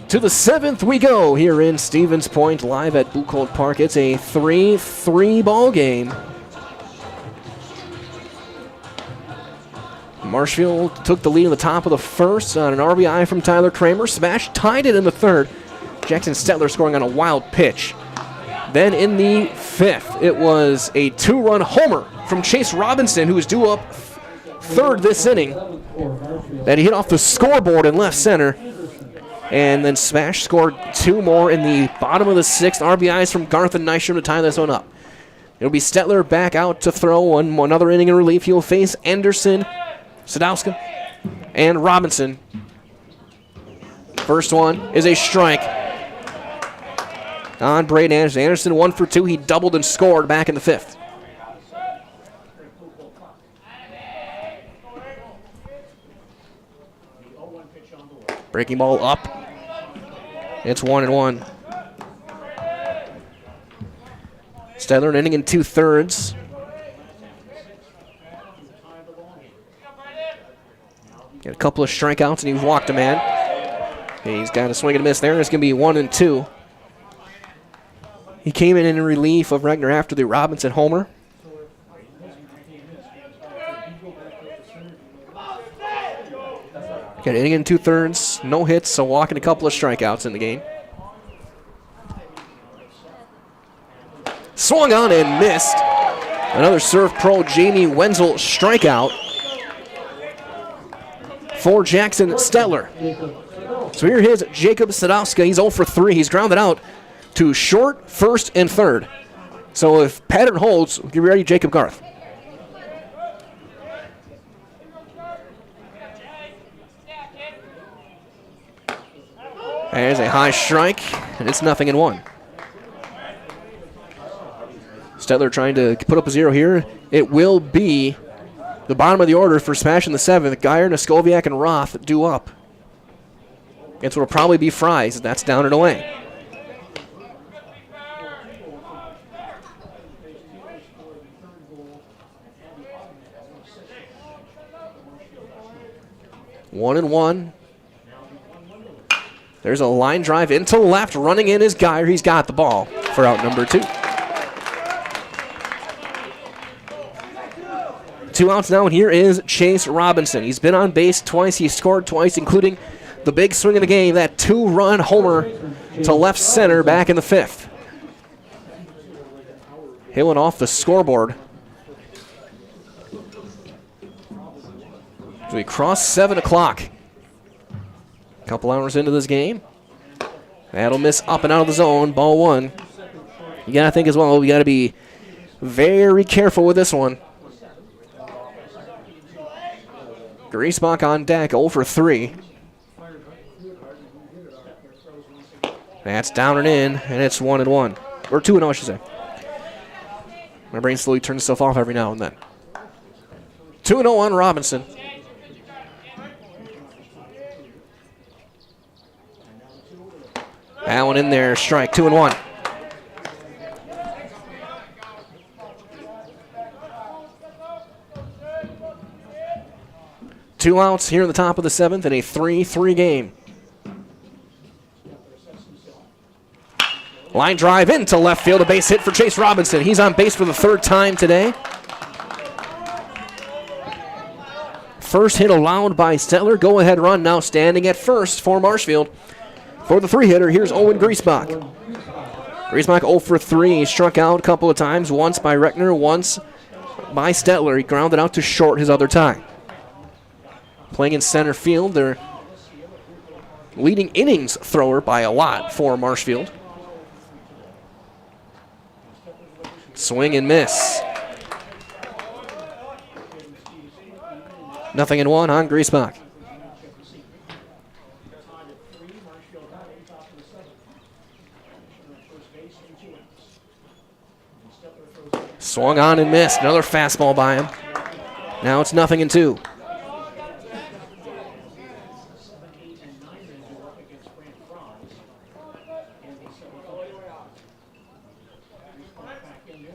To the 7th we go here in Stevens Point, live at Buchholz Park. It's a 3-3 ball game. Marshfield took the lead in the top of the 1st on an RBI from Tyler Kramer. SPASH tied it in the 3rd. Jackson Stetler scoring on a wild pitch. Then in the 5th, it was a 2-run homer from Chase Robinson, who was due up 3rd this inning, that he hit off the scoreboard in left center. And then SPASH scored 2 more in the bottom of the 6th. RBIs from Garth and Nystrom to tie this one up. It'll be Stetler back out to throw another inning in relief. He'll face Anderson, Sadowska, and Robinson. First one is a strike on Braden Anderson. Anderson 1 for 2. He doubled and scored back in the 5th. Breaking ball up. It's 1-1. Stetler an inning in 2/3. Got a couple of strikeouts and he walked a man. And he's got a swing and a miss there. It's going to be 1-2. He came in relief of Reckner after the Robinson homer. Got an inning in 2/3, no hits, so walking a couple of strikeouts in the game. Swung on and missed. Another Serve Pro Jamie Wenzel strikeout. for Jackson Stetler. So here is Jacob Sadowska. He's 0 for 3. He's grounded out to short, first, and third. So if pattern holds, get ready, Jacob Garth. There's a high strike, and it's 0-1. Stetler trying to put up a 0 here. It will be the bottom of the order for SPASH in the 7th. Geyer, Noskowiak, and Roth due up. Against what will probably be Fries. That's down and away. One and one. There's a line drive into left. Running in is Geyer. He's got the ball for out number 2. 2 outs now, and here is Chase Robinson. He's been on base twice. He scored twice, including the big swing of the game, that 2-run homer to left center back in the 5th. Hailing off the scoreboard. So we cross 7 o'clock. A couple hours into this game. That'll miss up and out of the zone. Ball 1. You got to think as well, we got to be very careful with this one. Griesbach on deck, 0 for 3. That's down and in, and it's 1 and 1. Or 2 and 0, I should say. My brain slowly turns itself off every now and then. 2 and 0 on Robinson. That one in there, strike, 2 and 1. Two outs here in the top of the 7th in a 3-3 game. Line drive into left field, a base hit for Chase Robinson. He's on base for the 3rd time today. First hit allowed by Stetler. Go-ahead run now standing at first for Marshfield. For the 3-hitter, here's Owen Griesbach. Griesbach 0 for 3. He struck out a couple of times, once by Reckner, once by Stetler. He grounded out to short his other time. Playing in center field, their leading innings thrower by a lot for Marshfield. Swing and miss. 0-1 on Griesbach. Swung on and missed. Another fastball by him. Now it's 0-2.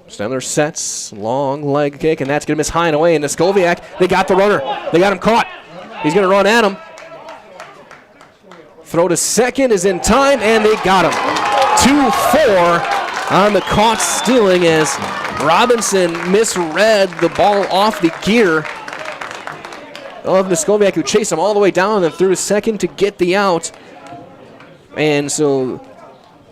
Stetler sets, long leg kick, and that's going to miss high and away. And Noskowiak, they got the runner. They got him caught. He's going to run at him. Throw to second is in time, and they got him. 2-4 on the caught stealing as Robinson misread the ball off the gear of Noskowiak, who chased him all the way down and then threw to second to get the out. And so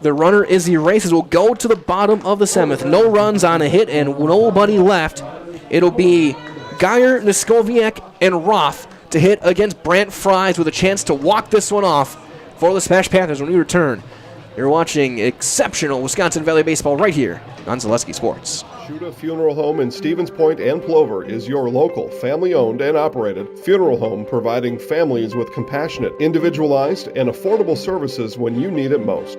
the runner is erased. Will go to the bottom of the 7th. No runs on a hit and nobody left. It'll be Geyer, Noskowiak, and Roth to hit against Brant Fries with a chance to walk this one off for the SPASH Panthers when we return. You're watching exceptional Wisconsin Valley baseball right here on Zaleski Sports. Shuda Funeral Home in Stevens Point and Plover is your local, family-owned and operated funeral home providing families with compassionate, individualized, and affordable services when you need it most.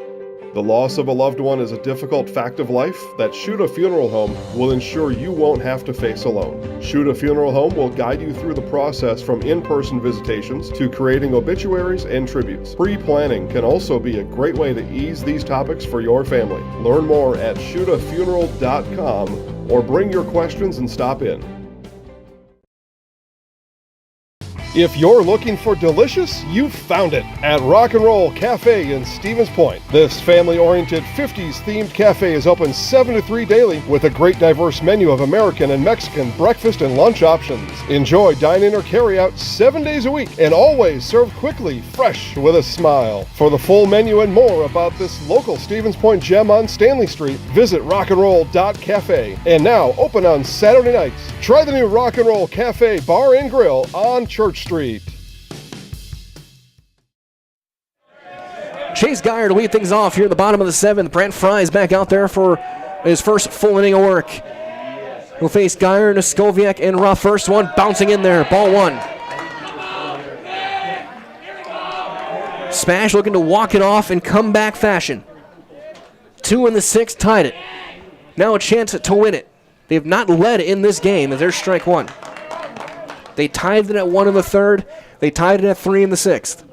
The loss of a loved one is a difficult fact of life that Shuda Funeral Home will ensure you won't have to face alone. Shuda Funeral Home will guide you through the process from in-person visitations to creating obituaries and tributes. Pre-planning can also be a great way to ease these topics for your family. Learn more at shudafuneral.com or bring your questions and stop in. If you're looking for delicious, you've found it at Rock and Roll Cafe in Stevens Point. This family-oriented 50s-themed cafe is open 7 to 3 daily with a great diverse menu of American and Mexican breakfast and lunch options. Enjoy dine-in or carry-out 7 days a week and always served quickly, fresh, with a smile. For the full menu and more about this local Stevens Point gem on Stanley Street, visit rockandroll.cafe. And now open on Saturday nights. Try the new Rock and Roll Cafe Bar and Grill on Church Street. Chase Geyer to lead things off here in the bottom of the 7th. Brent Fry's back out there for his first full inning of work. He'll face Geyer, Noskoviak, and Ruff. First one bouncing in there. Ball 1. Spash looking to walk it off in comeback fashion. 2 in the 6th tied it. Now a chance to win it. They have not led in this game as there's strike 1. They tied it at 1 in the 3rd. They tied it at 3 in the 6th.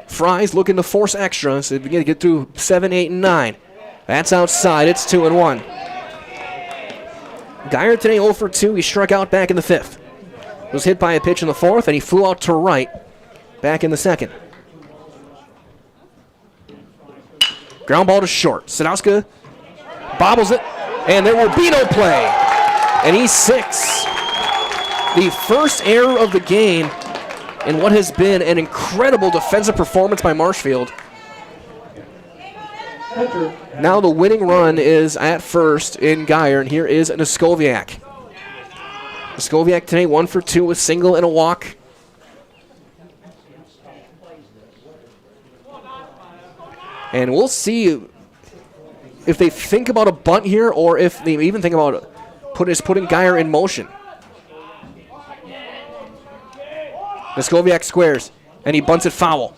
Fry's looking to force extra, so they're going to get through 7, 8, and 9. That's outside. It's 2-1. Geyer today 0 for 2. He struck out back in the 5th. Was hit by a pitch in the 4th, and he flew out to right back in the 2nd. Ground ball to short. Sadowska bobbles it, and there will be no play. And he's 6. The first error of the game in what has been an incredible defensive performance by Marshfield. Now the winning run is at first in Geyer, and here is Noskoviak. Noskoviak today 1 for 2 with single and a walk. And we'll see if they think about a bunt here or if they even think about putting Geyer in motion. Noskoviak squares, and he bunts it foul.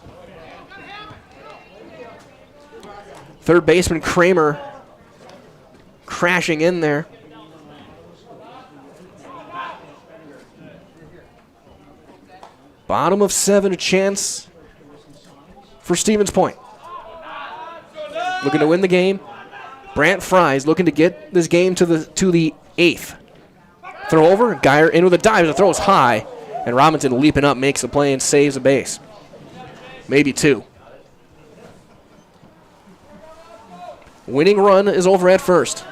Third baseman Kramer crashing in there. Bottom of 7, a chance for Stevens Point. Looking to win the game. Brant Fry's looking to get this game to the 8th. Throw over, Geyer in with a dive. The throw is high, and Robinson leaping up makes the play and saves a base. Maybe 2. Winning run is over at first.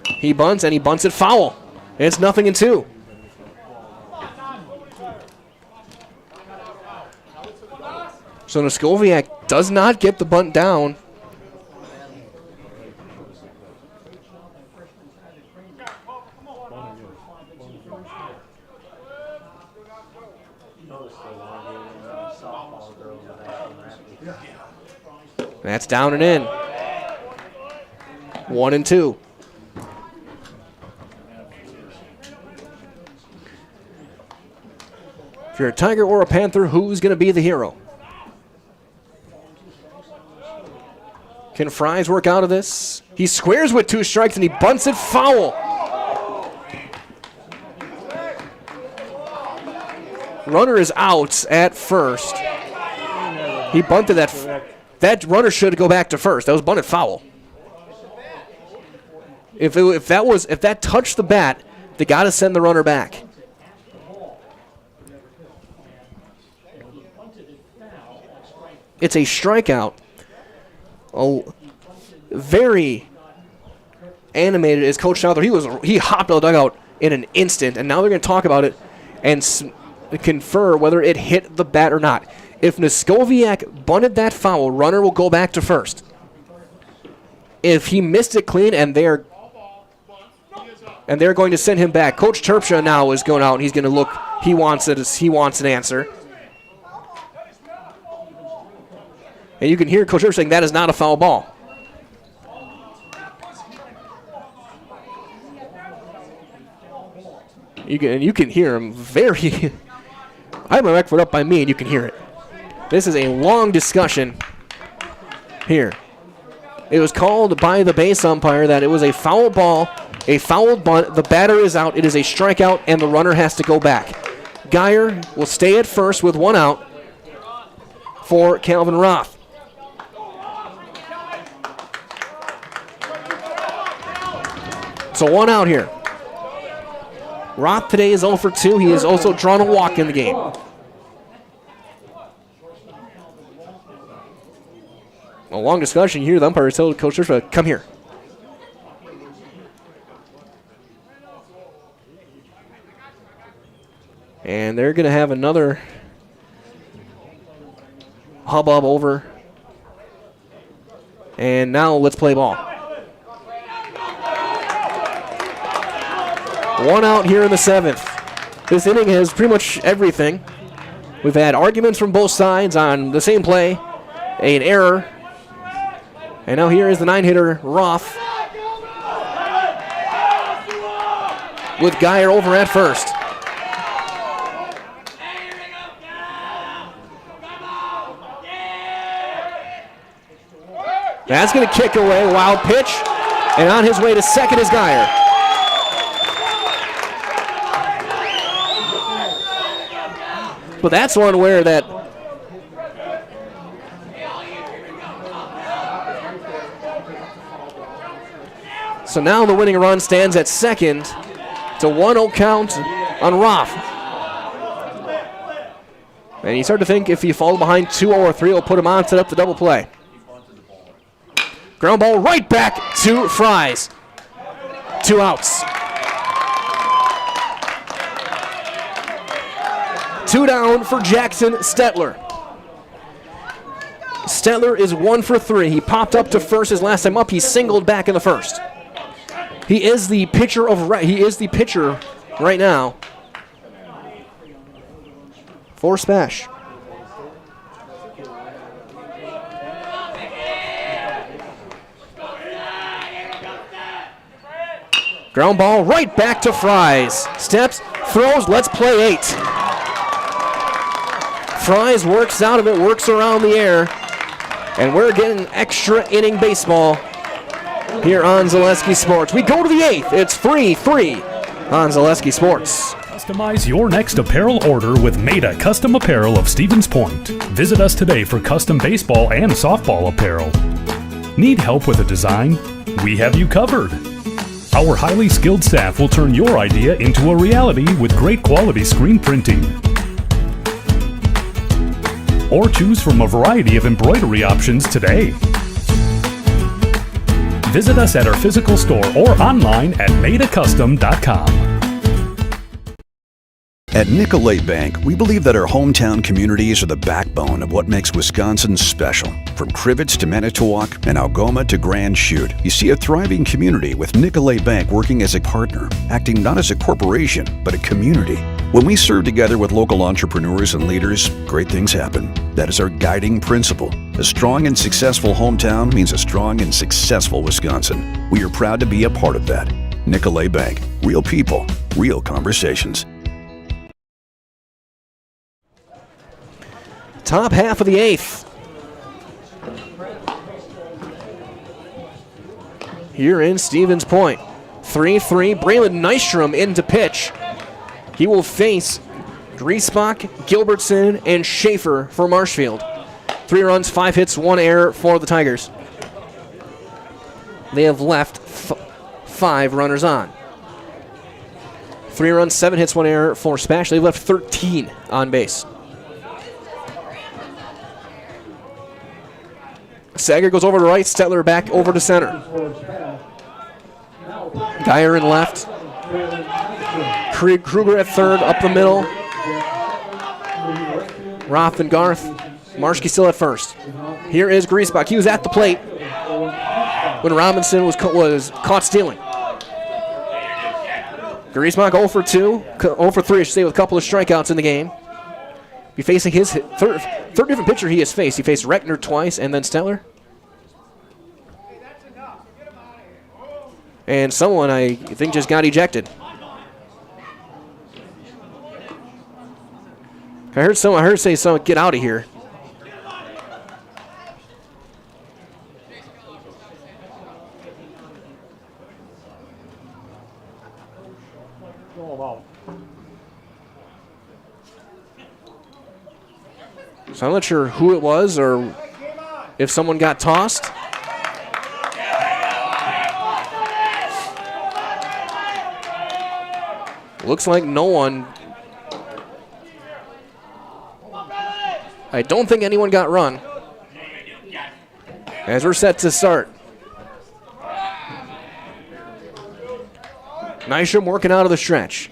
He bunts, and he bunts it foul. It's 0-2. So Noskoviak does not get the bunt down. That's down and in. 1-2. If you're a Tiger or a Panther, who's going to be the hero? Can Fries work out of this? He squares with 2 strikes and he bunts it foul. Runner is out at first. He bunted that. That runner should go back to first. That was bunted foul. If that touched the bat, they got to send the runner back. It's a strikeout. Oh, very animated is Coach Souther. He hopped out of the dugout in an instant, and now they're going to talk about it and confer whether it hit the bat or not. If Noskoviak bunted that foul, runner will go back to first. If he missed it clean and they're going to send him back, Coach Terpstra now is going out and he's going to look. He wants an answer. And you can hear Coach Terpstra saying that is not a foul ball. You can hear him very. I have my record up by me, and you can hear it. This is a long discussion here. It was called by the base umpire that it was a foul ball, a fouled bunt. The batter is out. It is a strikeout, and the runner has to go back. Geyer will stay at first with 1 out for Calvin Roth. So 1 out here. Roth today is 0 for 2. He has also drawn a walk in the game. A long discussion here. The umpire told Coach Terpstra, come here. And they're going to have another hubbub over. And now let's play ball. One out here in the 7th. This inning has pretty much everything. We've had arguments from both sides on the same play, an error, and now here is the 9-hitter, Roth, with Geyer over at first. That's going to kick away, wild pitch, and on his way to second is Geyer. But that's one where that so now the winning run stands at second. It's a 1-0 count on Roth. And you start to think if you fall behind 2-0 or 3, it'll put him on, set up the double play. Ground ball right back to Fries. 2 outs. 2 down for Jackson Stetler. Stetler is 1 for 3. He popped up to first his last time up. He singled back in the first. He is the pitcher right now for SPASH. Ground ball right back to Fries. Steps, throws, let's play 8. Fries works out of it, works around the air, and we're getting extra inning baseball here on Zaleski Sports. We go to the 8th. It's 3-3 on Zaleski Sports. Customize your next apparel order with Maida Custom Apparel of Stevens Point. Visit us today for custom baseball and softball apparel. Need help with a design? We have you covered. Our highly skilled staff will turn your idea into a reality with great quality screen printing. Or choose from a variety of embroidery options today. Visit us at our physical store or online at maidacustom.com. At Nicolet Bank, we believe that our hometown communities are the backbone of what makes Wisconsin special. From Crivets to Manitowoc and Algoma to Grand Chute, you see a thriving community with Nicolet Bank working as a partner, acting not as a corporation, but a community. When we serve together with local entrepreneurs and leaders, great things happen. That is our guiding principle. A strong and successful hometown means a strong and successful Wisconsin. We are proud to be a part of that. Nicolet Bank. Real people, real conversations. Top half of the 8th. Here in Stevens Point. 3-3. Braylon Nystrom in to pitch. He will face Griesbach, Gilbertson, and Schaefer for Marshfield. 3 runs, 5 hits, 1 error for the Tigers. They have left 5 runners on. 3 runs, 7 hits, 1 error for SPASH. They've left 13 on base. Sager goes over to right, Stetler back over to center. Geyer in left. Kruger at third, up the middle. Roth and Garth. Marshke still at first. Here is Griesbach. He was at the plate when Robinson was caught stealing. Griesbach 0 for 2, 0 for 3, I should say, with a couple of strikeouts in the game. Be facing his third different pitcher he has faced. He faced Reckner twice and then Stetler. And someone I think just got ejected. I heard say someone get out of here. So I'm not sure who it was or if someone got tossed. Looks like no one. I don't think anyone got run. As we're set to start. Nystrom working out of the stretch.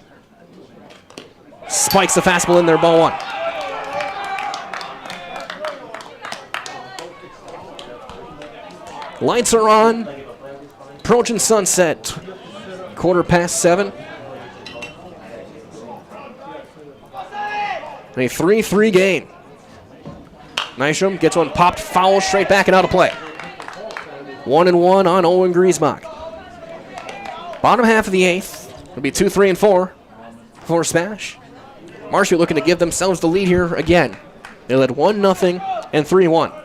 Spikes the fastball in there, ball 1. Lights are on. Approaching sunset. 7:15. A 3-3 game. Nystrom gets one popped foul straight back and out of play. 1-1 on Owen Griesbach. Bottom half of the 8th. It'll be 2, 3, and 4 for SPASH. Marshfield looking to give themselves the lead here again. They led 1-0 and 3-1.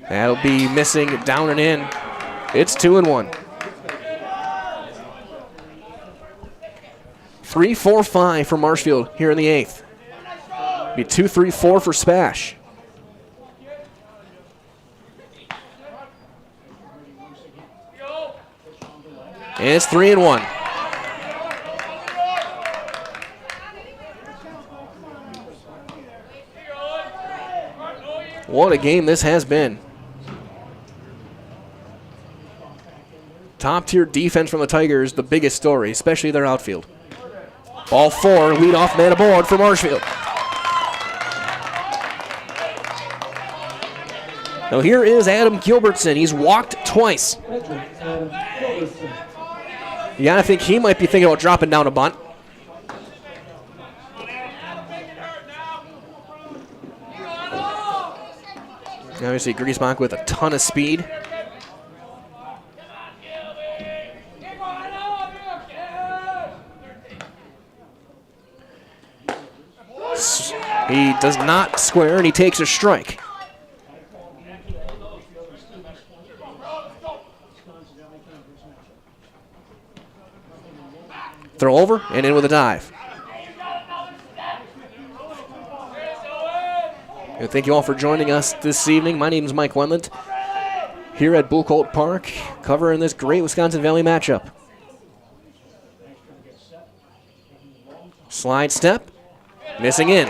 That'll be missing down and in. It's 2-1. 3-4-5 for Marshfield here in the 8th. Be 2-3-4 for SPASH. And it's 3-1. What a game this has been. Top-tier defense from the Tigers, the biggest story, especially their outfield. Ball 4, leadoff man aboard for Marshfield. Now here is Adam Gilbertson. He's walked twice. You gotta think he might be thinking about dropping down a bunt. Obviously Griesbach with a ton of speed. He does not square, and he takes a strike. Throw over and in with a dive. And thank you all for joining us this evening. My name is Mike Wendland here at Buchholz Park, covering this great Wisconsin Valley matchup. Slide step, missing in.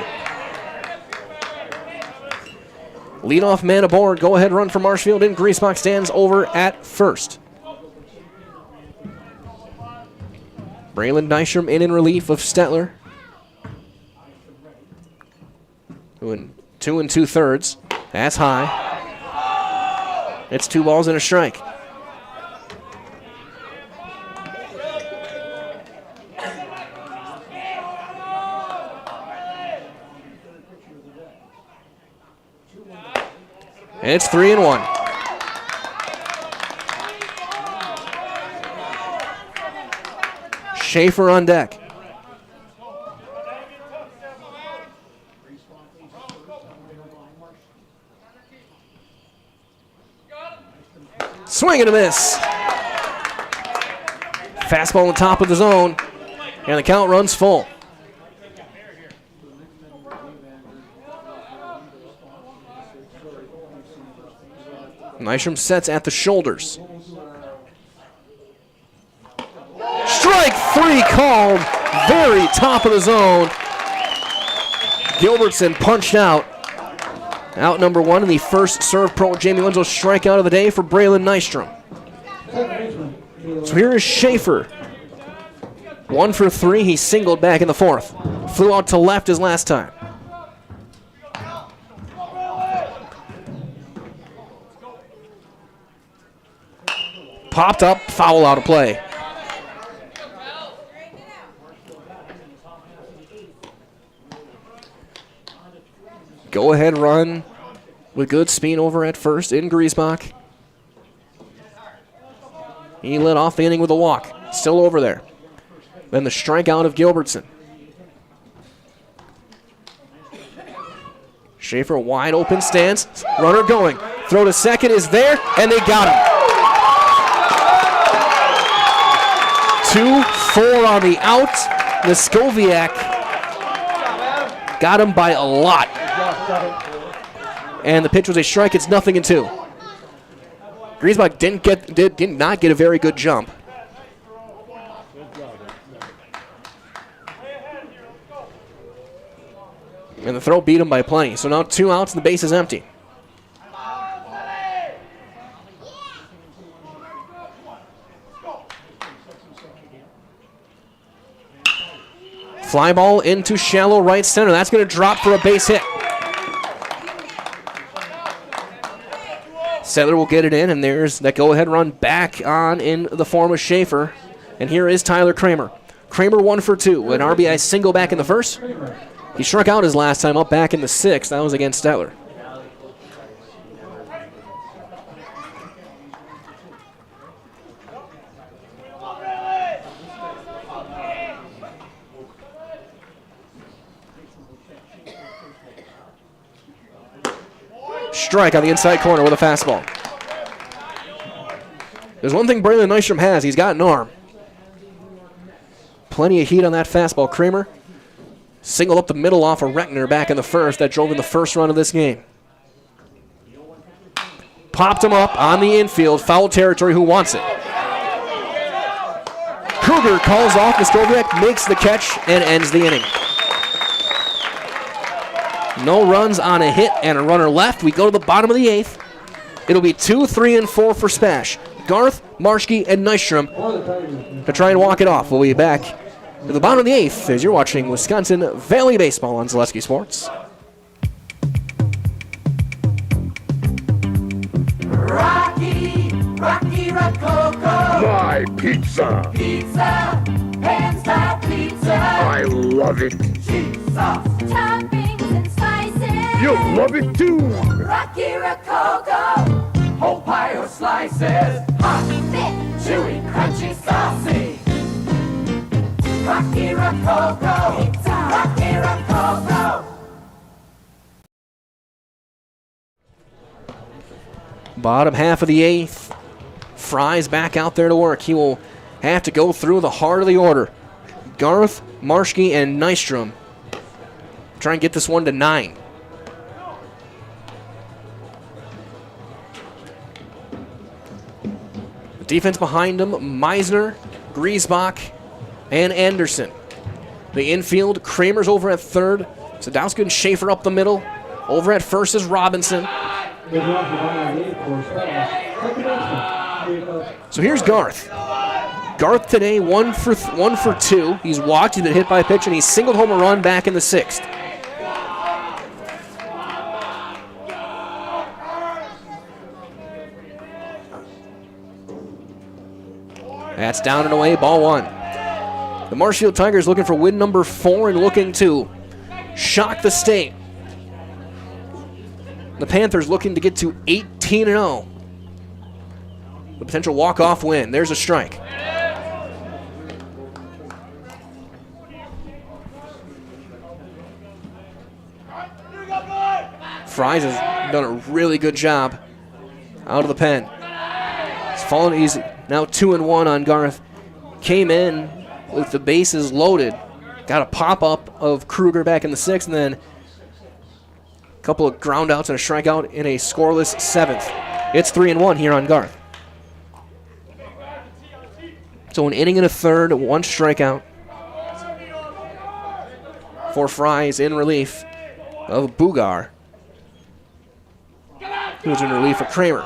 Leadoff man aboard. Go ahead run for Marshfield, and Griesbach stands over at first. Braylon Nystrom in relief of Stetler. Doing 2 2/3. That's high. It's 2 balls and a strike. And it's 3-1. Schaefer on deck. Swing and a miss. Fastball on top of the zone, and the count runs full. Nystrom sets at the shoulders. Strike 3 called, very top of the zone. Gilbertson punched out. Out number 1 in the first serve pro Jamie Winslow's strikeout of the day for Braylon Nystrom. So here is Schaefer. 1 for 3, he singled back in the 4th. Flew out to left his last time. Popped up, foul out of play. Go ahead run with good speed over at first in Griesbach. He led off the inning with a walk. Still over there. Then the strikeout of Gilbertson. Schaefer wide open stance. Runner going. Throw to second is there, and they got him. 2-4 on the out. Neskoviak got him by a lot. And the pitch was a strike. It's 0-2. Griesbach did not get a very good jump. And the throw beat him by plenty. So now 2 outs and the base is empty. Fly ball into shallow right center. That's going to drop for a base hit. Settler will get it in, and there's that go-ahead run back on in the form of Schaefer. And here is Tyler Kramer. Kramer 1 for 2, an RBI single back in the first. He struck out his last time up back in the sixth. That was against Settler. Strike on the inside corner with a fastball. There's one thing Braylon Nystrom has. He's got an arm. Plenty of heat on that fastball. Kramer singled up the middle off of Reckner back in the first. That drove in the first run of this game. Popped him up on the infield. Foul territory. Who wants it? Kruger calls off. Muskoviak makes the catch and ends the inning. No runs on a hit and a runner left. We go to the bottom of the eighth. It'll be 2, 3, and 4 for Spash. Garth, Marshke, and Nystrom to try and walk it off. We'll be back at the bottom of the eighth as you're watching Wisconsin Valley Baseball on Zaleski Sports. Rocky Rococo. My pizza. Pizza, hands down pizza. I love it. Cheese sauce, toppings and slices. You'll love it too. Rocky Rococo. Whole pie or slices. Hot, thick, chewy, crunchy, saucy. Rocky Rococo. Pizza. Rocky Rococo. Bottom half of the eighth. Fry's back out there to work. He will have to go through the heart of the order. Garth, Marshke, and Nystrom. Try and get this one to 9. The defense behind him, Meisner, Griesbach, and Anderson. The infield, Kramer's over at third. Sadowski and Schaefer up the middle. Over at first is Robinson. So here's Garth. Garth today 1 for 2. He's walked, he's been hit by a pitch, and he's singled home a run back in the sixth. That's down and away, ball 1. The Marshfield Tigers looking for win number 4 and looking to shock the state. The Panthers looking to get to 18-0. The potential walk-off win. There's a strike. Fries has done a really good job out of the pen. He's fallen. He's now 2-1 on Garth. Came in with the bases loaded. Got a pop-up of Kruger back in the sixth, and then a couple of ground outs and a strikeout in a scoreless seventh. It's 3-1 here on Garth. So an inning and a third, 1 strikeout for Fries in relief of Bugar, who's in relief of Kramer.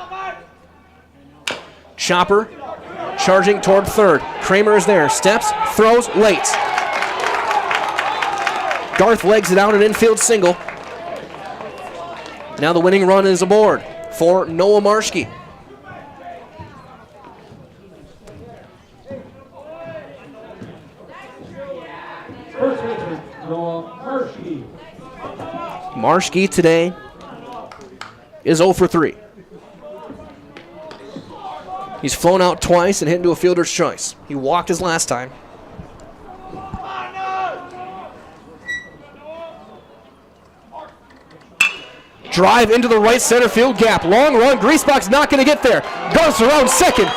Chopper charging toward third. Kramer is there. Steps, throws, late. Garth legs it out, an infield single. Now the winning run is aboard for Noah Marshke. First baseman, Noah Marshke. Marshke today is 0 for 3. He's flown out twice and hit into a fielder's choice. He walked his last time. Drive into the right center field gap. Long run. Griesbach's not going to get there. Goes around second.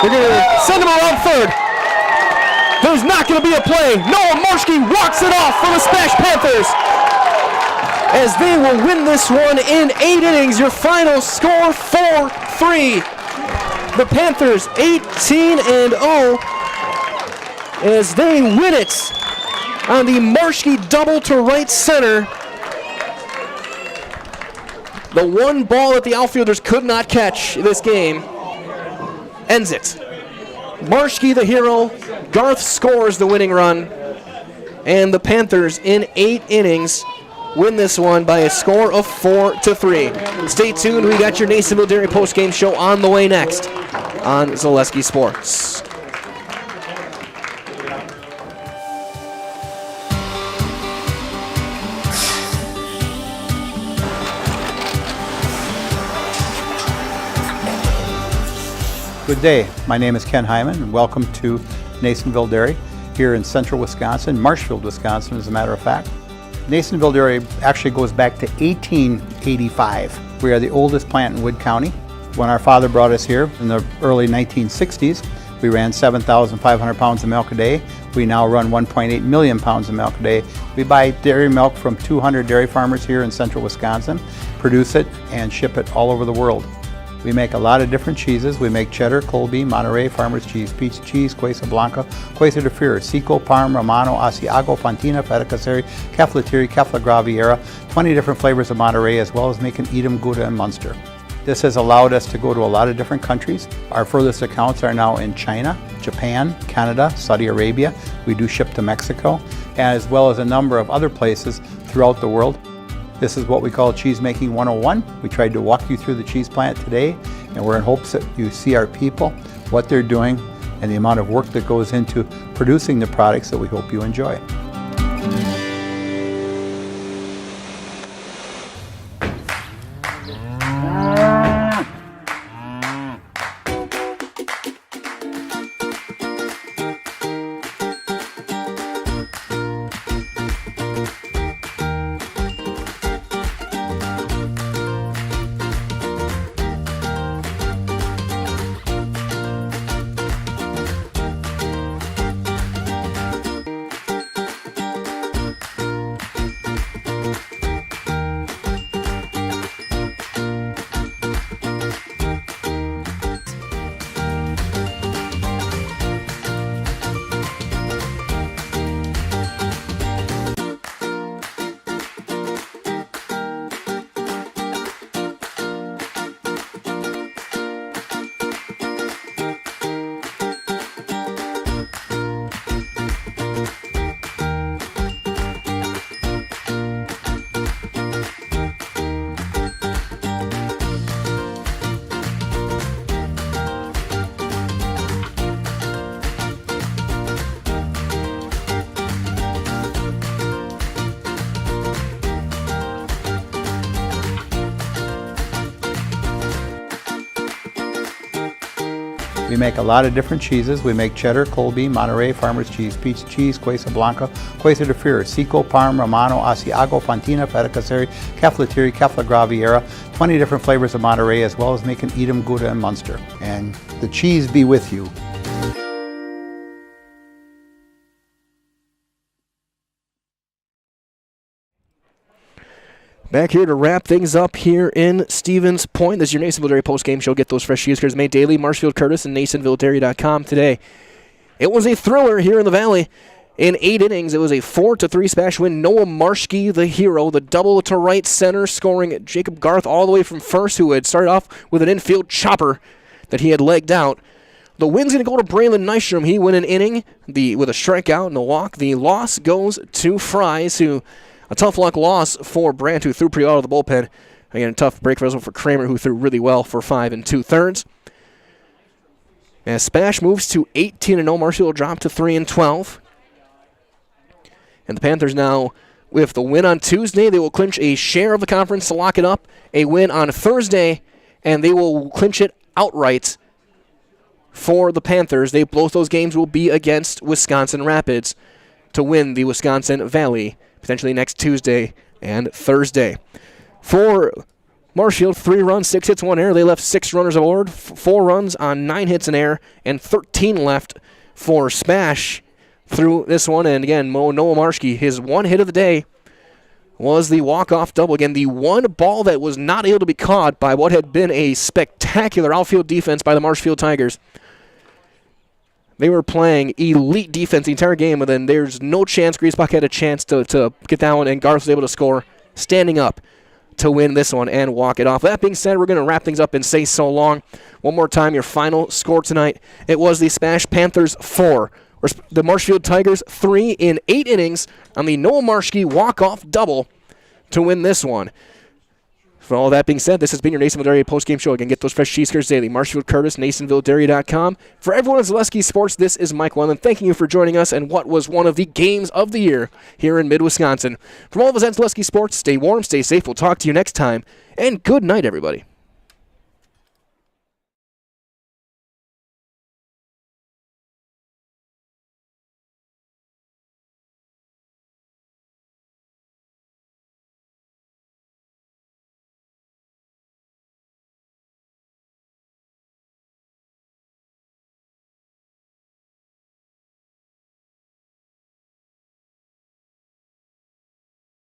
They're going to send him around third. There's not going to be a play. Noah Marshke walks it off for the Spash Panthers, as they will win this one in 8 innings. Your final score 4-3. The Panthers 18-0 as they win it on the Marshke double to right center. The one ball that the outfielders could not catch this game ends it. Marshke the hero. Garth scores the winning run. And the Panthers in 8 innings win this one by a score of 4-3. Stay tuned. We got your Nasonville Dairy postgame show on the way next on Zaleski Sports. Good day. My name is Ken Hyman, and welcome to Nasonville Dairy here in central Wisconsin, Marshfield, Wisconsin, as a matter of fact. Nasonville Dairy actually goes back to 1885. We are the oldest plant in Wood County. When our father brought us here in the early 1960s, we ran 7,500 pounds of milk a day. We now run 1.8 million pounds of milk a day. We buy dairy milk from 200 dairy farmers here in central Wisconsin, produce it, and ship it all over the world. We make a lot of different cheeses. We make cheddar, Colby, Monterey, Farmer's Cheese, Pizza Cheese, Quesa Blanca, Quesa de Freer, Seco, Parm, Romano, Asiago, Fontina, Feta Caseri, Caflatiri, Cafla Graviera, 20 different flavors of Monterey, as well as making Edam, Gouda, and Munster. This has allowed us to go to a lot of different countries. Our furthest accounts are now in China, Japan, Canada, Saudi Arabia. We do ship to Mexico, as well as a number of other places throughout the world. This is what we call Cheese Making 101. We tried to walk you through the cheese plant today, and we're in hopes that you see our people, what they're doing, and the amount of work that goes into producing the products that we hope you enjoy. We make a lot of different cheeses. We make cheddar, Colby, Monterey, Farmer's Cheese, Pizza Cheese, Quesa Blanca, Quesa de Freer, Seco, Parm, Romano, Asiago, Fontina, Feta Caseri, Caflatiri, Cafla Graviera, 20 different flavors of Monterey, as well as making Edam, Gouda, and Munster. And the cheese be with you. Back here to wrap things up here in Stevens Point. This is your Nasonville Dairy postgame show. Get those fresh cheese curds made daily. Marshfield Curtis and NasonvilleDairy.com today. It was a thriller here in the Valley. In 8 innings, it was a 4-3 SPASH win. Noah Marshke, the hero, the double to right center, scoring Jacob Garth all the way from first, who had started off with an infield chopper that he had legged out. The win's going to go to Braylon Nystrom. He went an inning with a strikeout and a walk. The loss goes to Fries, who... a tough luck loss for Brandt, who threw pretty out of the bullpen. Again, a tough break for Kramer, who threw really well for 5 2/3. As SPASH moves to 18-0, Marshfield will drop to 3-12. And the Panthers now, with the win on Tuesday, they will clinch a share of the conference to lock it up. A win on Thursday, and they will clinch it outright for the Panthers. Both those games will be against Wisconsin Rapids to win the Wisconsin Valley, potentially next Tuesday and Thursday. For Marshfield, 3 runs, 6 hits, 1 error. They left 6 runners aboard, 4 runs on 9 hits and error, and 13 left for SPASH through this one. And again, Noah Marshke, his 1 hit of the day was the walk-off double. Again, the one ball that was not able to be caught by what had been a spectacular outfield defense by the Marshfield Tigers. They were playing elite defense the entire game, and then there's no chance Griesbach had a chance to get that one, and Garth was able to score standing up to win this one and walk it off. That being said, we're going to wrap things up and say so long. One more time, your final score tonight. It was the SPASH Panthers 4, or the Marshfield Tigers 3 in 8 innings on the Noah Marshke walk-off double to win this one. For all that being said, this has been your Nasonville Dairy postgame show. Again, get those fresh cheese curds daily. Marshfield Curtis, NasonvilleDairy.com. For everyone at Zaleski Sports, this is Mike Wellen. Thanking you for joining us and what was one of the games of the year here in mid-Wisconsin. From all of us at Zaleski Sports, stay warm, stay safe. We'll talk to you next time. And good night, everybody.